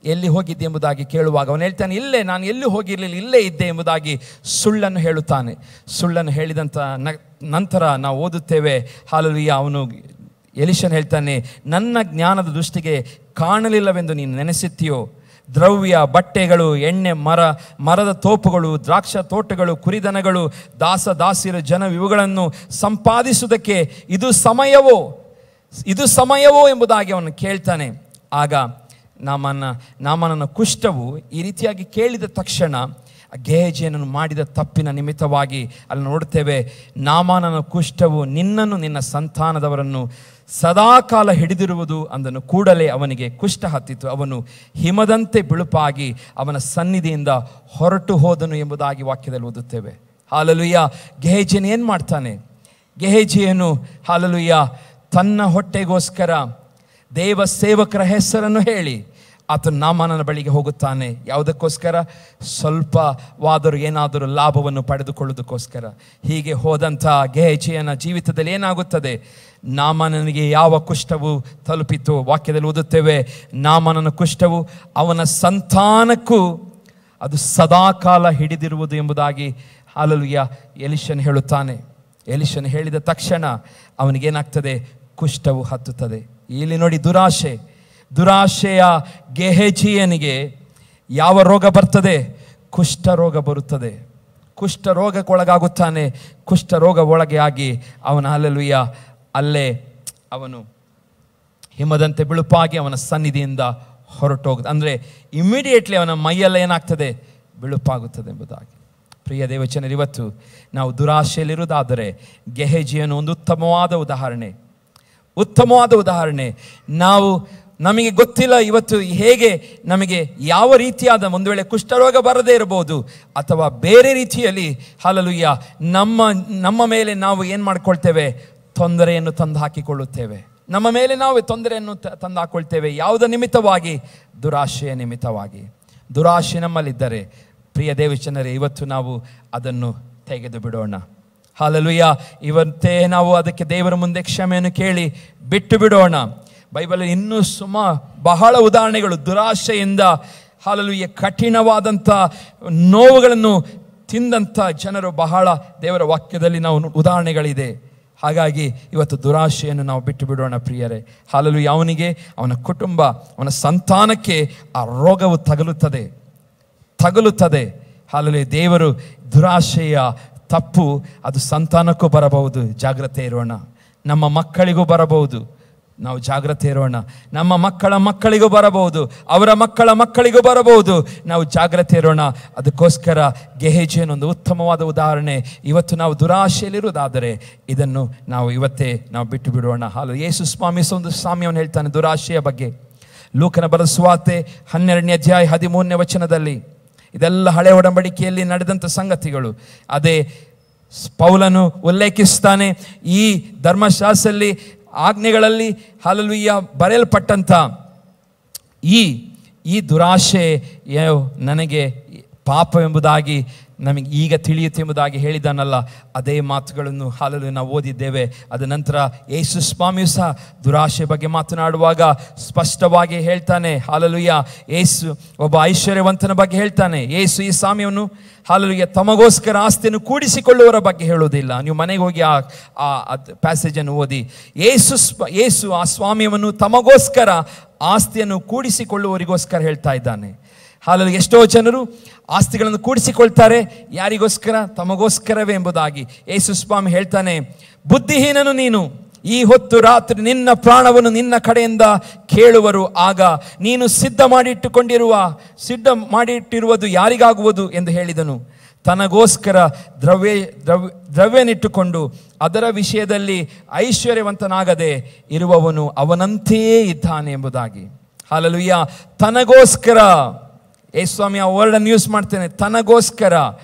ಎಲ್ಲಿ ಹೋಗಿದ್ದಿ ಎಂಬುದಾಗಿ ಕೇಳುವಾಗ ಅವನು ಹೇಳ್ತಾನೆ, ಇಲ್ಲೇ ನಾನು ಎಲ್ಲಿ ಹೋಗಿರಲಿಲ್ಲ, ಇಲ್ಲೇ ಇದ್ದೆ ಎಂಬುದಾಗಿ ಸುಳ್ಳನ್ನು ಹೇಳುತ್ತಾನೆ. ಸುಳ್ಳನ್ನು ಹೇಳಿದಂಥ ನಂತರ ನಾವು ಓದುತ್ತೇವೆ, ಹಲ್ಲೆಲೂಯಾ, ಅವನು ಎಲಿಷನ್ ಹೇಳ್ತಾನೆ, ನನ್ನ ಜ್ಞಾನದ ದೃಷ್ಟಿಗೆ ಕಾಣಲಿಲ್ಲವೆಂದು ನೀನು ನೆನೆಸುತ್ತೀಯೋ, ದ್ರವ್ಯ, ಬಟ್ಟೆಗಳು, ಎಣ್ಣೆ, ಮರದ ತೋಪುಗಳು, ದ್ರಾಕ್ಷ ತೋಟಗಳು, ಕುರಿದನಗಳು, ದಾಸಿಯರು, ಜನ, ಇವುಗಳನ್ನು ಸಂಪಾದಿಸುವುದಕ್ಕೆ ಇದು ಸಮಯವೋ ಎಂಬುದಾಗಿ ಅವನು ಕೇಳ್ತಾನೆ. ಆಗ ನಾಮನನ ಕುಷ್ಠವು ಈ ರೀತಿಯಾಗಿ ಕೇಳಿದ ತಕ್ಷಣ ಗೇಹಜಿಯನ್ನು ಮಾಡಿದ ತಪ್ಪಿನ ನಿಮಿತ್ತವಾಗಿ ಅಲ್ಲಿ ನೋಡುತ್ತೇವೆ, ನಾಮಾನನ ಕುಷ್ಠವು ನಿನ್ನನ್ನು ನಿನ್ನ ಸಂತಾನದವರನ್ನು ಸದಾಕಾಲ ಹಿಡಿದಿರುವುದು ಅಂದನು. ಕೂಡಲೇ ಅವನಿಗೆ ಕುಷ್ಠ ಹತ್ತಿತು, ಅವನು ಹಿಮದಂತೆ ಬಿಳುಪಾಗಿ ಅವನ ಸನ್ನಿಧಿಯಿಂದ ಹೊರಟು ಹೋದನು ಎಂಬುದಾಗಿ ವಾಕ್ಯದಲ್ಲಿ ಓದುತ್ತೇವೆ. ಹಲ್ಲೆಲೂಯಾ. ಗೇಹಜಿಯನು ಏನು ಮಾಡ್ತಾನೆ? ಗೇಹಜಿಯನು ಹಲ್ಲೆಲೂಯಾ ತನ್ನ ಹೊಟ್ಟೆಗೋಸ್ಕರ ದೇವ ಸೇವಕರ ಹೆಸರನ್ನು ಹೇಳಿ ಆತನು ನಾಮಾನನ ಬಳಿಗೆ ಹೋಗುತ್ತಾನೆ. ಯಾವುದಕ್ಕೋಸ್ಕರ? ಸ್ವಲ್ಪವಾದರೂ ಏನಾದರೂ ಲಾಭವನ್ನು ಪಡೆದುಕೊಳ್ಳುವುದಕ್ಕೋಸ್ಕರ. ಹೀಗೆ ಹೋದಂಥ ಗೇಹಜಿಯನ ಜೀವಿತದಲ್ಲಿ ಏನಾಗುತ್ತದೆ? ನಾಮಾನನಿಗೆ ಯಾವ ಕುಷ್ಠವು ತಲುಪಿತು? ವಾಕ್ಯದಲ್ಲಿ ಓದುತ್ತೇವೆ, ನಾಮಾನನ ಕುಷ್ಠವು ಅವನ ಸಂತಾನಕ್ಕೂ ಅದು ಸದಾಕಾಲ ಹಿಡಿದಿರುವುದು ಎಂಬುದಾಗಿ ಹಲ್ಲೆಲೂಯಾ ಎಲಿಷನ್ ಹೇಳುತ್ತಾನೆ. ಎಲಿಷನ್ ಹೇಳಿದ ತಕ್ಷಣ ಅವನಿಗೇನಾಗ್ತದೆ? ಕುಷ್ಠವು ಹತ್ತುತ್ತದೆ. ಇಲ್ಲಿ ನೋಡಿ, ದುರಾಶೆಯ ಗೇಹಜಿಯನಿಗೆ ಯಾವ ರೋಗ ಬರ್ತದೆ? ಕುಷ್ಠರೋಗ ಬರುತ್ತದೆ. ಕುಷ್ಠರೋಗಕ್ಕೊಳಗಾಗುತ್ತಾನೆ. ಕುಷ್ಠರೋಗ ಒಳಗೆ ಆಗಿ ಅವನ ಹಲ್ಲೆಲೂಯಾ ಅಲ್ಲೇ ಅವನು ಹಿಮದಂತೆ ಬಿಳುಪಾಗಿ ಅವನ ಸನ್ನಿಧಿಯಿಂದ ಹೊರಟೋಗ, ಅಂದರೆ ಇಮಿಡಿಯೇಟ್ಲಿ ಅವನ ಮೈಯೆಲ್ಲ ಏನಾಗ್ತದೆ? ಬಿಳುಪಾಗುತ್ತದೆ ಎಂಬುದಾಗಿ. ಪ್ರಿಯ ದೇವಚನರು, ಇವತ್ತು ನಾವು ದುರಾಶೆಯಲ್ಲಿರುವುದಾದರೆ ಗೇಹಜಿಯನು ಒಂದು ಉತ್ತಮವಾದ ಉದಾಹರಣೆ. ನಮಗೆ ಗೊತ್ತಿಲ್ಲ ಇವತ್ತು ಹೇಗೆ, ನಮಗೆ ಯಾವ ರೀತಿಯಾದ ಒಂದು ವೇಳೆ ಕುಷ್ಠರೋಗ ಬರದೇ ಇರಬಹುದು, ಅಥವಾ ಬೇರೆ ರೀತಿಯಲ್ಲಿ ಹಲ್ಲೆಲೂಯಾ ನಮ್ಮ ಮೇಲೆ ನಾವು ಏನು ಮಾಡ್ಕೊಳ್ತೇವೆ? ತೊಂದರೆಯನ್ನು ತಂದು ಹಾಕಿಕೊಳ್ಳುತ್ತೇವೆ. ನಮ್ಮ ಮೇಲೆ ನಾವು ತೊಂದರೆಯನ್ನು ತಂದು ಹಾಕೊಳ್ತೇವೆ. ಯಾವುದ ನಿಮಿತ್ತವಾಗಿ? ದುರಾಶೆಯ ನಿಮಿತ್ತವಾಗಿ. ದುರಾಶೆ ನಮ್ಮಲ್ಲಿದ್ದರೆ ಪ್ರಿಯ ದೇವಚನರೇ, ಇವತ್ತು ನಾವು ಅದನ್ನು ತೆಗೆದು ಬಿಡೋಣ. ಹಲ್ಲೆಲೂಯಾ. ಇವತ್ತೇ ನಾವು ಅದಕ್ಕೆ ದೇವರ ಮುಂದೆ ಕ್ಷಮೆಯನ್ನು ಕೇಳಿ ಬಿಟ್ಟು ಬಿಡೋಣ. ಬೈಬಲ್ ಇನ್ನೂ ಬಹಳ ಉದಾಹರಣೆಗಳು, ದುರಾಶೆಯಿಂದ ಹಲ್ಲೆಲೂಯಾ ಕಠಿಣವಾದಂಥ ನೋವುಗಳನ್ನು ತಿಂದಂಥ ಜನರು ಬಹಳ ದೇವರ ವಾಕ್ಯದಲ್ಲಿ ನಾವು ಉದಾಹರಣೆಗಳಿದೆ. ಹಾಗಾಗಿ ಇವತ್ತು ದುರಾಶೆಯನ್ನು ನಾವು ಬಿಟ್ಟು ಬಿಡೋಣ ಪ್ರಿಯರೇ. ಹಲ್ಲೆಲೂಯಾ. ಅವನಿಗೆ, ಅವನ ಕುಟುಂಬ, ಅವನ ಸಂತಾನಕ್ಕೆ ಆ ರೋಗವು ತಗುಲುತ್ತದೆ. ಹಲ್ಲೆಲೂಯಾ. ದೇವರು ದುರಾಶೆಯ ತಪ್ಪು ಅದು ಸಂತಾನಕ್ಕೂ ಬರಬಹುದು, ಜಾಗ್ರತೆ ಇರೋಣ. ನಮ್ಮ ಮಕ್ಕಳಿಗೂ ಬರಬಹುದು, ನಾವು ಜಾಗ್ರತೆ ಇರೋಣ. ನಮ್ಮ ಮಕ್ಕಳಿಗೂ ಬರಬಹುದು, ಅವರ ಮಕ್ಕಳಿಗೂ ಬರಬಹುದು, ನಾವು ಜಾಗ್ರತೆ ಇರೋಣ. ಅದಕ್ಕೋಸ್ಕರ ಗೇಹಜಿಯನೊಂದು ಉತ್ತಮವಾದ ಉದಾಹರಣೆ. ಇವತ್ತು ನಾವು ದುರಾಶೆಯಲ್ಲಿರುವುದಾದರೆ ಇದನ್ನು ಇವತ್ತೇ ನಾವು ಬಿಟ್ಟು ಬಿಡೋಣ. ಯೇಸು ಸ್ವಾಮಿ ಒಂದು ಸಾಮ್ಯವನ್ನು ಹೇಳ್ತಾನೆ ದುರಾಶೆಯ ಬಗ್ಗೆ. ಲೂಕನ ಬರೆದ ಸುವಾರ್ತೆ 12ನೇ ಅಧ್ಯಾಯ 13ನೇ ವಚನದಲ್ಲಿ ಇದೆಲ್ಲ ಹಳೆ ಒಡಂಬಡಿಕೆಯಲ್ಲಿ ನಡೆದಂಥ ಸಂಗತಿಗಳು. ಅದೇ ಪೌಲನು ಉಲ್ಲೇಖಿಸ್ತಾನೆ. ಈ ಧರ್ಮಶಾಸ್ತ್ರದಲ್ಲಿ, ಆಜ್ಞೆಗಳಲ್ಲಿ ಹಲ್ಲೆಲೂಯಾ ಬರೆಯಲ್ಪಟ್ಟಂಥ ಈ ದುರಾಶೆ ನನಗೆ ಪಾಪವೆಂಬುದಾಗಿ ನಮಗೆ ಈಗ ತಿಳಿಯುತ್ತೆ ಎಂಬುದಾಗಿ ಹೇಳಿದಾನಲ್ಲ, ಅದೇ ಮಾತುಗಳನ್ನು ಹಾಲೆಲೂಯಾ ನಾವು ಓದಿದ್ದೇವೆ. ಅದ ನಂತರ ಯೇಸು ಸ್ವಾಮಿಯು ಸಹ ದುರಾಶೆ ಬಗ್ಗೆ ಮಾತನಾಡುವಾಗ ಸ್ಪಷ್ಟವಾಗಿ ಹೇಳ್ತಾನೆ. ಹಾಲೆಲೂಯಾ, ಯೇಸು ಒಬ್ಬ ಐಶ್ವರ್ಯವಂತನ ಬಗ್ಗೆ ಹೇಳ್ತಾನೆ. ಯೇಸು ಈ ಸಾಮ್ಯವನ್ನು ಹಾಲೆಲೂಯಾ ತಮಗೋಸ್ಕರ ಆಸ್ತಿಯನ್ನು ಕೂಡಿಸಿಕೊಳ್ಳುವವರ ಬಗ್ಗೆ ಹೇಳುವುದಿಲ್ಲ. ನೀವು ಮನೆಗೆ ಹೋಗಿ ಆ ಪ್ಯಾಸೇಜನ್ನು ಓದಿ. ಯೇಸು ಆ ಸ್ವಾಮ್ಯವನ್ನು ತಮಗೋಸ್ಕರ ಆಸ್ತಿಯನ್ನು ಕೂಡಿಸಿಕೊಳ್ಳುವವರಿಗೋಸ್ಕರ ಹೇಳ್ತಾ ಇದ್ದಾನೆ. ಹಾಲೆಲೂಯಾ, ಎಷ್ಟೋ ಜನರು ಆಸ್ತಿಗಳನ್ನು ಕೂಡಿಸಿಕೊಳ್ತಾರೆ, ಯಾರಿಗೋಸ್ಕರ? ತಮಗೋಸ್ಕರವೇ ಎಂಬುದಾಗಿ ಯೇಸು ಸ್ವಾಮಿ ಹೇಳ್ತಾನೆ, ಬುದ್ಧಿಹೀನನು ನೀನು, ಈ ಹೊತ್ತು ರಾತ್ರಿ ನಿನ್ನ ಪ್ರಾಣವನ್ನು ನಿನ್ನ ಕಡೆಯಿಂದ ಕೇಳುವರು, ಆಗ ನೀನು ಸಿದ್ಧ ಮಾಡಿಟ್ಟಿರುವುದು ಯಾರಿಗಾಗುವುದು ಎಂದು ಹೇಳಿದನು. ತನಗೋಸ್ಕರ ದ್ರವ್ಯನಿಟ್ಟುಕೊಂಡು ಅದರ ವಿಷಯದಲ್ಲಿ ಐಶ್ವರ್ಯವಂತನಾಗದೆ ಇರುವವನು ಅವನಂತೆಯೇ ಇದ್ದಾನೆ ಎಂಬುದಾಗಿ. ಹಾಲೆಲೂಯಾ, ತನಗೋಸ್ಕರ. ಯೇಸು ಸ್ವಾಮಿ ಆ ವರ್ಡನ್ನು ಯೂಸ್ ಮಾಡ್ತೇನೆ, ತನಗೋಸ್ಕರ.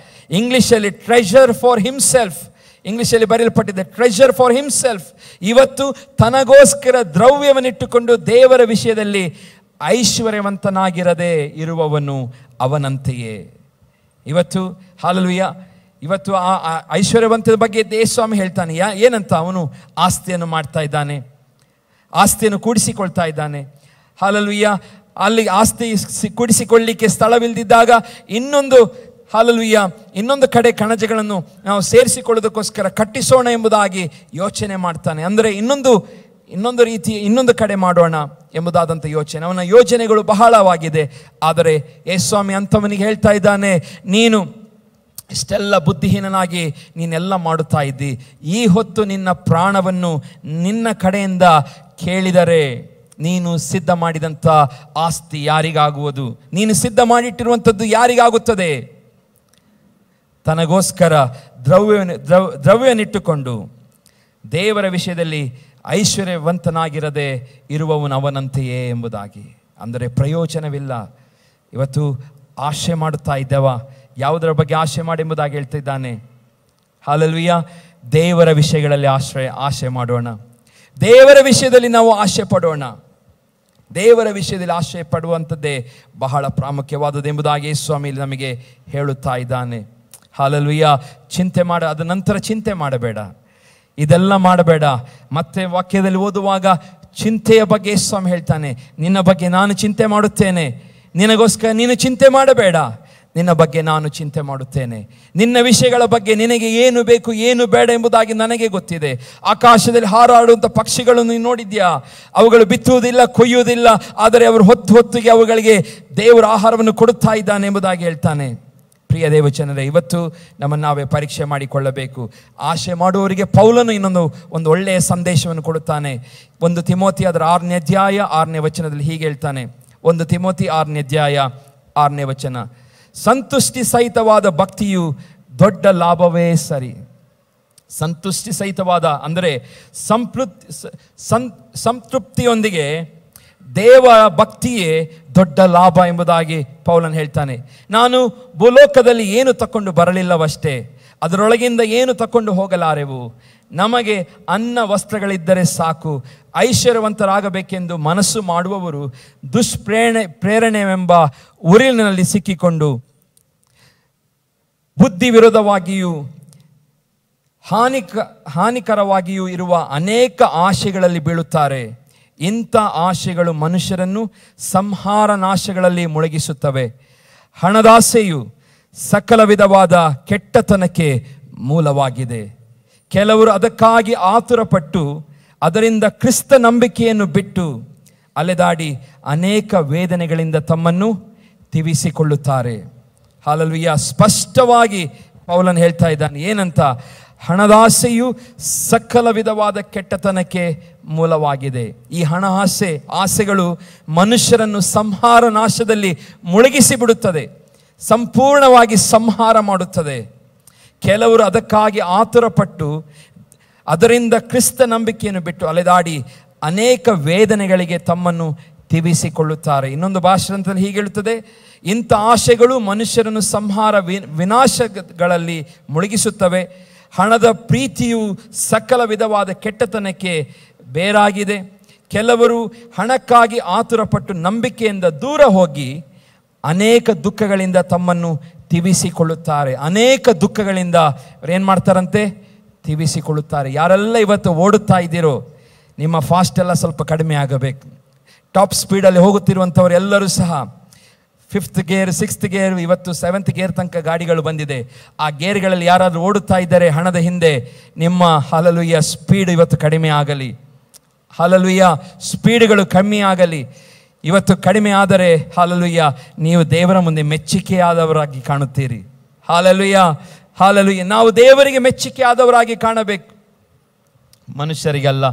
ಇಂಗ್ಲಿಷಲ್ಲಿ ಟ್ರೆಷರ್ ಫಾರ್ ಹಿಮ್ಸೆಲ್ಫ್, ಇಂಗ್ಲಿಷಲ್ಲಿ ಬರೆಯಲ್ಪಟ್ಟಿದೆ ಟ್ರೆಷರ್ ಫಾರ್ ಹಿಮ್ಸೆಲ್ಫ್. ಇವತ್ತು ತನಗೋಸ್ಕರ ದ್ರವ್ಯವನ್ನಿಟ್ಟುಕೊಂಡು ದೇವರ ವಿಷಯದಲ್ಲಿ ಐಶ್ವರ್ಯವಂತನಾಗಿರದೆ ಇರುವವನು ಅವನಂತೆಯೇ. ಇವತ್ತು ಹಾಲೆಲೂಯಾ, ಇವತ್ತು ಆ ಐಶ್ವರ್ಯವಂತದ ಬಗ್ಗೆ ಯೇಸು ಸ್ವಾಮಿ ಹೇಳ್ತಾನೆ. ಏನಂತ? ಅವನು ಆಸ್ತಿಯನ್ನು ಮಾಡ್ತಾ ಇದ್ದಾನೆ, ಆಸ್ತಿಯನ್ನು ಕೂಡಿಸಿಕೊಳ್ತಾ ಇದ್ದಾನೆ. ಹಾಲೆಲೂಯಾ, ಅಲ್ಲಿ ಆಸ್ತಿ ಕೂಡಿಸಿಕೊಳ್ಳಲಿಕ್ಕೆ ಸ್ಥಳವಿಲ್ಲದಿದ್ದಾಗ ಇನ್ನೊಂದು ಕಡೆ ಕಣಜಗಳನ್ನು ನಾವು ಸೇರಿಸಿಕೊಳ್ಳೋದಕ್ಕೋಸ್ಕರ ಕಟ್ಟಿಸೋಣ ಎಂಬುದಾಗಿ ಯೋಚನೆ ಮಾಡ್ತಾನೆ. ಅಂದರೆ ಇನ್ನೊಂದು ಕಡೆ ಮಾಡೋಣ ಎಂಬುದಾದಂಥ ಯೋಚನೆ. ಅವನ ಯೋಚನೆಗಳು ಬಹಳವಾಗಿದೆ. ಆದರೆ ಯೇಸು ಸ್ವಾಮಿ ಅಂಥವನಿಗೆ ಹೇಳ್ತಾ ಇದ್ದಾನೆ, ನೀನು ಇಷ್ಟೆಲ್ಲ ಬುದ್ಧಿಹೀನನಾಗಿ ನೀನೆಲ್ಲ ಮಾಡುತ್ತಾ ಇದ್ದಿ, ಈ ಹೊತ್ತು ನಿನ್ನ ಪ್ರಾಣವನ್ನು ನಿನ್ನ ಕಡೆಯಿಂದ ಕೇಳಿದರೆ ನೀನು ಸಿದ್ಧ ಮಾಡಿದಂಥ ಆಸ್ತಿ ಯಾರಿಗಾಗುವುದು? ನೀನು ಸಿದ್ಧ ಮಾಡಿಟ್ಟಿರುವಂಥದ್ದು ಯಾರಿಗಾಗುತ್ತದೆ? ತನಗೋಸ್ಕರ ದ್ರವ್ಯನಿಟ್ಟುಕೊಂಡು ದೇವರ ವಿಷಯದಲ್ಲಿ ಐಶ್ವರ್ಯವಂತನಾಗಿರದೆ ಇರುವವನು ಅವನಂತೆಯೇ ಎಂಬುದಾಗಿ. ಅಂದರೆ ಪ್ರಯೋಜನವಿಲ್ಲ. ಇವತ್ತು ಆಶೆ ಮಾಡುತ್ತಾ ಇದ್ದೇವ? ಯಾವುದರ ಬಗ್ಗೆ ಆಶೆ ಮಾಡಿ ಎಂಬುದಾಗಿ ಹೇಳ್ತಿದ್ದಾನೆ. ಹಾಲೆಲೂಯಾ, ದೇವರ ವಿಷಯಗಳಲ್ಲಿ ಆಶೆ ಮಾಡೋಣ. ದೇವರ ವಿಷಯದಲ್ಲಿ ನಾವು ಆಶೆ ಪಡೋಣ. ದೇವರ ವಿಷಯದಲ್ಲಿ ಆಶೆ ಪಡುವಂಥದ್ದೇ ಬಹಳ ಪ್ರಾಮುಖ್ಯವಾದದ್ದು ಎಂಬುದಾಗಿ ಸ್ವಾಮಿ ನಮಗೆ ಹೇಳುತ್ತಾ ಇದ್ದಾನೆ. ಹಾಲೆಲೂಯಾ, ಅದ ನಂತರ ಚಿಂತೆ ಮಾಡಬೇಡ, ಇದೆಲ್ಲ ಮಾಡಬೇಡ. ಮತ್ತೆ ವಾಕ್ಯದಲ್ಲಿ ಓದುವಾಗ ಚಿಂತೆಯ ಬಗ್ಗೆ ಸ್ವಾಮಿ ಹೇಳ್ತಾನೆ, ನಿನ್ನ ಬಗ್ಗೆ ನಾನು ಚಿಂತೆ ಮಾಡುತ್ತೇನೆ, ನಿನಗೋಸ್ಕರ ನೀನು ಚಿಂತೆ ಮಾಡಬೇಡ, ನಿನ್ನ ಬಗ್ಗೆ ನಾನು ಚಿಂತೆ ಮಾಡುತ್ತೇನೆ. ನಿನ್ನ ವಿಷಯಗಳ ಬಗ್ಗೆ ನಿನಗೆ ಏನು ಬೇಕು ಏನು ಬೇಡ ಎಂಬುದಾಗಿ ನನಗೆ ಗೊತ್ತಿದೆ. ಆಕಾಶದಲ್ಲಿ ಹಾರಾಡುವಂಥ ಪಕ್ಷಿಗಳನ್ನು ನೀನು ನೋಡಿದ್ಯಾ? ಅವುಗಳು ಬಿತ್ತುವುದಿಲ್ಲ, ಕೊಯ್ಯುವುದಿಲ್ಲ, ಆದರೆ ಅವರು ಹೊತ್ತಿಗೆ ಅವುಗಳಿಗೆ ದೇವರ ಆಹಾರವನ್ನು ಕೊಡುತ್ತಾ ಇದ್ದಾನೆ ಎಂಬುದಾಗಿ ಹೇಳ್ತಾನೆ. ಪ್ರಿಯ ದೇವಜನರೇ, ಇವತ್ತು ನಮ್ಮನ್ನು ನಾವೇ ಪರೀಕ್ಷೆ ಮಾಡಿಕೊಳ್ಳಬೇಕು. ಆಶೆ ಮಾಡುವವರಿಗೆ ಪೌಲನು ಒಂದು ಒಳ್ಳೆಯ ಸಂದೇಶವನ್ನು ಕೊಡುತ್ತಾನೆ. 1 ತಿಮೋಥಿ ಅದರ 6ನೇ ಅಧ್ಯಾಯ 6ನೇ ವಚನದಲ್ಲಿ ಹೀಗೆ ಹೇಳ್ತಾನೆ. 1 ತಿಮೋಥಿ 6ನೇ ಅಧ್ಯಾಯ 6ನೇ ವಚನ, ಸಂತುಷ್ಟಿ ಸಹಿತವಾದ ಭಕ್ತಿಯು ದೊಡ್ಡ ಲಾಭವೇ ಸರಿ. ಸಂತುಷ್ಟಿ ಸಹಿತವಾದ ಅಂದರೆ ಸಂತೃಪ್ತಿಯೊಂದಿಗೆ ದೇವರ ಭಕ್ತಿಯೇ ದೊಡ್ಡ ಲಾಭ ಎಂಬುದಾಗಿ ಪೌಲನ್ ಹೇಳ್ತಾನೆ. ನಾನು ಭೂಲೋಕದಲ್ಲಿ ಏನು ತಕೊಂಡು ಬರಲಿಲ್ಲವಷ್ಟೇ, ಅದರೊಳಗಿಂದ ಏನು ತಕೊಂಡು ಹೋಗಲಾರೆವು. ನಮಗೆ ಅನ್ನ ವಸ್ತ್ರಗಳಿದ್ದರೆ ಸಾಕು. ಐಶ್ವರ್ಯವಂತರಾಗಬೇಕೆಂದು ಮನಸ್ಸು ಮಾಡುವವರು ಪ್ರೇರಣೆವೆಂಬ ಉರಿಲಿನಲ್ಲಿ ಸಿಕ್ಕಿಕೊಂಡು ಬುದ್ಧಿ ವಿರೋಧವಾಗಿಯೂ ಹಾನಿಕರವಾಗಿಯೂ ಇರುವ ಅನೇಕ ಆಶೆಗಳಲ್ಲಿ ಬೀಳುತ್ತಾರೆ. ಇಂಥ ಆಶೆಗಳು ಮನುಷ್ಯರನ್ನು ಸಂಹಾರ ನಾಶಗಳಲ್ಲಿ ಮುಳುಗಿಸುತ್ತವೆ. ಹಣದಾಸೆಯು ಸಕಲ ವಿಧವಾದ ಕೆಟ್ಟತನಕ್ಕೆ ಮೂಲವಾಗಿದೆ. ಕೆಲವರು ಅದಕ್ಕಾಗಿ ಆತುರಪಟ್ಟು ಅದರಿಂದ ಕ್ರಿಸ್ತ ನಂಬಿಕೆಯನ್ನು ಬಿಟ್ಟು ಅಲೆದಾಡಿ ಅನೇಕ ವೇದನೆಗಳಿಂದ ತಮ್ಮನ್ನು ತಿವಿಸಿಕೊಳ್ಳುತ್ತಾರೆ. ಹಾಲೆಲೂಯಾ, ಸ್ಪಷ್ಟವಾಗಿ ಪೌಲನು ಹೇಳ್ತಾ ಇದ್ದಾನೆ. ಏನಂತ? ಹಣದಾಸೆಯು ಸಕಲ ವಿಧವಾದ ಕೆಟ್ಟತನಕ್ಕೆ ಮೂಲವಾಗಿದೆ. ಈ ಆಸೆಗಳು ಮನುಷ್ಯರನ್ನು ಸಂಹಾರ ನಾಶದಲ್ಲಿ ಮುಳುಗಿಸಿ ಬಿಡುತ್ತದೆ, ಸಂಪೂರ್ಣವಾಗಿ ಸಂಹಾರ ಮಾಡುತ್ತದೆ. ಕೆಲವರು ಅದಕ್ಕಾಗಿ ಆತುರಪಟ್ಟು ಅದರಿಂದ ಕ್ರಿಸ್ತ ನಂಬಿಕೆಯನ್ನು ಬಿಟ್ಟು ಅಲೆದಾಡಿ ಅನೇಕ ವೇದನೆಗಳಿಗೆ ತಮ್ಮನ್ನು ತಿವಿಸಿಕೊಳ್ಳುತ್ತಾರೆ. ಇನ್ನೊಂದು ಭಾಷಾಂತರದಲ್ಲಿ ಹೀಗೆ ಹೇಳುತ್ತದೆ, ಇಂಥ ಆಶೆಗಳು ಮನುಷ್ಯರನ್ನು ಸಂಹಾರ ವಿನಾಶಗಳಲ್ಲಿ ಮುಳುಗಿಸುತ್ತವೆ. ಹಣದ ಪ್ರೀತಿಯು ಸಕಲ ವಿಧವಾದ ಕೆಟ್ಟತನಕ್ಕೆ ಬೇರಾಗಿದೆ. ಕೆಲವರು ಹಣಕ್ಕಾಗಿ ಆತುರಪಟ್ಟು ನಂಬಿಕೆಯಿಂದ ದೂರ ಹೋಗಿ ಅನೇಕ ದುಃಖಗಳಿಂದ ತಮ್ಮನ್ನು ತಿವಿಸಿಕೊಳ್ಳುತ್ತಾರೆ. ಅನೇಕ ದುಃಖಗಳಿಂದ ಏನು ಮಾಡ್ತಾರಂತೆ? ತಿವಿಸಿಕೊಳ್ಳುತ್ತಾರೆ. ಯಾರೆಲ್ಲ ಇವತ್ತು ಓಡುತ್ತಾ ಇದ್ದೀರೋ, ನಿಮ್ಮ ಫಾಸ್ಟ್ ಎಲ್ಲ ಸ್ವಲ್ಪ ಕಡಿಮೆ ಆಗಬೇಕು. ಟಾಪ್ ಸ್ಪೀಡಲ್ಲಿ ಹೋಗುತ್ತಿರುವಂಥವ್ರು ಎಲ್ಲರೂ ಸಹ 5th ಗೇರ್ 6th ಗೇರ್, ಇವತ್ತು 7th ಗೇರ್ ತನಕ ಗಾಡಿಗಳು ಬಂದಿದೆ. ಆ ಗೇರ್ಗಳಲ್ಲಿ ಯಾರಾದರೂ ಓಡುತ್ತಾ ಇದ್ದಾರೆ ಹಣದ ಹಿಂದೆ, ನಿಮ್ಮ ಹಲ್ಲೆಲೂಯಾ ಸ್ಪೀಡ್ ಇವತ್ತು ಕಡಿಮೆ ಆಗಲಿ. ಹಲ್ಲೆಲೂಯಾ ಸ್ಪೀಡ್ಗಳು ಕಮ್ಮಿ ಆಗಲಿ. ಇವತ್ತು ಕಡಿಮೆ ಆದರೆ ಹಲ್ಲೆಲೂಯಾ ನೀವು ದೇವರ ಮುಂದೆ ಮೆಚ್ಚುಗೆಯಾದವರಾಗಿ ಕಾಣುತ್ತೀರಿ. Hallelujah hallelujah. ನಾವು ದೇವರಿಗೆ ಮೆಚ್ಚುಗೆ ಆದವರಾಗಿ ಕಾಣಬೇಕು, ಮನುಷ್ಯರಿಗಲ್ಲ.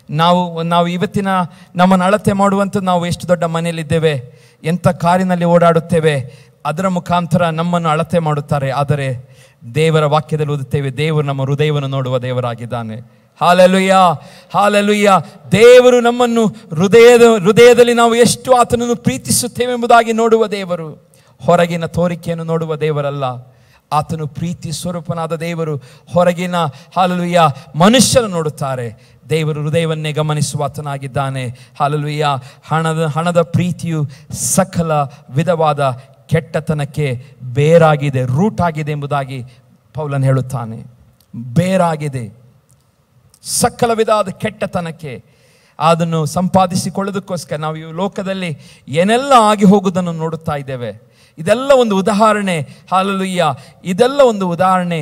ನಾವು ಇವತ್ತಿನ ನಮ್ಮನ್ನು ಅಳತೆ ಮಾಡುವಂಥದ್ದು, ನಾವು ಎಷ್ಟು ದೊಡ್ಡ ಮನೆಯಲ್ಲಿದ್ದೇವೆ, ಎಂಥ ಕಾರಿನಲ್ಲಿ ಓಡಾಡುತ್ತೇವೆ, ಅದರ ಮುಖಾಂತರ ನಮ್ಮನ್ನು ಅಳತೆ ಮಾಡುತ್ತಾರೆ. ಆದರೆ ದೇವರ ವಾಕ್ಯದಲ್ಲಿ ಓದುತ್ತೇವೆ, ದೇವರು ನಮ್ಮ ಹೃದಯವನ್ನು ನೋಡುವ ದೇವರಾಗಿದ್ದಾನೆ. Hallelujah hallelujah. ದೇವರು ನಮ್ಮನ್ನು ಹೃದಯದಲ್ಲಿ ನಾವು ಎಷ್ಟು ಆತನನ್ನು ಪ್ರೀತಿಸುತ್ತೇವೆ ಎಂಬುದಾಗಿ ನೋಡುವ ದೇವರು, ಹೊರಗಿನ ತೋರಿಕೆಯನ್ನು ನೋಡುವ ದೇವರಲ್ಲ. ಆತನು ಪ್ರೀತಿ ಸ್ವರೂಪನಾದ ದೇವರು. ಹೊರಗಿನ ಹಾಲೆಲೂಯಾ ಮನುಷ್ಯರು ನೋಡುತ್ತಾರೆ, ದೇವರು ಹೃದಯವನ್ನೇ ಗಮನಿಸುವ ಆತನಾಗಿದ್ದಾನೆ. ಹಾಲೆಲೂಯಾ. ಹಣದ ಪ್ರೀತಿಯು ಸಕಲ ವಿಧವಾದ ಕೆಟ್ಟತನಕ್ಕೆ ಬೇರಾಗಿದೆ, ರೂಟ್ ಆಗಿದೆ ಎಂಬುದಾಗಿ ಪೌಲನು ಹೇಳುತ್ತಾನೆ. ಬೇರಾಗಿದೆ ಸಕಲ ವಿಧವಾದ ಕೆಟ್ಟತನಕ್ಕೆ. ಅದನ್ನು ಸಂಪಾದಿಸಿಕೊಳ್ಳೋದಕ್ಕೋಸ್ಕರ ನಾವು ಈ ಲೋಕದಲ್ಲಿ ಏನೆಲ್ಲ ಆಗಿ ಹೋಗುವುದನ್ನು ನೋಡುತ್ತಾ ಇದ್ದೇವೆ. ಇದೆಲ್ಲ ಒಂದು ಉದಾಹರಣೆ. ಹಾಲೆಲೂಯಾ. ಇದೆಲ್ಲ ಒಂದು ಉದಾಹರಣೆ.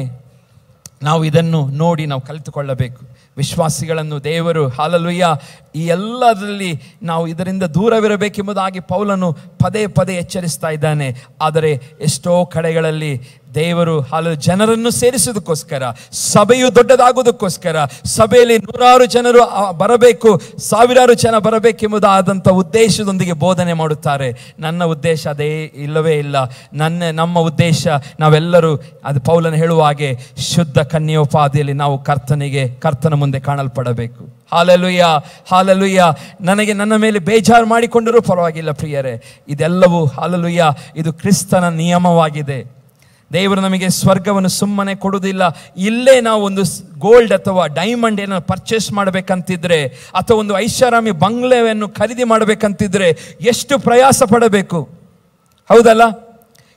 ನಾವು ಇದನ್ನು ನೋಡಿ ನಾವು ಕಲಿತುಕೊಳ್ಳಬೇಕು. ವಿಶ್ವಾಸಿಗಳನ್ನು ದೇವರು ಹಾಲೆಲೂಯಾ ಈ ಎಲ್ಲದರಲ್ಲಿ ನಾವು ಇದರಿಂದ ದೂರವಿರಬೇಕೆಂಬುದಾಗಿ ಪೌಲನು ಪದೇ ಪದೇ ಎಚ್ಚರಿಸ್ತಾ ಇದ್ದಾನೆ. ಆದರೆ ಎಷ್ಟೋ ಕಡೆಗಳಲ್ಲಿ ದೇವರು ಜನರನ್ನು ಸೇರಿಸೋದಕ್ಕೋಸ್ಕರ, ಸಭೆಯು ದೊಡ್ಡದಾಗೋದಕ್ಕೋಸ್ಕರ, ಸಭೆಯಲ್ಲಿ 100 ಜನರು ಬರಬೇಕು, 1000 ಜನ ಬರಬೇಕೆಂಬುದಾದಂಥ ಉದ್ದೇಶದೊಂದಿಗೆ ಬೋಧನೆ ಮಾಡುತ್ತಾರೆ. ನನ್ನ ಉದ್ದೇಶ ಅದೇ ಇಲ್ಲವೇ ಇಲ್ಲ. ನಮ್ಮ ಉದ್ದೇಶ ನಾವೆಲ್ಲರೂ, ಅದು ಪೌಲನು ಹೇಳುವ ಹಾಗೆ, ಶುದ್ಧ ಕನ್ಯೋಪಾದಿಯಲ್ಲಿ ನಾವು ಕರ್ತನ ಮುಂದೆ ಕಾಣಲ್ಪಡಬೇಕು. Hallelujah hallelujah. ನನ್ನ ಮೇಲೆ ಬೇಜಾರು ಮಾಡಿಕೊಂಡರೂ ಪರವಾಗಿಲ್ಲ ಪ್ರಿಯರೇ, ಇದೆಲ್ಲವೂ ಹಾಲೆಲೂಯಾ ಇದು ಕ್ರಿಸ್ತನ ನಿಯಮವಾಗಿದೆ. ದೇವರು ನಮಗೆ ಸ್ವರ್ಗವನ್ನು ಸುಮ್ಮನೆ ಕೊಡುವುದಿಲ್ಲ. ಇಲ್ಲೇ ನಾವು ಒಂದು ಗೋಲ್ಡ್ ಅಥವಾ ಡೈಮಂಡ್ ಏನೋ ಪರ್ಚೇಸ್ ಮಾಡಬೇಕಂತಿದ್ರೆ, ಅಥವಾ ಒಂದು ಐಷಾರಾಮಿ ಬಂಗ್ಲೆಯನ್ನು ಖರೀದಿ ಮಾಡಬೇಕಂತಿದ್ರೆ ಎಷ್ಟು ಪ್ರಯಾಸ ಪಡಬೇಕು, ಹೌದಲ್ಲ?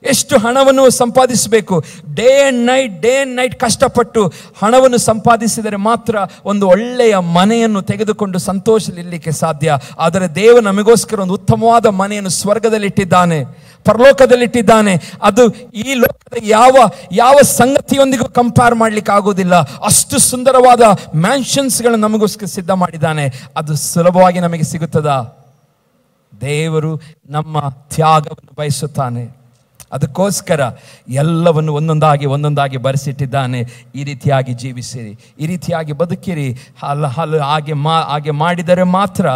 ಎಷ್ಟು ಹಣವನ್ನು ಸಂಪಾದಿಸಬೇಕು. ಡೇ ಆ್ಯಂಡ್ ನೈಟ್ ಕಷ್ಟಪಟ್ಟು ಹಣವನ್ನು ಸಂಪಾದಿಸಿದರೆ ಮಾತ್ರ ಒಂದು ಒಳ್ಳೆಯ ಮನೆಯನ್ನು ತೆಗೆದುಕೊಂಡು ಸಂತೋಷಲಿರಲಿಕ್ಕೆ ಸಾಧ್ಯ. ಆದರೆ ದೇವರು ನಮಗೋಸ್ಕರ ಒಂದು ಉತ್ತಮವಾದ ಮನೆಯನ್ನು ಸ್ವರ್ಗದಲ್ಲಿಟ್ಟಿದ್ದಾನೆ, ಪರಲೋಕದಲ್ಲಿಟ್ಟಿದ್ದಾನೆ. ಅದು ಈ ಲೋಕದ ಯಾವ ಸಂಗತಿಯೊಂದಿಗೂ ಕಂಪೇರ್ ಮಾಡಲಿಕ್ಕೆ ಆಗೋದಿಲ್ಲ. ಅಷ್ಟು ಸುಂದರವಾದ ಮ್ಯಾನ್ಷನ್ಸ್ಗಳನ್ನು ನಮಗೋಸ್ಕರ ಸಿದ್ಧ ಮಾಡಿದ್ದಾನೆ. ಅದು ಸುಲಭವಾಗಿ ನಮಗೆ ಸಿಗುತ್ತದಾ? ದೇವರು ನಮ್ಮ ತ್ಯಾಗವನ್ನು ಬಯಸುತ್ತಾನೆ. ಅದಕ್ಕೋಸ್ಕರ ಎಲ್ಲವನ್ನು ಒಂದೊಂದಾಗಿ ಬರೆಸಿಟ್ಟಿದ್ದಾನೆ. ಈ ರೀತಿಯಾಗಿ ಜೀವಿಸಿರಿ, ಈ ರೀತಿಯಾಗಿ ಬದುಕಿರಿ. ಹಾಗೆ ಮಾಡಿದರೆ ಮಾತ್ರ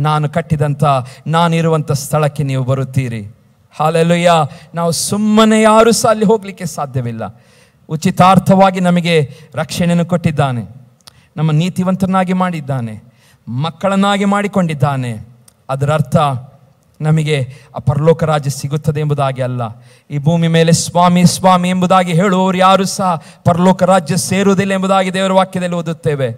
ನಾನು ಕಟ್ಟಿದಂಥ, ನಾನಿರುವಂಥ ಸ್ಥಳಕ್ಕೆ ನೀವು ಬರುತ್ತೀರಿ. ಹಾಲೆಲೂಯಾ. ನಾವು ಸುಮ್ಮನೆ ಯಾರೂ ಸಹ ಅಲ್ಲಿ ಹೋಗಲಿಕ್ಕೆ ಸಾಧ್ಯವಿಲ್ಲ. ಉಚಿತಾರ್ಥವಾಗಿ ನಮಗೆ ರಕ್ಷಣೆಯನ್ನು ಕೊಟ್ಟಿದ್ದಾನೆ, ನಮ್ಮ ನೀತಿವಂತನಾಗಿ ಮಾಡಿದ್ದಾನೆ, ಮಕ್ಕಳನ್ನಾಗಿ ಮಾಡಿಕೊಂಡಿದ್ದಾನೆ. ಅದರ ಅರ್ಥ ನಮಗೆ ಆ ಪರಲೋಕ ರಾಜ್ಯ ಸಿಗುತ್ತದೆ ಎಂಬುದಾಗಿ ಅಲ್ಲ. ಈ ಭೂಮಿ ಮೇಲೆ ಸ್ವಾಮಿ ಸ್ವಾಮಿ ಎಂಬುದಾಗಿ ಹೇಳುವವರು ಯಾರು ಸಹ ಪರಲೋಕ ರಾಜ್ಯ ಸೇರುವುದಿಲ್ಲ ಎಂಬುದಾಗಿ ದೇವರ ವಾಕ್ಯದಲ್ಲಿ ಓದುತ್ತೇವೆ.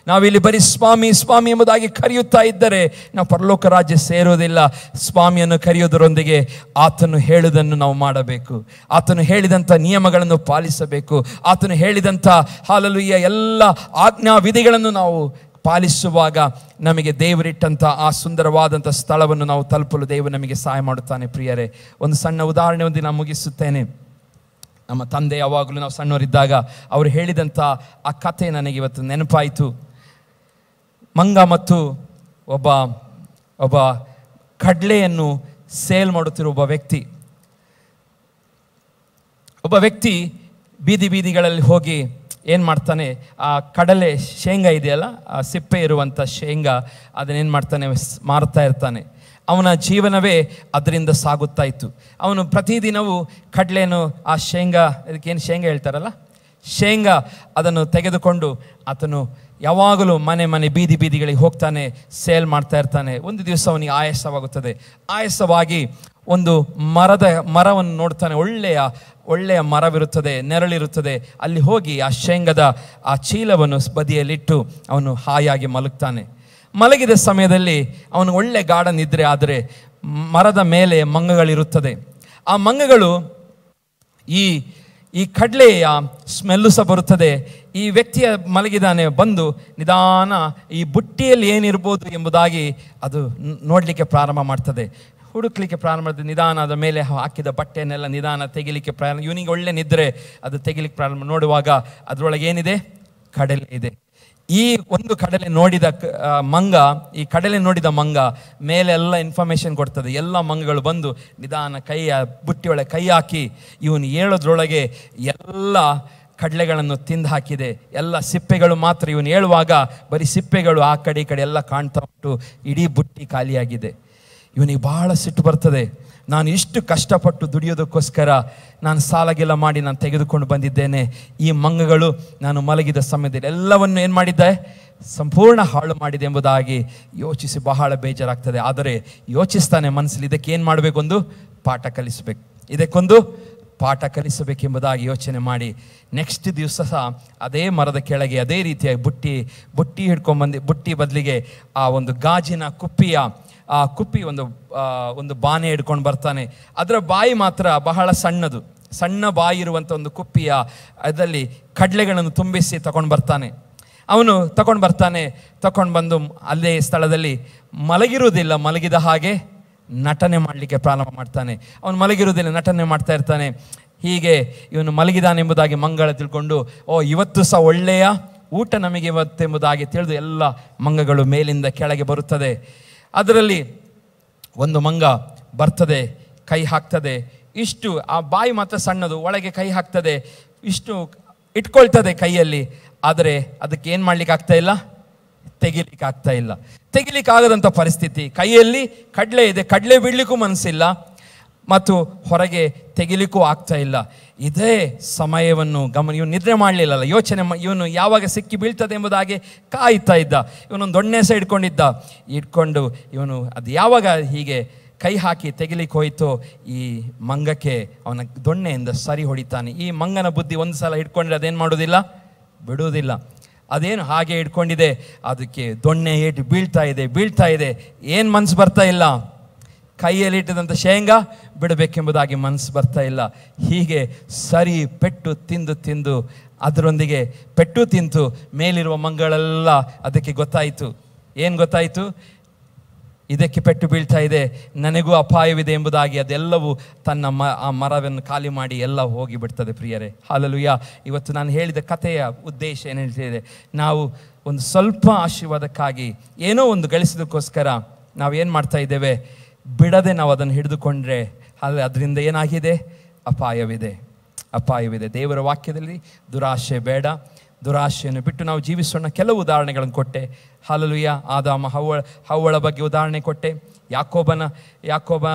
ನಾವಿಲ್ಲಿ ಬರೀ ಸ್ವಾಮಿ ಸ್ವಾಮಿ ಎಂಬುದಾಗಿ ಕರೆಯುತ್ತಾ ಇದ್ದರೆ ನಾವು ಪರಲೋಕ ರಾಜ್ಯ ಸೇರುವುದಿಲ್ಲ. ಸ್ವಾಮಿಯನ್ನು ಕರೆಯುವುದರೊಂದಿಗೆ ಆತನು ಹೇಳುವುದನ್ನು ನಾವು ಮಾಡಬೇಕು, ಆತನು ಹೇಳಿದಂಥ ನಿಯಮಗಳನ್ನು ಪಾಲಿಸಬೇಕು, ಆತನು ಹೇಳಿದಂಥ ಹಾಲೆಲೂಯಾ ಎಲ್ಲ ಆಜ್ಞಾ ವಿಧಿಗಳನ್ನು ನಾವು ಪಾಲಿಸುವಾಗ ನಮಗೆ ದೇವರಿಟ್ಟಂಥ ಆ ಸುಂದರವಾದಂಥ ಸ್ಥಳವನ್ನು ನಾವು ತಲುಪಲು ದೇವರು ನಮಗೆ ಸಹಾಯ ಮಾಡುತ್ತಾನೆ. ಪ್ರಿಯರೇ, ಒಂದು ಸಣ್ಣ ಉದಾಹರಣೆ ಹೊಂದಿ ನಾನು ಮುಗಿಸುತ್ತೇನೆ. ನಮ್ಮ ತಂದೆ ಯಾವಾಗಲೂ ನಾವು ಸಣ್ಣವರಿದ್ದಾಗ ಅವರು ಹೇಳಿದಂಥ ಆ ಕಥೆ ನನಗೆ ಇವತ್ತು ನೆನಪಾಯಿತು. ಮಂಗ ಮತ್ತು ಒಬ್ಬ ಕಡಲೆಯನ್ನು ಸೇಲ್ ಮಾಡುತ್ತಿರುವ ಒಬ್ಬ ವ್ಯಕ್ತಿ ಬೀದಿಗಳಲ್ಲಿ ಹೋಗಿ ಏನು ಮಾಡ್ತಾನೆ, ಆ ಕಡಲೆ ಶೇಂಗಾ ಇದೆಯಲ್ಲ, ಆ ಸಿಪ್ಪೆ ಇರುವಂಥ ಶೇಂಗಾ, ಅದನ್ನೇನು ಮಾಡ್ತಾನೆ, ಮಾರ್ತಾ ಇರ್ತಾನೆ. ಅವನ ಜೀವನವೇ ಅದರಿಂದ ಸಾಗುತ್ತಾ ಇತ್ತು. ಅವನು ಪ್ರತಿದಿನವೂ ಕಡಲೆಯನ್ನು, ಆ ಶೇಂಗಾ, ಇದಕ್ಕೇನು ಶೇಂಗಾ ಹೇಳ್ತಾರಲ್ಲ, ಶೇಂಗಾ ಅದನ್ನು ತೆಗೆದುಕೊಂಡು ಆತನು ಯಾವಾಗಲೂ ಮನೆ ಬೀದಿಗಳಿಗೆ ಹೋಗ್ತಾನೆ, ಸೇಲ್ ಮಾಡ್ತಾ ಇರ್ತಾನೆ. ಒಂದು ದಿವಸ ಅವನಿಗೆ ಆಯಾಸವಾಗುತ್ತದೆ. ಆಯಾಸವಾಗಿ ಒಂದು ಮರವನ್ನು ನೋಡ್ತಾನೆ. ಒಳ್ಳೆಯ ಮರವಿರುತ್ತದೆ, ನೆರಳಿರುತ್ತದೆ. ಅಲ್ಲಿ ಹೋಗಿ ಆ ಶೇಂಗದ ಆ ಚೀಲವನ್ನು ಬದಿಯಲ್ಲಿಟ್ಟು ಅವನು ಹಾಯಾಗಿ ಮಲಗ್ತಾನೆ. ಮಲಗಿದ ಸಮಯದಲ್ಲಿ ಅವನು ಒಳ್ಳೆ ಗಾಢ ನಿದ್ರೆ. ಆದರೆ ಮರದ ಮೇಲೆ ಮಂಗಗಳಿರುತ್ತದೆ. ಆ ಮಂಗಗಳು ಈ ಕಡಲೆಯ ಸ್ಮೆಲ್ಲು ಸಹ ಬರುತ್ತದೆ. ಈ ವ್ಯಕ್ತಿಯ ಮಲಗಿದಾನೆ, ಬಂದು ನಿಧಾನ ಈ ಬುಟ್ಟಿಯಲ್ಲಿ ಏನಿರ್ಬೋದು ಎಂಬುದಾಗಿ ಅದು ನೋಡಲಿಕ್ಕೆ ಪ್ರಾರಂಭ ಮಾಡ್ತದೆ, ಹುಡುಕ್ಲಿಕ್ಕೆ ಪ್ರಾರಂಭ ಮಾಡ್ತದೆ. ನಿಧಾನ ಅದ ಮೇಲೆ ಹಾಕಿದ ಬಟ್ಟೆಯನ್ನೆಲ್ಲ ನಿಧಾನ ತೆಗಿಲಿಕ್ಕೆ ಪ್ರಾರಂಭ, ಇವನಿಗೆ ಒಳ್ಳೆ ನಿದ್ರೆ, ಅದು ತೆಗಿಲಿಕ್ಕೆ ಪ್ರಾರಂಭ. ನೋಡುವಾಗ ಅದರೊಳಗೆ ಏನಿದೆ? ಕಡಲೆ ಇದೆ. ಈ ಒಂದು ಕಡಲೆ ನೋಡಿದ ಮಂಗ, ಈ ಕಡಲೆ ನೋಡಿದ ಮಂಗ ಮೇಲೆ ಎಲ್ಲ ಇನ್ಫಾರ್ಮೇಶನ್ ಕೊಡ್ತದೆ. ಎಲ್ಲ ಮಂಗಗಳು ಬಂದು ನಿಧಾನ ಬುಟ್ಟಿಯೊಳಗೆ ಕೈ ಹಾಕಿ ಇವನು ಹೇಳೋದ್ರೊಳಗೆ ಎಲ್ಲ ಕಡಲೆಗಳನ್ನು ತಿಂದು ಹಾಕಿದೆ. ಎಲ್ಲ ಸಿಪ್ಪೆಗಳು ಮಾತ್ರ, ಇವನು ಹೇಳುವಾಗ ಬರೀ ಸಿಪ್ಪೆಗಳು ಆ ಕಡೆ ಈ ಕಡೆ ಎಲ್ಲ ಕಾಣ್ತಾ ಉಂಟು. ಇಡೀ ಬುಟ್ಟಿ ಖಾಲಿಯಾಗಿದೆ. ಇವನಿಗೆ ಬಹಳ ಸಿಟ್ಟು ಬರ್ತದೆ. ನಾನು ಇಷ್ಟು ಕಷ್ಟಪಟ್ಟು ದುಡಿಯೋದಕ್ಕೋಸ್ಕರ ನಾನು ಸಾಲಗೆಲ್ಲ ಮಾಡಿ ನಾನು ತೆಗೆದುಕೊಂಡು ಬಂದಿದ್ದೇನೆ. ಈ ಮಂಗಗಳು ನಾನು ಮಲಗಿದ ಸಮಯದಲ್ಲಿ ಎಲ್ಲವನ್ನು ಏನು ಮಾಡಿದ್ದೆ? ಸಂಪೂರ್ಣ ಹಾಳು ಮಾಡಿದೆ ಎಂಬುದಾಗಿ ಯೋಚಿಸಿ ಬಹಳ ಬೇಜಾರಾಗ್ತದೆ. ಆದರೆ ಯೋಚಿಸ್ತಾನೆ ಮನಸ್ಸಲ್ಲಿ, ಇದಕ್ಕೆ ಏನು ಮಾಡಬೇಕು? ಒಂದು ಪಾಠ ಕಲಿಸಬೇಕು, ಇದಕ್ಕೊಂದು ಪಾಠ ಕಲಿಸಬೇಕೆಂಬುದಾಗಿ ಯೋಚನೆ ಮಾಡಿ ನೆಕ್ಸ್ಟ್ ದಿವಸ ಸಹ ಅದೇ ಮರದ ಕೆಳಗೆ ಅದೇ ರೀತಿಯಾಗಿ ಬುಟ್ಟಿ ಹಿಡ್ಕೊಂಡ್ಬಂದು, ಬುಟ್ಟಿ ಬದಲಿಗೆ ಆ ಒಂದು ಗಾಜಿನ ಕುಪ್ಪಿ ಒಂದು ಬಾನೆ ಹಿಡ್ಕೊಂಡು ಬರ್ತಾನೆ. ಅದರ ಬಾಯಿ ಮಾತ್ರ ಬಹಳ ಸಣ್ಣದು, ಸಣ್ಣ ಬಾಯಿ ಇರುವಂಥ ಒಂದು ಕುಪ್ಪಿಯ ಅದರಲ್ಲಿ ಕಡಲೆಗಳನ್ನು ತುಂಬಿಸಿ ತಗೊಂಡು ಬರ್ತಾನೆ. ಅವನು ತಗೊಂಡು ಬಂದು ಅಲ್ಲೇ ಸ್ಥಳದಲ್ಲಿ ಮಲಗಿರುವುದಿಲ್ಲ, ಮಲಗಿದ ಹಾಗೆ ನಟನೆ ಮಾಡಲಿಕ್ಕೆ ಪ್ರಾರಂಭ ಮಾಡ್ತಾನೆ. ಅವನು ಮಲಗಿರುವುದಿಲ್ಲ, ನಟನೆ ಮಾಡ್ತಾ ಇರ್ತಾನೆ. ಹೀಗೆ ಇವನು ಮಲಗಿದಾನೆಂಬುದಾಗಿ ಮಂಗಳ ತಿಳ್ಕೊಂಡು, ಇವತ್ತು ಸಹ ಒಳ್ಳೆಯ ಊಟ ನಮಗೆ ಇವತ್ತೆಂಬುದಾಗಿ ತಿಳಿದು ಎಲ್ಲ ಮಂಗಗಳು ಮೇಲಿಂದ ಕೆಳಗೆ ಬರುತ್ತದೆ. ಅದರಲ್ಲಿ ಒಂದು ಮಂಗ ಬರ್ತದೆ, ಕೈ ಹಾಕ್ತದೆ. ಇಷ್ಟು ಆ ಬಾಯಿ ಮಾತ್ರ ಸಣ್ಣದು, ಒಳಗೆ ಕೈ ಹಾಕ್ತದೆ, ಇಷ್ಟು ಇಟ್ಕೊಳ್ತದೆ ಕೈಯಲ್ಲಿ. ಆದರೆ ಅದಕ್ಕೆ ಏನು ಮಾಡ್ಲಿಕ್ಕೆ ಆಗ್ತಾ ಇಲ್ಲ? ತೆಗಿಲಿಕ್ಕೆ ಆಗ್ತಾ ಇಲ್ಲ. ತೆಗಿಲಿಕ್ಕಾಗದಂಥ ಪರಿಸ್ಥಿತಿ. ಕೈಯಲ್ಲಿ ಕಡಲೆ ಇದೆ, ಕಡಲೆ ಬಿಡಲಿಕ್ಕೂ ಮನಸ್ಸಿಲ್ಲ ಮತ್ತು ಹೊರಗೆ ತೆಗಿಲಿಕ್ಕೂ ಆಗ್ತಾ ಇಲ್ಲ. ಇದೇ ಸಮಯವನ್ನು ಇವನು ನಿದ್ರೆ ಮಾಡಲಿಲ್ಲಲ್ಲ, ಯೋಚನೆ ಇವನು ಯಾವಾಗ ಸಿಕ್ಕಿ ಬೀಳ್ತದೆ ಎಂಬುದಾಗಿ ಕಾಯ್ತಾ ಇದ್ದ. ಇವನೊಂದು ದೊಣ್ಣೆ ಸಹ ಇಟ್ಕೊಂಡು ಇವನು ಅದು ಯಾವಾಗ ಹೀಗೆ ಕೈ ಹಾಕಿ ತೆಗಿಲಿಕ್ಕೆ ಹೋಯ್ತು, ಈ ಮಂಗಕ್ಕೆ ಅವನ ದೊಣ್ಣೆಯಿಂದ ಸರಿ ಹೊಡಿತಾನೆ. ಈ ಮಂಗನ ಬುದ್ಧಿ ಒಂದು ಸಲ ಹಿಡ್ಕೊಂಡ್ರೆ ಅದೇನು ಮಾಡೋದಿಲ್ಲ, ಬಿಡುವುದಿಲ್ಲ. ಅದೇನು ಹಾಗೆ ಇಟ್ಕೊಂಡಿದೆ, ಅದಕ್ಕೆ ದೊಣ್ಣೆ ಏಟು ಬೀಳ್ತಾ ಇದೆ. ಏನು ಮನಸ್ಸು ಬರ್ತಾ ಇಲ್ಲ, ಕೈಯಲ್ಲಿ ಇಟ್ಟಿದಂಥ ಶೇಂಗಾ ಬಿಡಬೇಕೆಂಬುದಾಗಿ ಮನಸ್ಸು ಬರ್ತಾ ಇಲ್ಲ. ಹೀಗೆ ಸರಿ ಪೆಟ್ಟು ತಿಂದು ಅದರೊಂದಿಗೆ ಪೆಟ್ಟು ತಿಂತು ಮೇಲಿರುವ ಮಂಗಳೆಲ್ಲ ಅದಕ್ಕೆ ಗೊತ್ತಾಯಿತು. ಏನು ಗೊತ್ತಾಯಿತು? ಇದಕ್ಕೆ ಪೆಟ್ಟು ಬೀಳ್ತಾ ಇದೆ, ನನಗೂ ಅಪಾಯವಿದೆ ಎಂಬುದಾಗಿ ಅದೆಲ್ಲವೂ ತನ್ನ ಆ ಮರವನ್ನು ಖಾಲಿ ಮಾಡಿ ಎಲ್ಲ ಹೋಗಿಬಿಡ್ತದೆ. ಪ್ರಿಯರೇ, ಹಲ್ಲೆಲೂಯಾ. ಇವತ್ತು ನಾನು ಹೇಳಿದ ಕಥೆಯ ಉದ್ದೇಶ ಏನು ಹೇಳ್ತಿದೆ, ನಾವು ಒಂದು ಸ್ವಲ್ಪ ಆಶೀರ್ವಾದಕ್ಕಾಗಿ ಏನೋ ಒಂದು ಗಳಿಸೋದಕ್ಕೋಸ್ಕರ ನಾವೇನು ಮಾಡ್ತಾ ಇದ್ದೇವೆ, ಬಿಡದೆ ನಾವು ಅದನ್ನು ಹಿಡಿದುಕೊಂಡ್ರೆ ಅದರಿಂದ ಏನಾಗಿದೆ? ಅಪಾಯವಿದೆ. ದೇವರ ವಾಕ್ಯದಲ್ಲಿ ದುರಾಶೆ ಬೇಡ, ದುರಾಶೆಯನ್ನು ಬಿಟ್ಟು ನಾವು ಜೀವಿಸೋಣ. ಕೆಲವು ಉದಾಹರಣೆಗಳನ್ನು ಕೊಟ್ಟೆ. ಹಲ್ಲೆಲೂಯಾ. ಆದಾಮ ಹವ್ವಳ ಬಗ್ಗೆ ಉದಾಹರಣೆ ಕೊಟ್ಟೆ. ಯಾಕೋಬ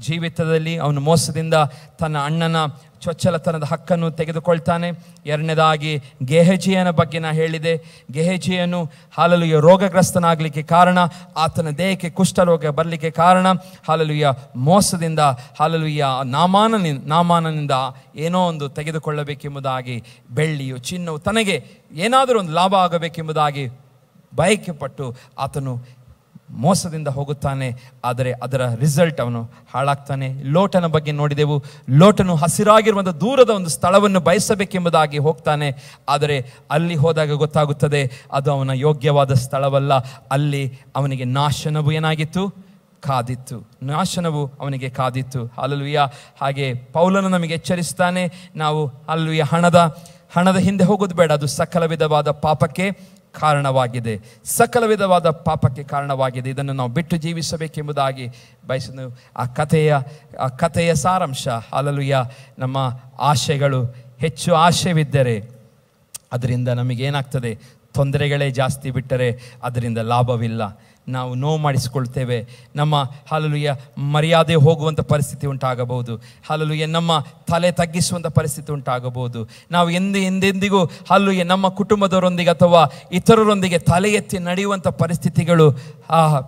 ಜೀವಿತದಲ್ಲಿ ಅವನು ಮೋಸದಿಂದ ತನ್ನ ಅಣ್ಣನ ಚೊಚ್ಚಲತನದ ಹಕ್ಕನ್ನು ತೆಗೆದುಕೊಳ್ತಾನೆ. ಎರಡನೇದಾಗಿ ಗೆಹಜಿಯನ ಬಗ್ಗೆ ನಾನು ಹೇಳಿದೆ. ಗೆಹಜಿಯನು ಹಲ್ಲೆಲೂಯಾ ರೋಗಗ್ರಸ್ತನಾಗಲಿಕ್ಕೆ ಕಾರಣ, ಆತನ ದೇಹಕ್ಕೆ ಕುಷ್ಠರೋಗ ಬರಲಿಕ್ಕೆ ಕಾರಣ ಹಲ್ಲೆಲೂಯಾ ಮೋಸದಿಂದ, ಹಲ್ಲೆಲೂಯಾ ನಾಮಾನನಿಂದ ಏನೋ ಒಂದು ತೆಗೆದುಕೊಳ್ಳಬೇಕೆಂಬುದಾಗಿ, ಬೆಳ್ಳಿಯು ಚಿನ್ನವು ತನಗೆ ಏನಾದರೂ ಒಂದು ಲಾಭ ಆಗಬೇಕೆಂಬುದಾಗಿ ಬಯಕೆ ಪಟ್ಟು ಆತನು ಮೋಸದಿಂದ ಹೋಗುತ್ತಾನೆ. ಆದರೆ ಅದರ ರಿಸಲ್ಟ್ ಅವನು ಹಾಳಾಗ್ತಾನೆ. ಲೋಟನ ಬಗ್ಗೆ ನೋಡಿದೆವು. ಲೋಟನು ಹಸಿರಾಗಿರುವಂಥ ದೂರದ ಒಂದು ಸ್ಥಳವನ್ನು ಬಯಸಬೇಕೆಂಬುದಾಗಿ ಹೋಗ್ತಾನೆ. ಆದರೆ ಅಲ್ಲಿ ಹೋದಾಗ ಗೊತ್ತಾಗುತ್ತದೆ ಅದು ಅವನ ಯೋಗ್ಯವಾದ ಸ್ಥಳವಲ್ಲ. ಅಲ್ಲಿ ಅವನಿಗೆ ನಾಶನವು ಏನಾಗಿತ್ತು? ನಾಶನವು ಅವನಿಗೆ ಕಾದಿತ್ತು. ಹಲ್ಲೆಲೂಯಾ. ಹಾಗೆ ಪೌಲನು ನಮಗೆ ಎಚ್ಚರಿಸ್ತಾನೆ, ನಾವು ಹಲ್ಲೆಲೂಯಾ ಹಣದ ಹಿಂದೆ ಹೋಗೋದು ಬೇಡ, ಅದು ಸಕಲ ವಿಧವಾದ ಪಾಪಕ್ಕೆ ಕಾರಣವಾಗಿದೆ. ಇದನ್ನು ನಾವು ಬಿಟ್ಟು ಜೀವಿಸಬೇಕೆಂಬುದಾಗಿ ಬಯಸಿದ ಆ ಕಥೆಯ ಸಾರಾಂಶ. ಹಲ್ಲೆಲೂಯಾ. ನಮ್ಮ ಆಶೆಗಳು ಹೆಚ್ಚು ಆಶೆವಿದ್ದರೆ ಅದರಿಂದ ನಮಗೇನಾಗ್ತದೆ? ತೊಂದರೆಗಳೇ ಜಾಸ್ತಿ, ಬಿಟ್ಟರೆ ಅದರಿಂದ ಲಾಭವಿಲ್ಲ. ನಾವು ನೋವು ಮಾಡಿಸಿಕೊಳ್ತೇವೆ. ನಮ್ಮ ಹಲ್ಲೆಲೂಯಾ ಮರ್ಯಾದೆ ಹೋಗುವಂಥ ಪರಿಸ್ಥಿತಿ ಉಂಟಾಗಬಹುದು. ಹಲ್ಲೆಲೂಯಾ ನಮ್ಮ ತಲೆ ತಗ್ಗಿಸುವಂಥ ಪರಿಸ್ಥಿತಿ ಉಂಟಾಗಬಹುದು. ನಾವು ಎಂದೆಂದಿಗೂ ಹಲ್ಲೆಲೂಯಾ ನಮ್ಮ ಕುಟುಂಬದವರೊಂದಿಗೆ ಅಥವಾ ಇತರರೊಂದಿಗೆ ತಲೆ ಎತ್ತಿ ನಡೆಯುವಂಥ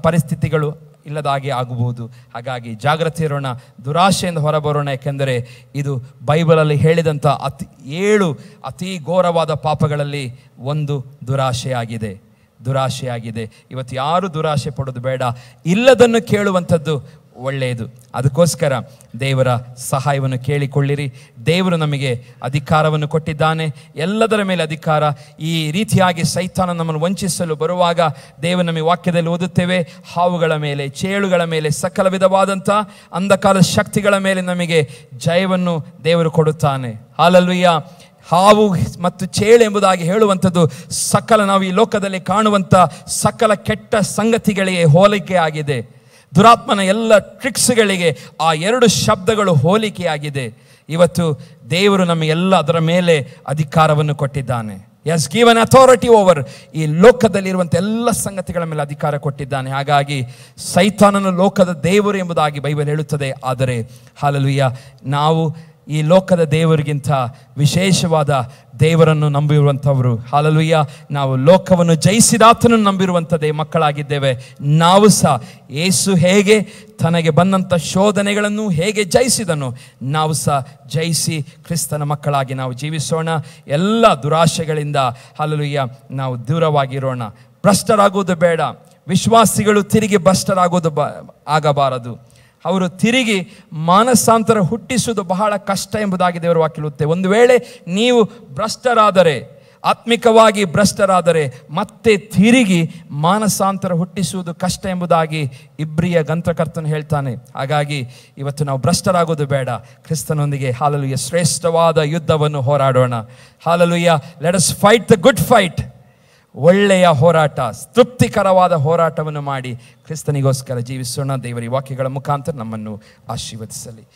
ಪರಿಸ್ಥಿತಿಗಳು ಇಲ್ಲದಾಗಿ ಆಗಬಹುದು. ಹಾಗಾಗಿ ಜಾಗ್ರತೆ ಇರೋಣ, ದುರಾಶೆಯಿಂದ ಹೊರಬರೋಣ. ಯಾಕೆಂದರೆ ಇದು ಬೈಬಲಲ್ಲಿ ಹೇಳಿದಂಥ 7 ಅತಿ ಘೋರವಾದ ಪಾಪಗಳಲ್ಲಿ ಒಂದು ದುರಾಶೆಯಾಗಿದೆ. ಇವತ್ತು ಯಾರು ದುರಾಶೆ ಪಡೋದು ಬೇಡ. ಇಲ್ಲದನ್ನು ಕೇಳುವಂಥದ್ದು ಒಳ್ಳೆಯದು. ಅದಕ್ಕೋಸ್ಕರ ದೇವರ ಸಹಾಯವನ್ನು ಕೇಳಿಕೊಳ್ಳಿರಿ. ದೇವರು ನಮಗೆ ಅಧಿಕಾರವನ್ನು ಕೊಟ್ಟಿದ್ದಾನೆ, ಎಲ್ಲದರ ಮೇಲೆ ಅಧಿಕಾರ. ಈ ರೀತಿಯಾಗಿ ಸೈತಾನ ನಮ್ಮನ್ನು ವಂಚಿಸಲು ಬರುವಾಗ ದೇವರು ನಮಗೆ ವಾಕ್ಯದಲ್ಲಿ ಓದುತ್ತೇವೆ, ಹಾವುಗಳ ಮೇಲೆ, ಚೇಳುಗಳ ಮೇಲೆ, ಸಕಲ ವಿಧವಾದಂಥ ಅಂಧಕಾರದ ಶಕ್ತಿಗಳ ಮೇಲೆ ನಮಗೆ ಜಯವನ್ನು ದೇವರು ಕೊಡುತ್ತಾನೆ. ಹಲ್ಲೆಲೂಯಾ. ಹಾವು ಮತ್ತು ಚೇಳು ಎಂಬುದಾಗಿ ಹೇಳುವಂಥದ್ದು ಸಕಲ ನಾವು ಈ ಲೋಕದಲ್ಲಿ ಕಾಣುವಂಥ ಸಕಲ ಕೆಟ್ಟ ಸಂಗತಿಗಳಿಗೆ ಹೋಲಿಕೆ ಆಗಿದೆ. ದುರಾತ್ಮನ ಎಲ್ಲ ಟ್ರಿಕ್ಸ್ಗಳಿಗೆ ಆ ಎರಡು ಶಬ್ದಗಳು ಹೋಲಿಕೆಯಾಗಿದೆ. ಇವತ್ತು ದೇವರು ನಮಗೆಲ್ಲ ಅದರ ಮೇಲೆ ಅಧಿಕಾರವನ್ನು ಕೊಟ್ಟಿದ್ದಾನೆ. Is given authority over. ಈ ಲೋಕದಲ್ಲಿರುವಂಥ ಎಲ್ಲ ಸಂಗತಿಗಳ ಮೇಲೆ ಅಧಿಕಾರ ಕೊಟ್ಟಿದ್ದಾನೆ. ಹಾಗಾಗಿ ಸೈತಾನನು ಲೋಕದ ದೇವರು ಎಂಬುದಾಗಿ ಬೈಬಲ್ ಹೇಳುತ್ತದೆ. ಆದರೆ ಹಲ್ಲೆಲೂಯಾ, ನಾವು ಈ ಲೋಕದ ದೇವರಿಗಿಂತ ವಿಶೇಷವಾದ ದೇವರನ್ನು ನಂಬಿರುವಂಥವರು. ಹಲ್ಲೆಲೂಯಾ. ನಾವು ಲೋಕವನ್ನು ಜಯಿಸಿದಾತನನ್ನು ನಂಬಿರುವಂಥದ್ದೇ ಮಕ್ಕಳಾಗಿದ್ದೇವೆ. ನಾವು ಸಹ ಯೇಸು ಹೇಗೆ ತನಗೆ ಬಂದಂಥ ಶೋಧನೆಗಳನ್ನು ಹೇಗೆ ಜಯಿಸಿದನು, ನಾವು ಸಹ ಜಯಿಸಿ ಕ್ರಿಸ್ತನ ಮಕ್ಕಳಾಗಿ ನಾವು ಜೀವಿಸೋಣ. ಎಲ್ಲ ದುರಾಶೆಗಳಿಂದ ಹಲ್ಲೆಲೂಯಾ ನಾವು ದೂರವಾಗಿರೋಣ. ಭ್ರಷ್ಟರಾಗುವುದು ಬೇಡ. ವಿಶ್ವಾಸಿಗಳು ತಿರುಗಿ ಭ್ರಷ್ಟರಾಗುವುದು ಆಗಬಾರದು. ಅವರು ತಿರುಗಿ ಮಾನಸಾಂತರ ಹುಟ್ಟಿಸುವುದು ಬಹಳ ಕಷ್ಟ ಎಂಬುದಾಗಿ ದೇವರ ವಾಕ್ಯ ಹೇಳುತ್ತೆ. ಒಂದು ವೇಳೆ ನೀವು ಭ್ರಷ್ಟರಾದರೆ, ಆತ್ಮಿಕವಾಗಿ ಭ್ರಷ್ಟರಾದರೆ, ಮತ್ತೆ ತಿರುಗಿ ಮಾನಸಾಂತರ ಹುಟ್ಟಿಸುವುದು ಕಷ್ಟ ಎಂಬುದಾಗಿ ಇಬ್ರಿಯ ಗ್ರಂಥಕರ್ತನು ಹೇಳ್ತಾನೆ. ಹಾಗಾಗಿ ಇವತ್ತು ನಾವು ಭ್ರಷ್ಟರಾಗೋದು ಬೇಡ. ಕ್ರಿಸ್ತನೊಂದಿಗೆ ಹಲ್ಲೆಲೂಯಾ ಶ್ರೇಷ್ಠವಾದ ಯುದ್ಧವನ್ನು ಹೋರಾಡೋಣ. Hallelujah. Let us fight the good fight. ಒಳ್ಳೆಯ ಹೋರಾಟ, ತೃಪ್ತಿಕರವಾದ ಹೋರಾಟವನ್ನು ಮಾಡಿ ಕ್ರಿಸ್ತನಿಗೋಸ್ಕರ ಜೀವಿಸೋಣ. ದೇವರ ವಾಕ್ಯಗಳ ಮುಖಾಂತರ ನಮ್ಮನ್ನು ಆಶೀರ್ವದಿಸಲಿ.